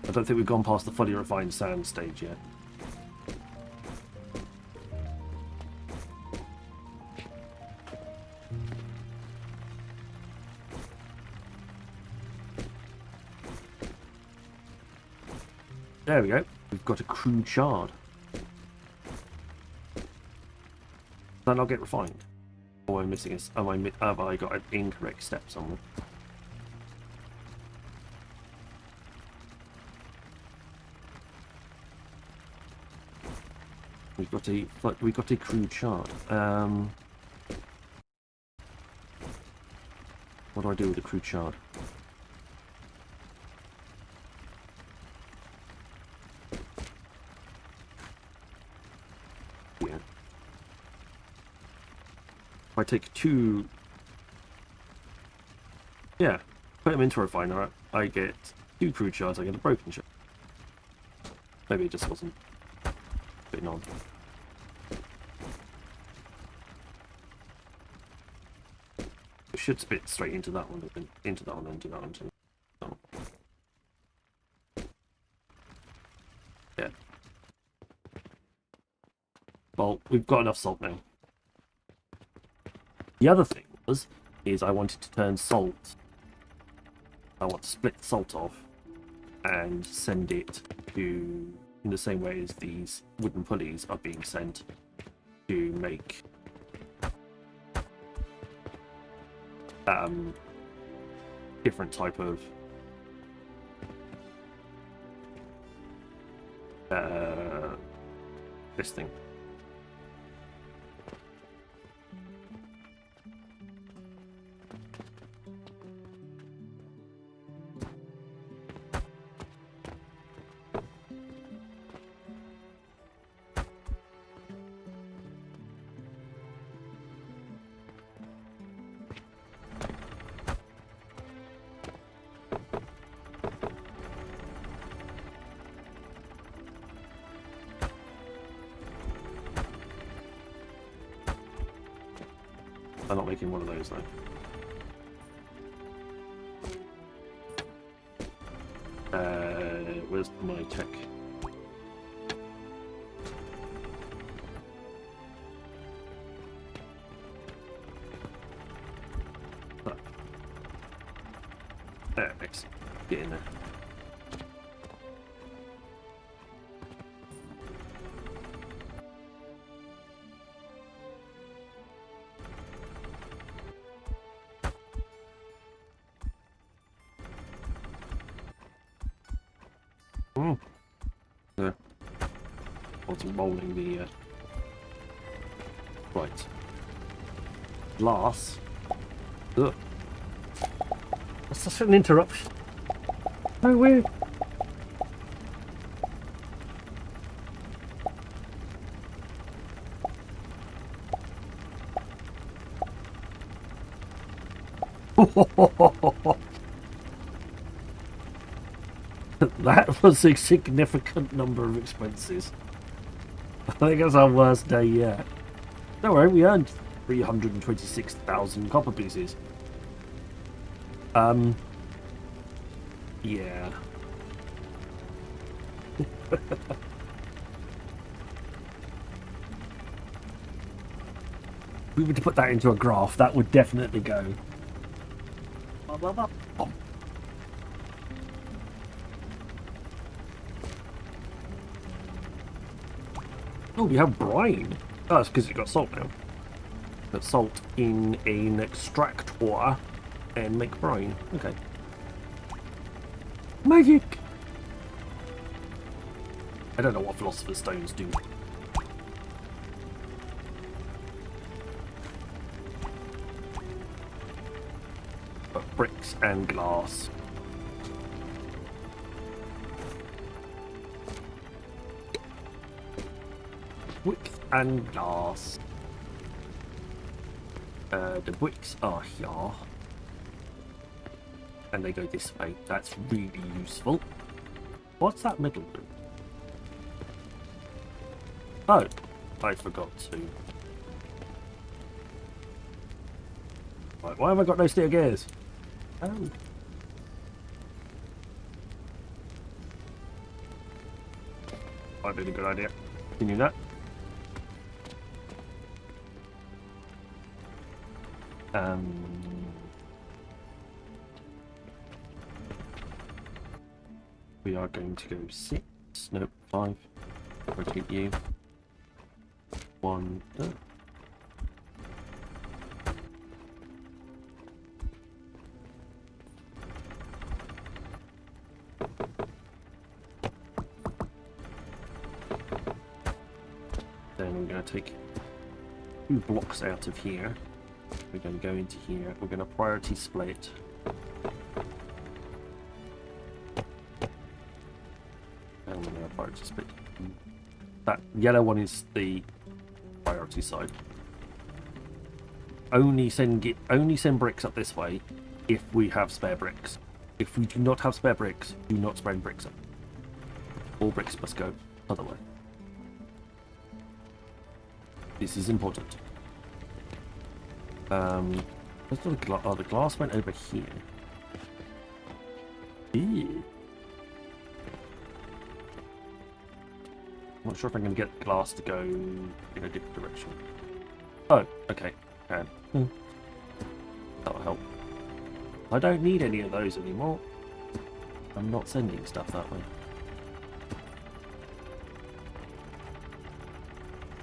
I don't think we've gone past the fully refined sand stage yet. There we go. We've got a crude shard. Does that not get refined? Or am I missing a... have I got an incorrect step somewhere? We've got a crude shard. What do I do with the crude shard? Yeah. If I take 2... Yeah, put them into a refiner, I get 2 crude shards, I get a broken shard. Maybe it just wasn't fitting on. It should spit straight into that one, into that one, into that one, into that one. Yeah. Well, we've got enough salt now. The other thing is I wanted to turn salt. I want to split the salt off and send it to, in the same way as these wooden pulleys are being sent to make different type of this thing. I'm not making one of those though. Where's my tech? Excellent. Get in there. Wasn't rolling the right glass. Ugh. That's such an interruption. So weird. That was a significant number of expenses. I think it's our worst day yet. Don't worry, we earned 326,000 copper pieces. Yeah. If we were to put that into a graph, that would definitely go. Oh, we have brine. Oh, that's because it got salt now. Put salt in an extractor and make brine. Okay. Magic! I don't know what Philosopher's Stones do. But bricks and glass. Bricks and glass. The bricks are here. And they go this way. That's really useful. What's that middle room? Oh, I forgot to. Right, why have I got no steel gears? Oh. Might be a good idea. Continue that. We are going to go 6, nope, 5. Rotate you. 1. Oh. Then I'm going to take 2 blocks out of here. We're going to go into here. We're going to priority split. And we're going to priority split. That yellow one is the priority side. Only send bricks up this way if we have spare bricks. If we do not have spare bricks, do not spread bricks up. All bricks must go other way. This is important. Let's look at the glass went over here. Ew. I'm not sure if I'm going to get the glass to go in a different direction. Oh, okay. Can. That'll help. I don't need any of those anymore. I'm not sending stuff that way.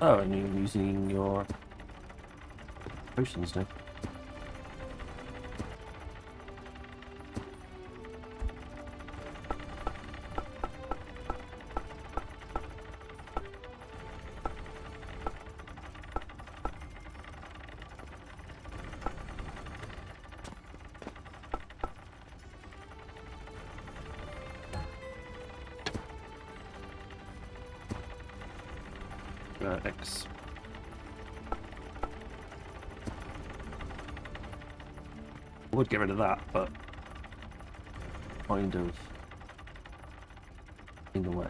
Oh, and you're using your potions now. X. I would get rid of that, but kind of in the way.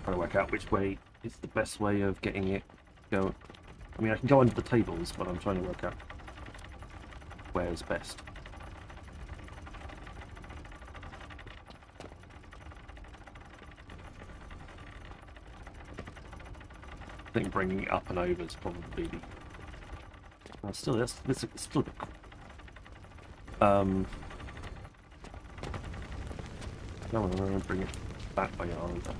Trying to work out which way is the best way of getting it going. I mean, I can go under the tables, but I'm trying to work out where is best. I think bringing it up and over is probably still that's still a bit no, I'm going to bring it back by over,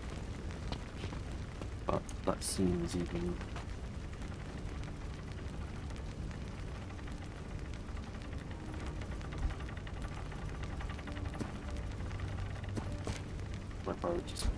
but that seems even. My priorities.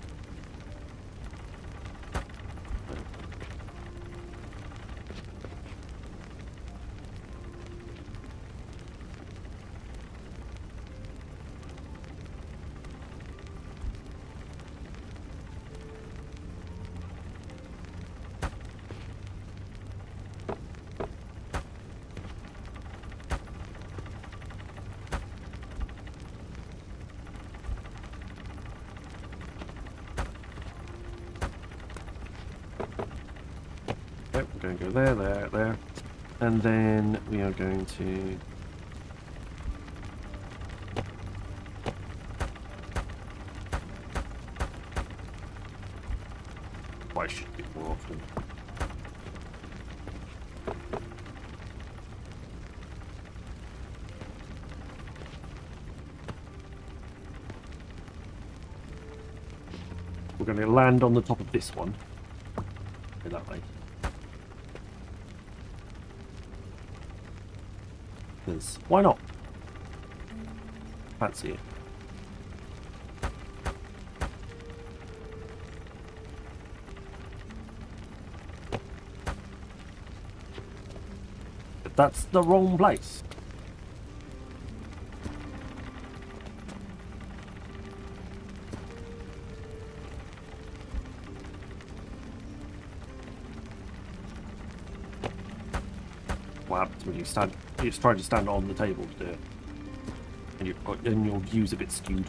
We're going to go there, there, there, and then we are going to why should be more often. We're going to land on the top of this one. Go that way. Why not? Fancy it. But that's the wrong place. What happens when you stand? You just try to stand on the table to do it, and your view's a bit skewed.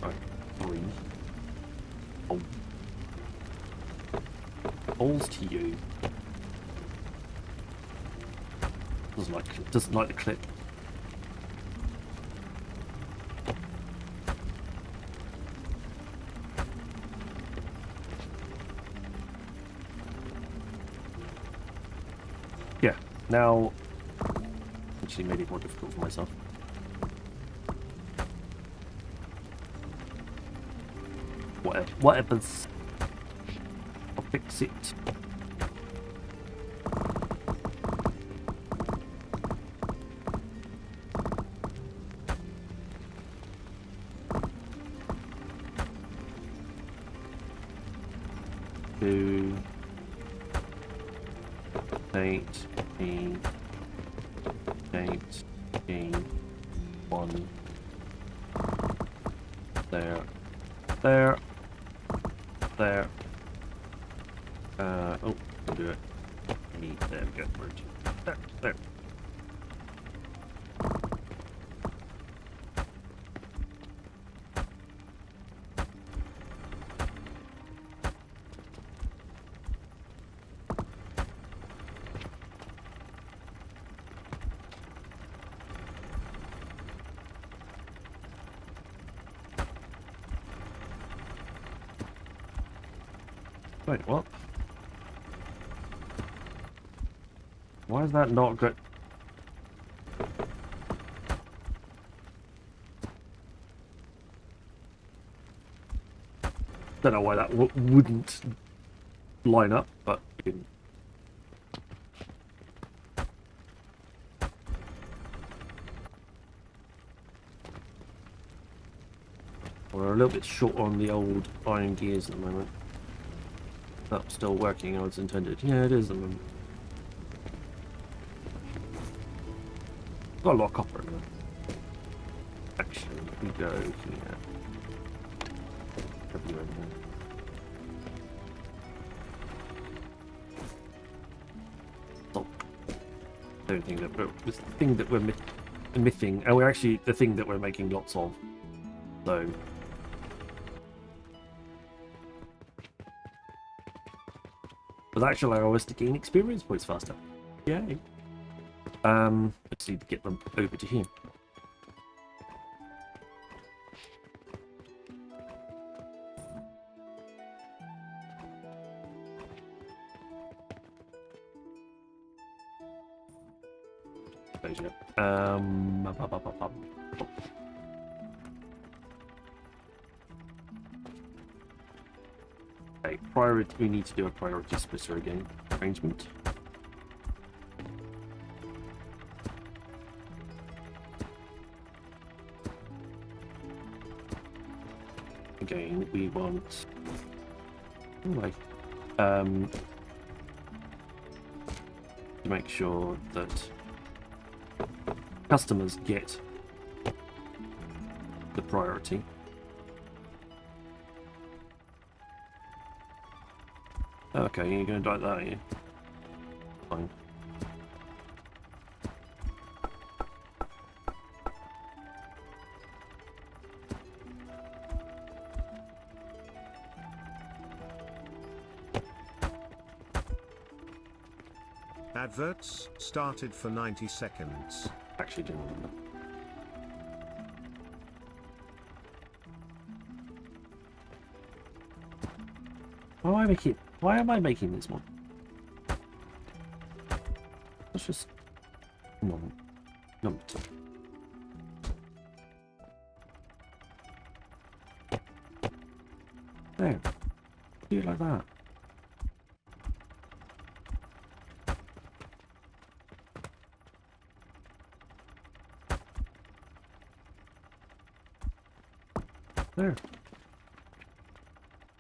Right, 3. Oh, balls to you. Doesn't like the clip. Yeah, now actually made it more difficult for myself. Whatever's. I'll fix it. Two. 8, 1 there, there, there. Oh, we'll do it. There we go. There, there. Wait, what? Why is that not good? Don't know why that wouldn't line up, but it didn't. We're a little bit short on the old iron gears at the moment. That's still working as intended. Yeah, it is at the moment. Got a lot of copper in there. Actually, if we go here. Everywhere in there. Stop. I don't think that we're the thing that we're missing, and we're actually the thing that we're making lots of. So. But that actually allow us to gain experience points faster. Yay. Let's need to get them over to here. Okay, priority. We need to do a priority splitter again arrangement. Again, we want. Anyway, to make sure that customers get the priority. Okay, you're going to like that, are you? Fine. Adverts started for 90 seconds. Actually, didn't remember. Why am I making this one? Let's just number 2. There. Do it like that. There.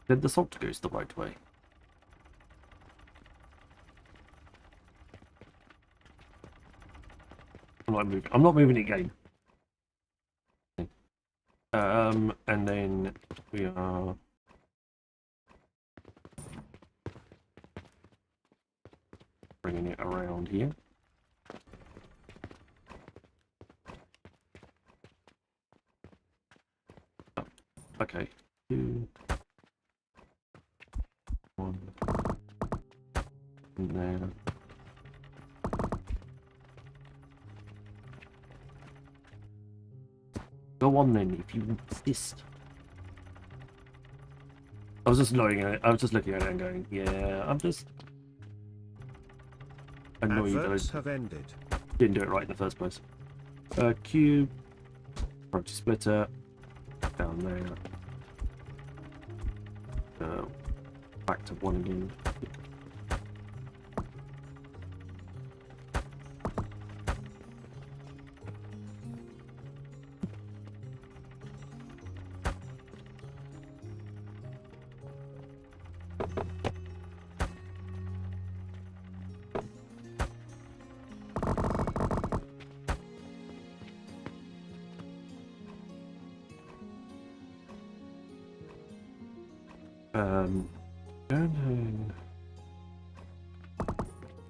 Then the salt goes the right way. I'm not moving it again. And then we are bringing it around here. Oh, okay. 2, 1, and there. Go on then, if you insist. I was just looking at it. I was just looking at it and going, yeah, I'm just annoyed that Adverts I have ended. didn't do it right in the first place. Cube, approach splitter, down there. Back to 1 again.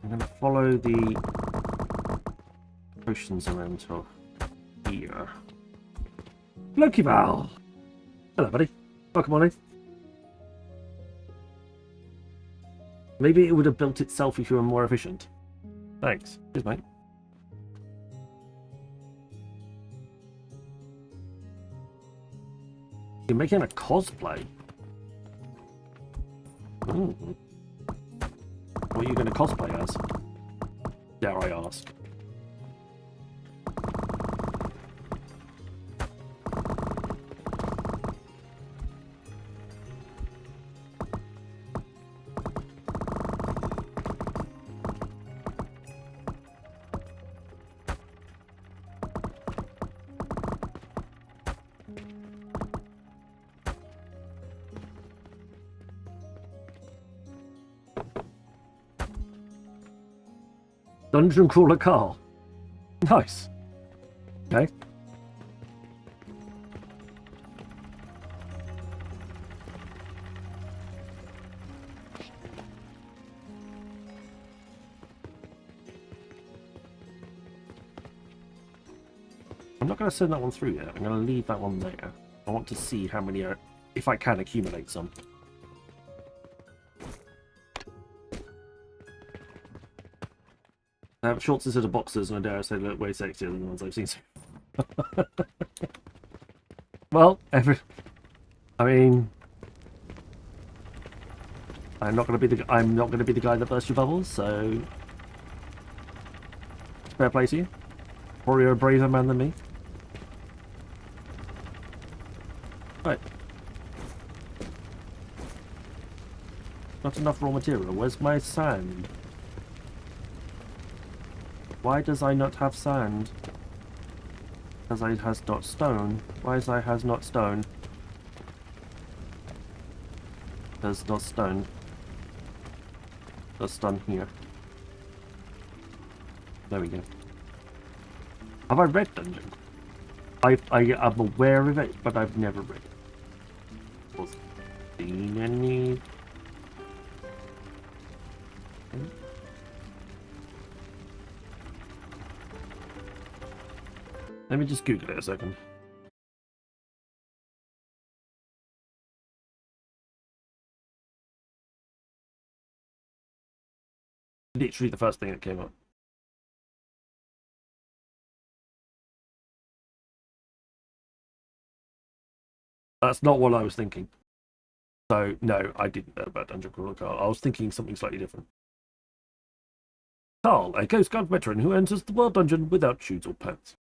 I'm going to follow the potions around to here. Loki Val! Hello, buddy. Welcome on in. Maybe it would have built itself if you were more efficient. Thanks. Cheers, mate. You're making a cosplay? Mm. What are you going to cosplay as? Dare I ask? Dungeon Crawler Carl. Nice. Okay. I'm not going to send that one through yet. I'm going to leave that one there. I want to see how many are, if I can accumulate some. Shorts instead of boxers, and I dare say look way sexier than the ones I've seen. Well, I mean, I'm not going to be the guy that bursts your bubbles, so fair play to you. Or you're a braver man than me. Right. Not enough raw material. Where's my sand? Why does I not have sand? Because I has not stone. Why is I has not stone? There's not stone. There's stone here. There we go. Have I read Dungeon? I am aware of it, but I've never read it. Or seen any. Let me just Google it a second. Literally the first thing that came up. That's not what I was thinking. So, no, I didn't know about Dungeon Crawler Carl. I was thinking something slightly different. Carl, a Coast Guard veteran who enters the World Dungeon without shoes or pants.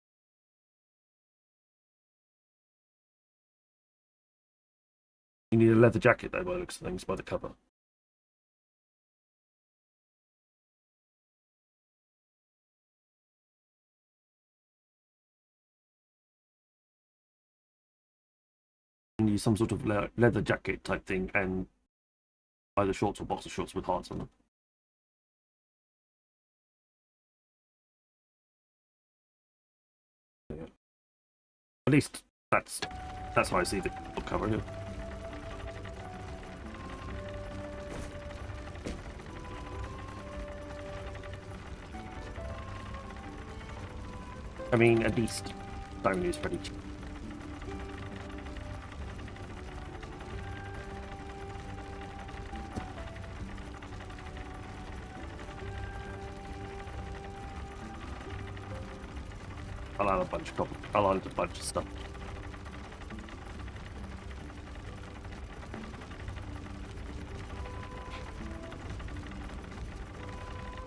You need a leather jacket, though, by the looks of things, by the cover. You need some sort of leather jacket type thing, and either shorts or boxer shorts with hearts on them. Yeah. At least that's how I see the book cover here. I mean, at least stone is pretty cheap. I'll add a bunch of stuff.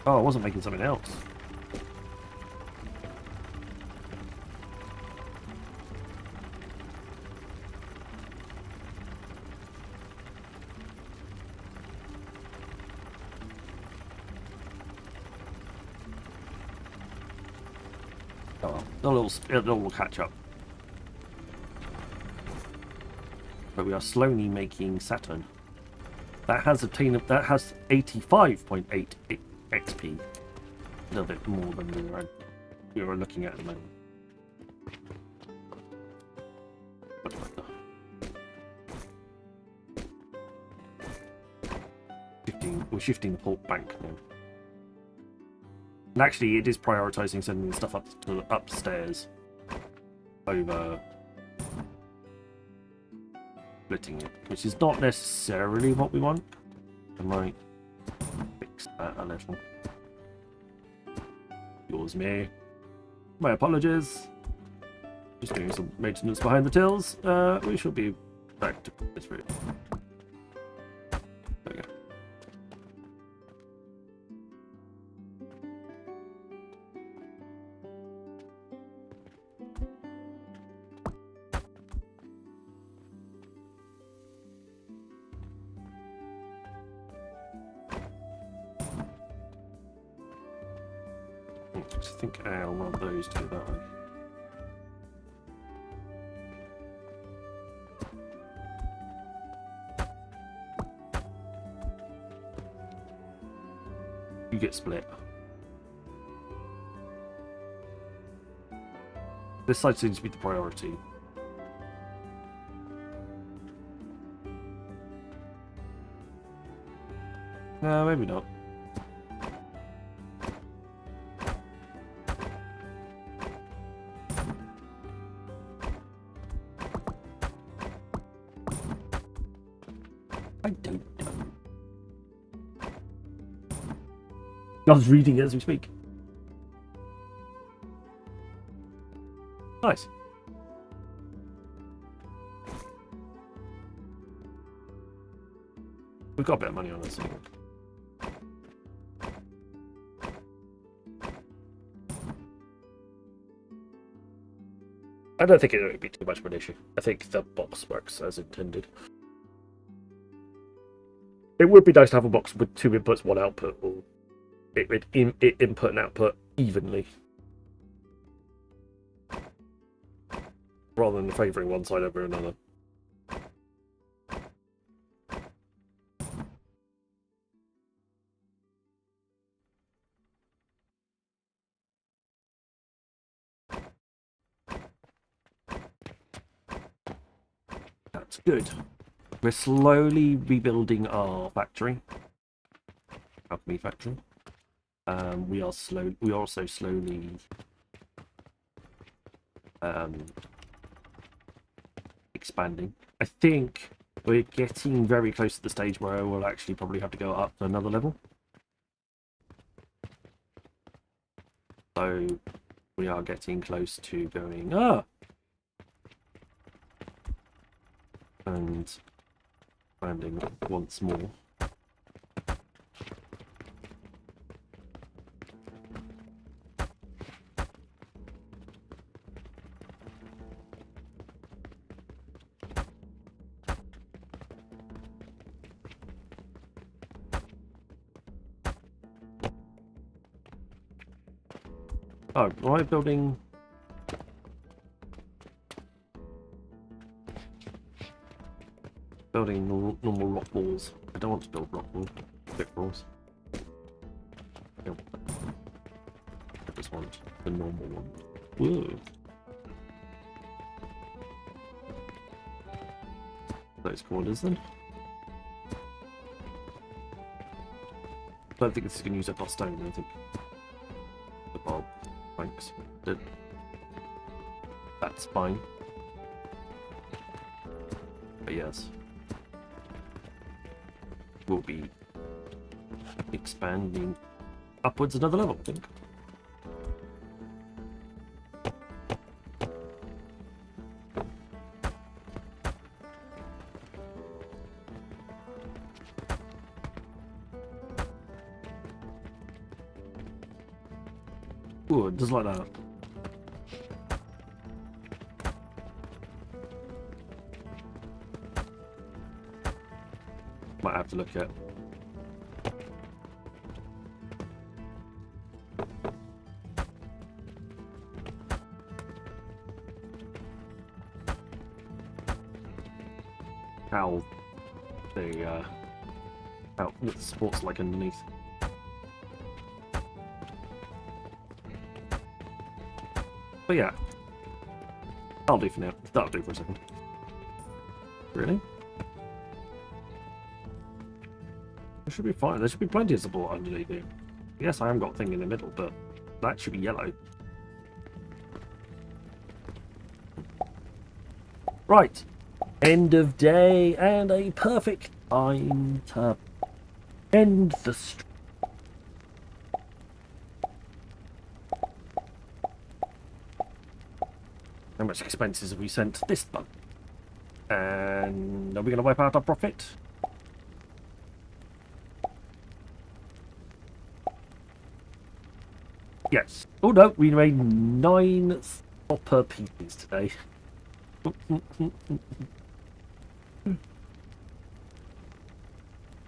Oh, I wasn't making something else. It'll catch up. But we are slowly making Saturn. That has 85.8 XP. A little bit more than we were looking at the moment. We're shifting the port bank now. And actually, it is prioritizing sending the stuff up to upstairs over splitting it, which is not necessarily what we want. I might fix that a little. Yours me. My apologies. Just doing some maintenance behind the tills. We shall be back to this route. There we go. think I'll want those to that way. You get split. This side seems to be the priority. No, maybe not. I don't know. I was reading it as we speak. Nice. We've got a bit of money on us. I don't think it would be too much of an issue. I think the box works as intended. It would be nice to have a box with 2 inputs, 1 output, or it input and output evenly, rather than favouring one side over another. That's good. We're slowly rebuilding our factory, alchemy factory. We are also slowly expanding. I think we're getting very close to the stage where we'll actually probably have to go up to another level. So we are getting close to going and expanding once more. Oh, am I building? Building normal rock walls. I don't want to build rock walls. Brick walls. I just want the normal one. Whoa. Those corners then. I don't think this is going to use up our stone, I think. The bulb. Thanks. That's fine. But yes. We'll be expanding upwards another level, I think. Ooh, just like that. Might have to look at how what the support's like underneath. But yeah, that'll do for now. That'll do for a second. Really? There should be fine. There should be plenty of support underneath here. Yes, I haven't got a thing in the middle, but that should be yellow. Right. End of day and a perfect time to end the stream. How much expenses have we sent this month? And are we going to wipe out our profit? Yes. Oh no, we made 9 stopper pieces today.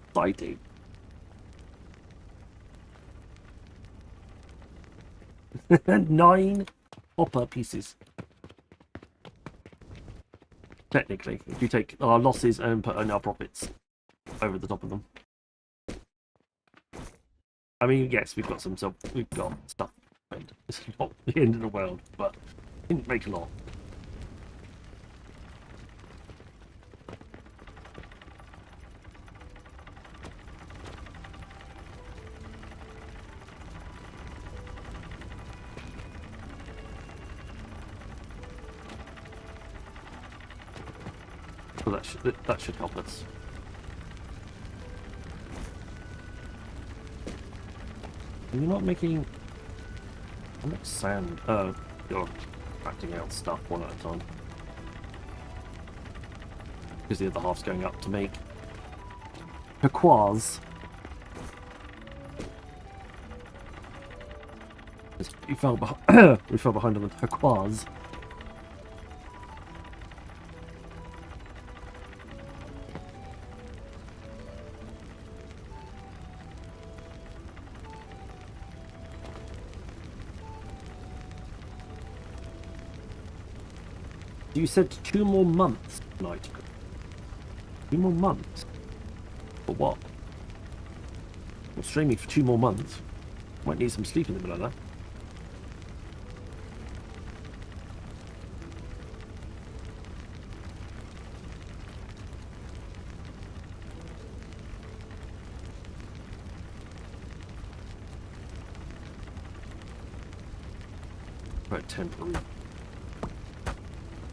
Exciting. 9 copper pieces. Technically, if you take our losses and put in our profits over the top of them. I mean, yes, we've got stuff. It's not the end of the world, but it didn't make a lot. So that should help us. You're not making how much sand? Oh, you're acting out stuff one at a time. Because the other half's going up to make turquoise. We fell behind on the turquoise. You said 2 more months tonight. 2 more months? For what? I'm streaming for 2 more months. Might need some sleep in the middle of that. Right, temporary.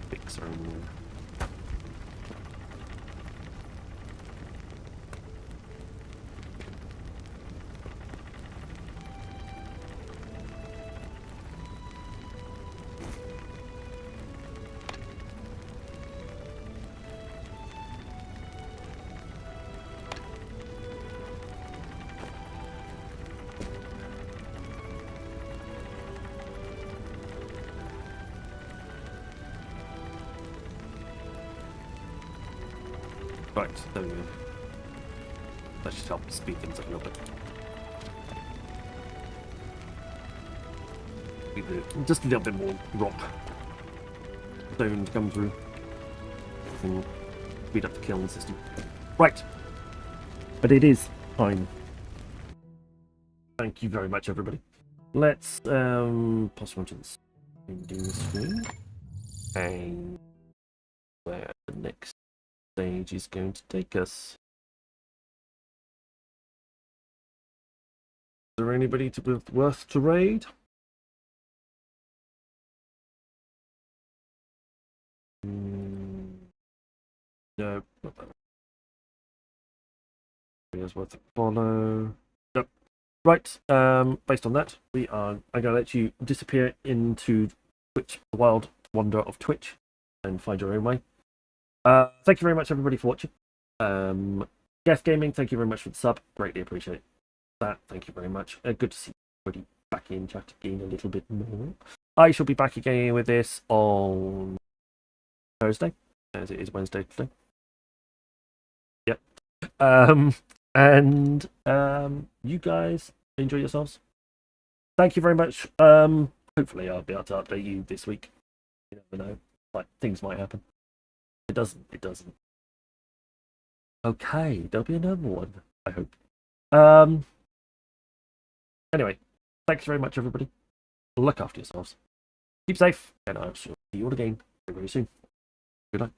Fix our own. Right, there we go. That should help speed things up a little bit. Just a little bit more rock stone to come through and speed up the kiln system. Right, but it is time. Thank you very much, everybody. Let's pass on to this screen and where the next stage is going to take us. Is there anybody worth to raid? No. Videos worth a follow. Nope. Right. Based on that, I'm gonna let you disappear into Twitch, the wild wonder of Twitch, and find your own way. Thank you very much, everybody, for watching. Death Gaming, thank you very much for the sub. Greatly appreciate that. Thank you very much. Good to see everybody back in chat again a little bit more. I shall be back again with this on Thursday, as it is Wednesday today. Yep. And you guys enjoy yourselves. Thank you very much. Hopefully I'll be able to update you this week. You never know. Like, things might happen. It doesn't. Okay, there'll be another one, I hope. Anyway, thanks very much, everybody. Look after yourselves. Keep safe, and I shall see you all again very, very soon. Good night.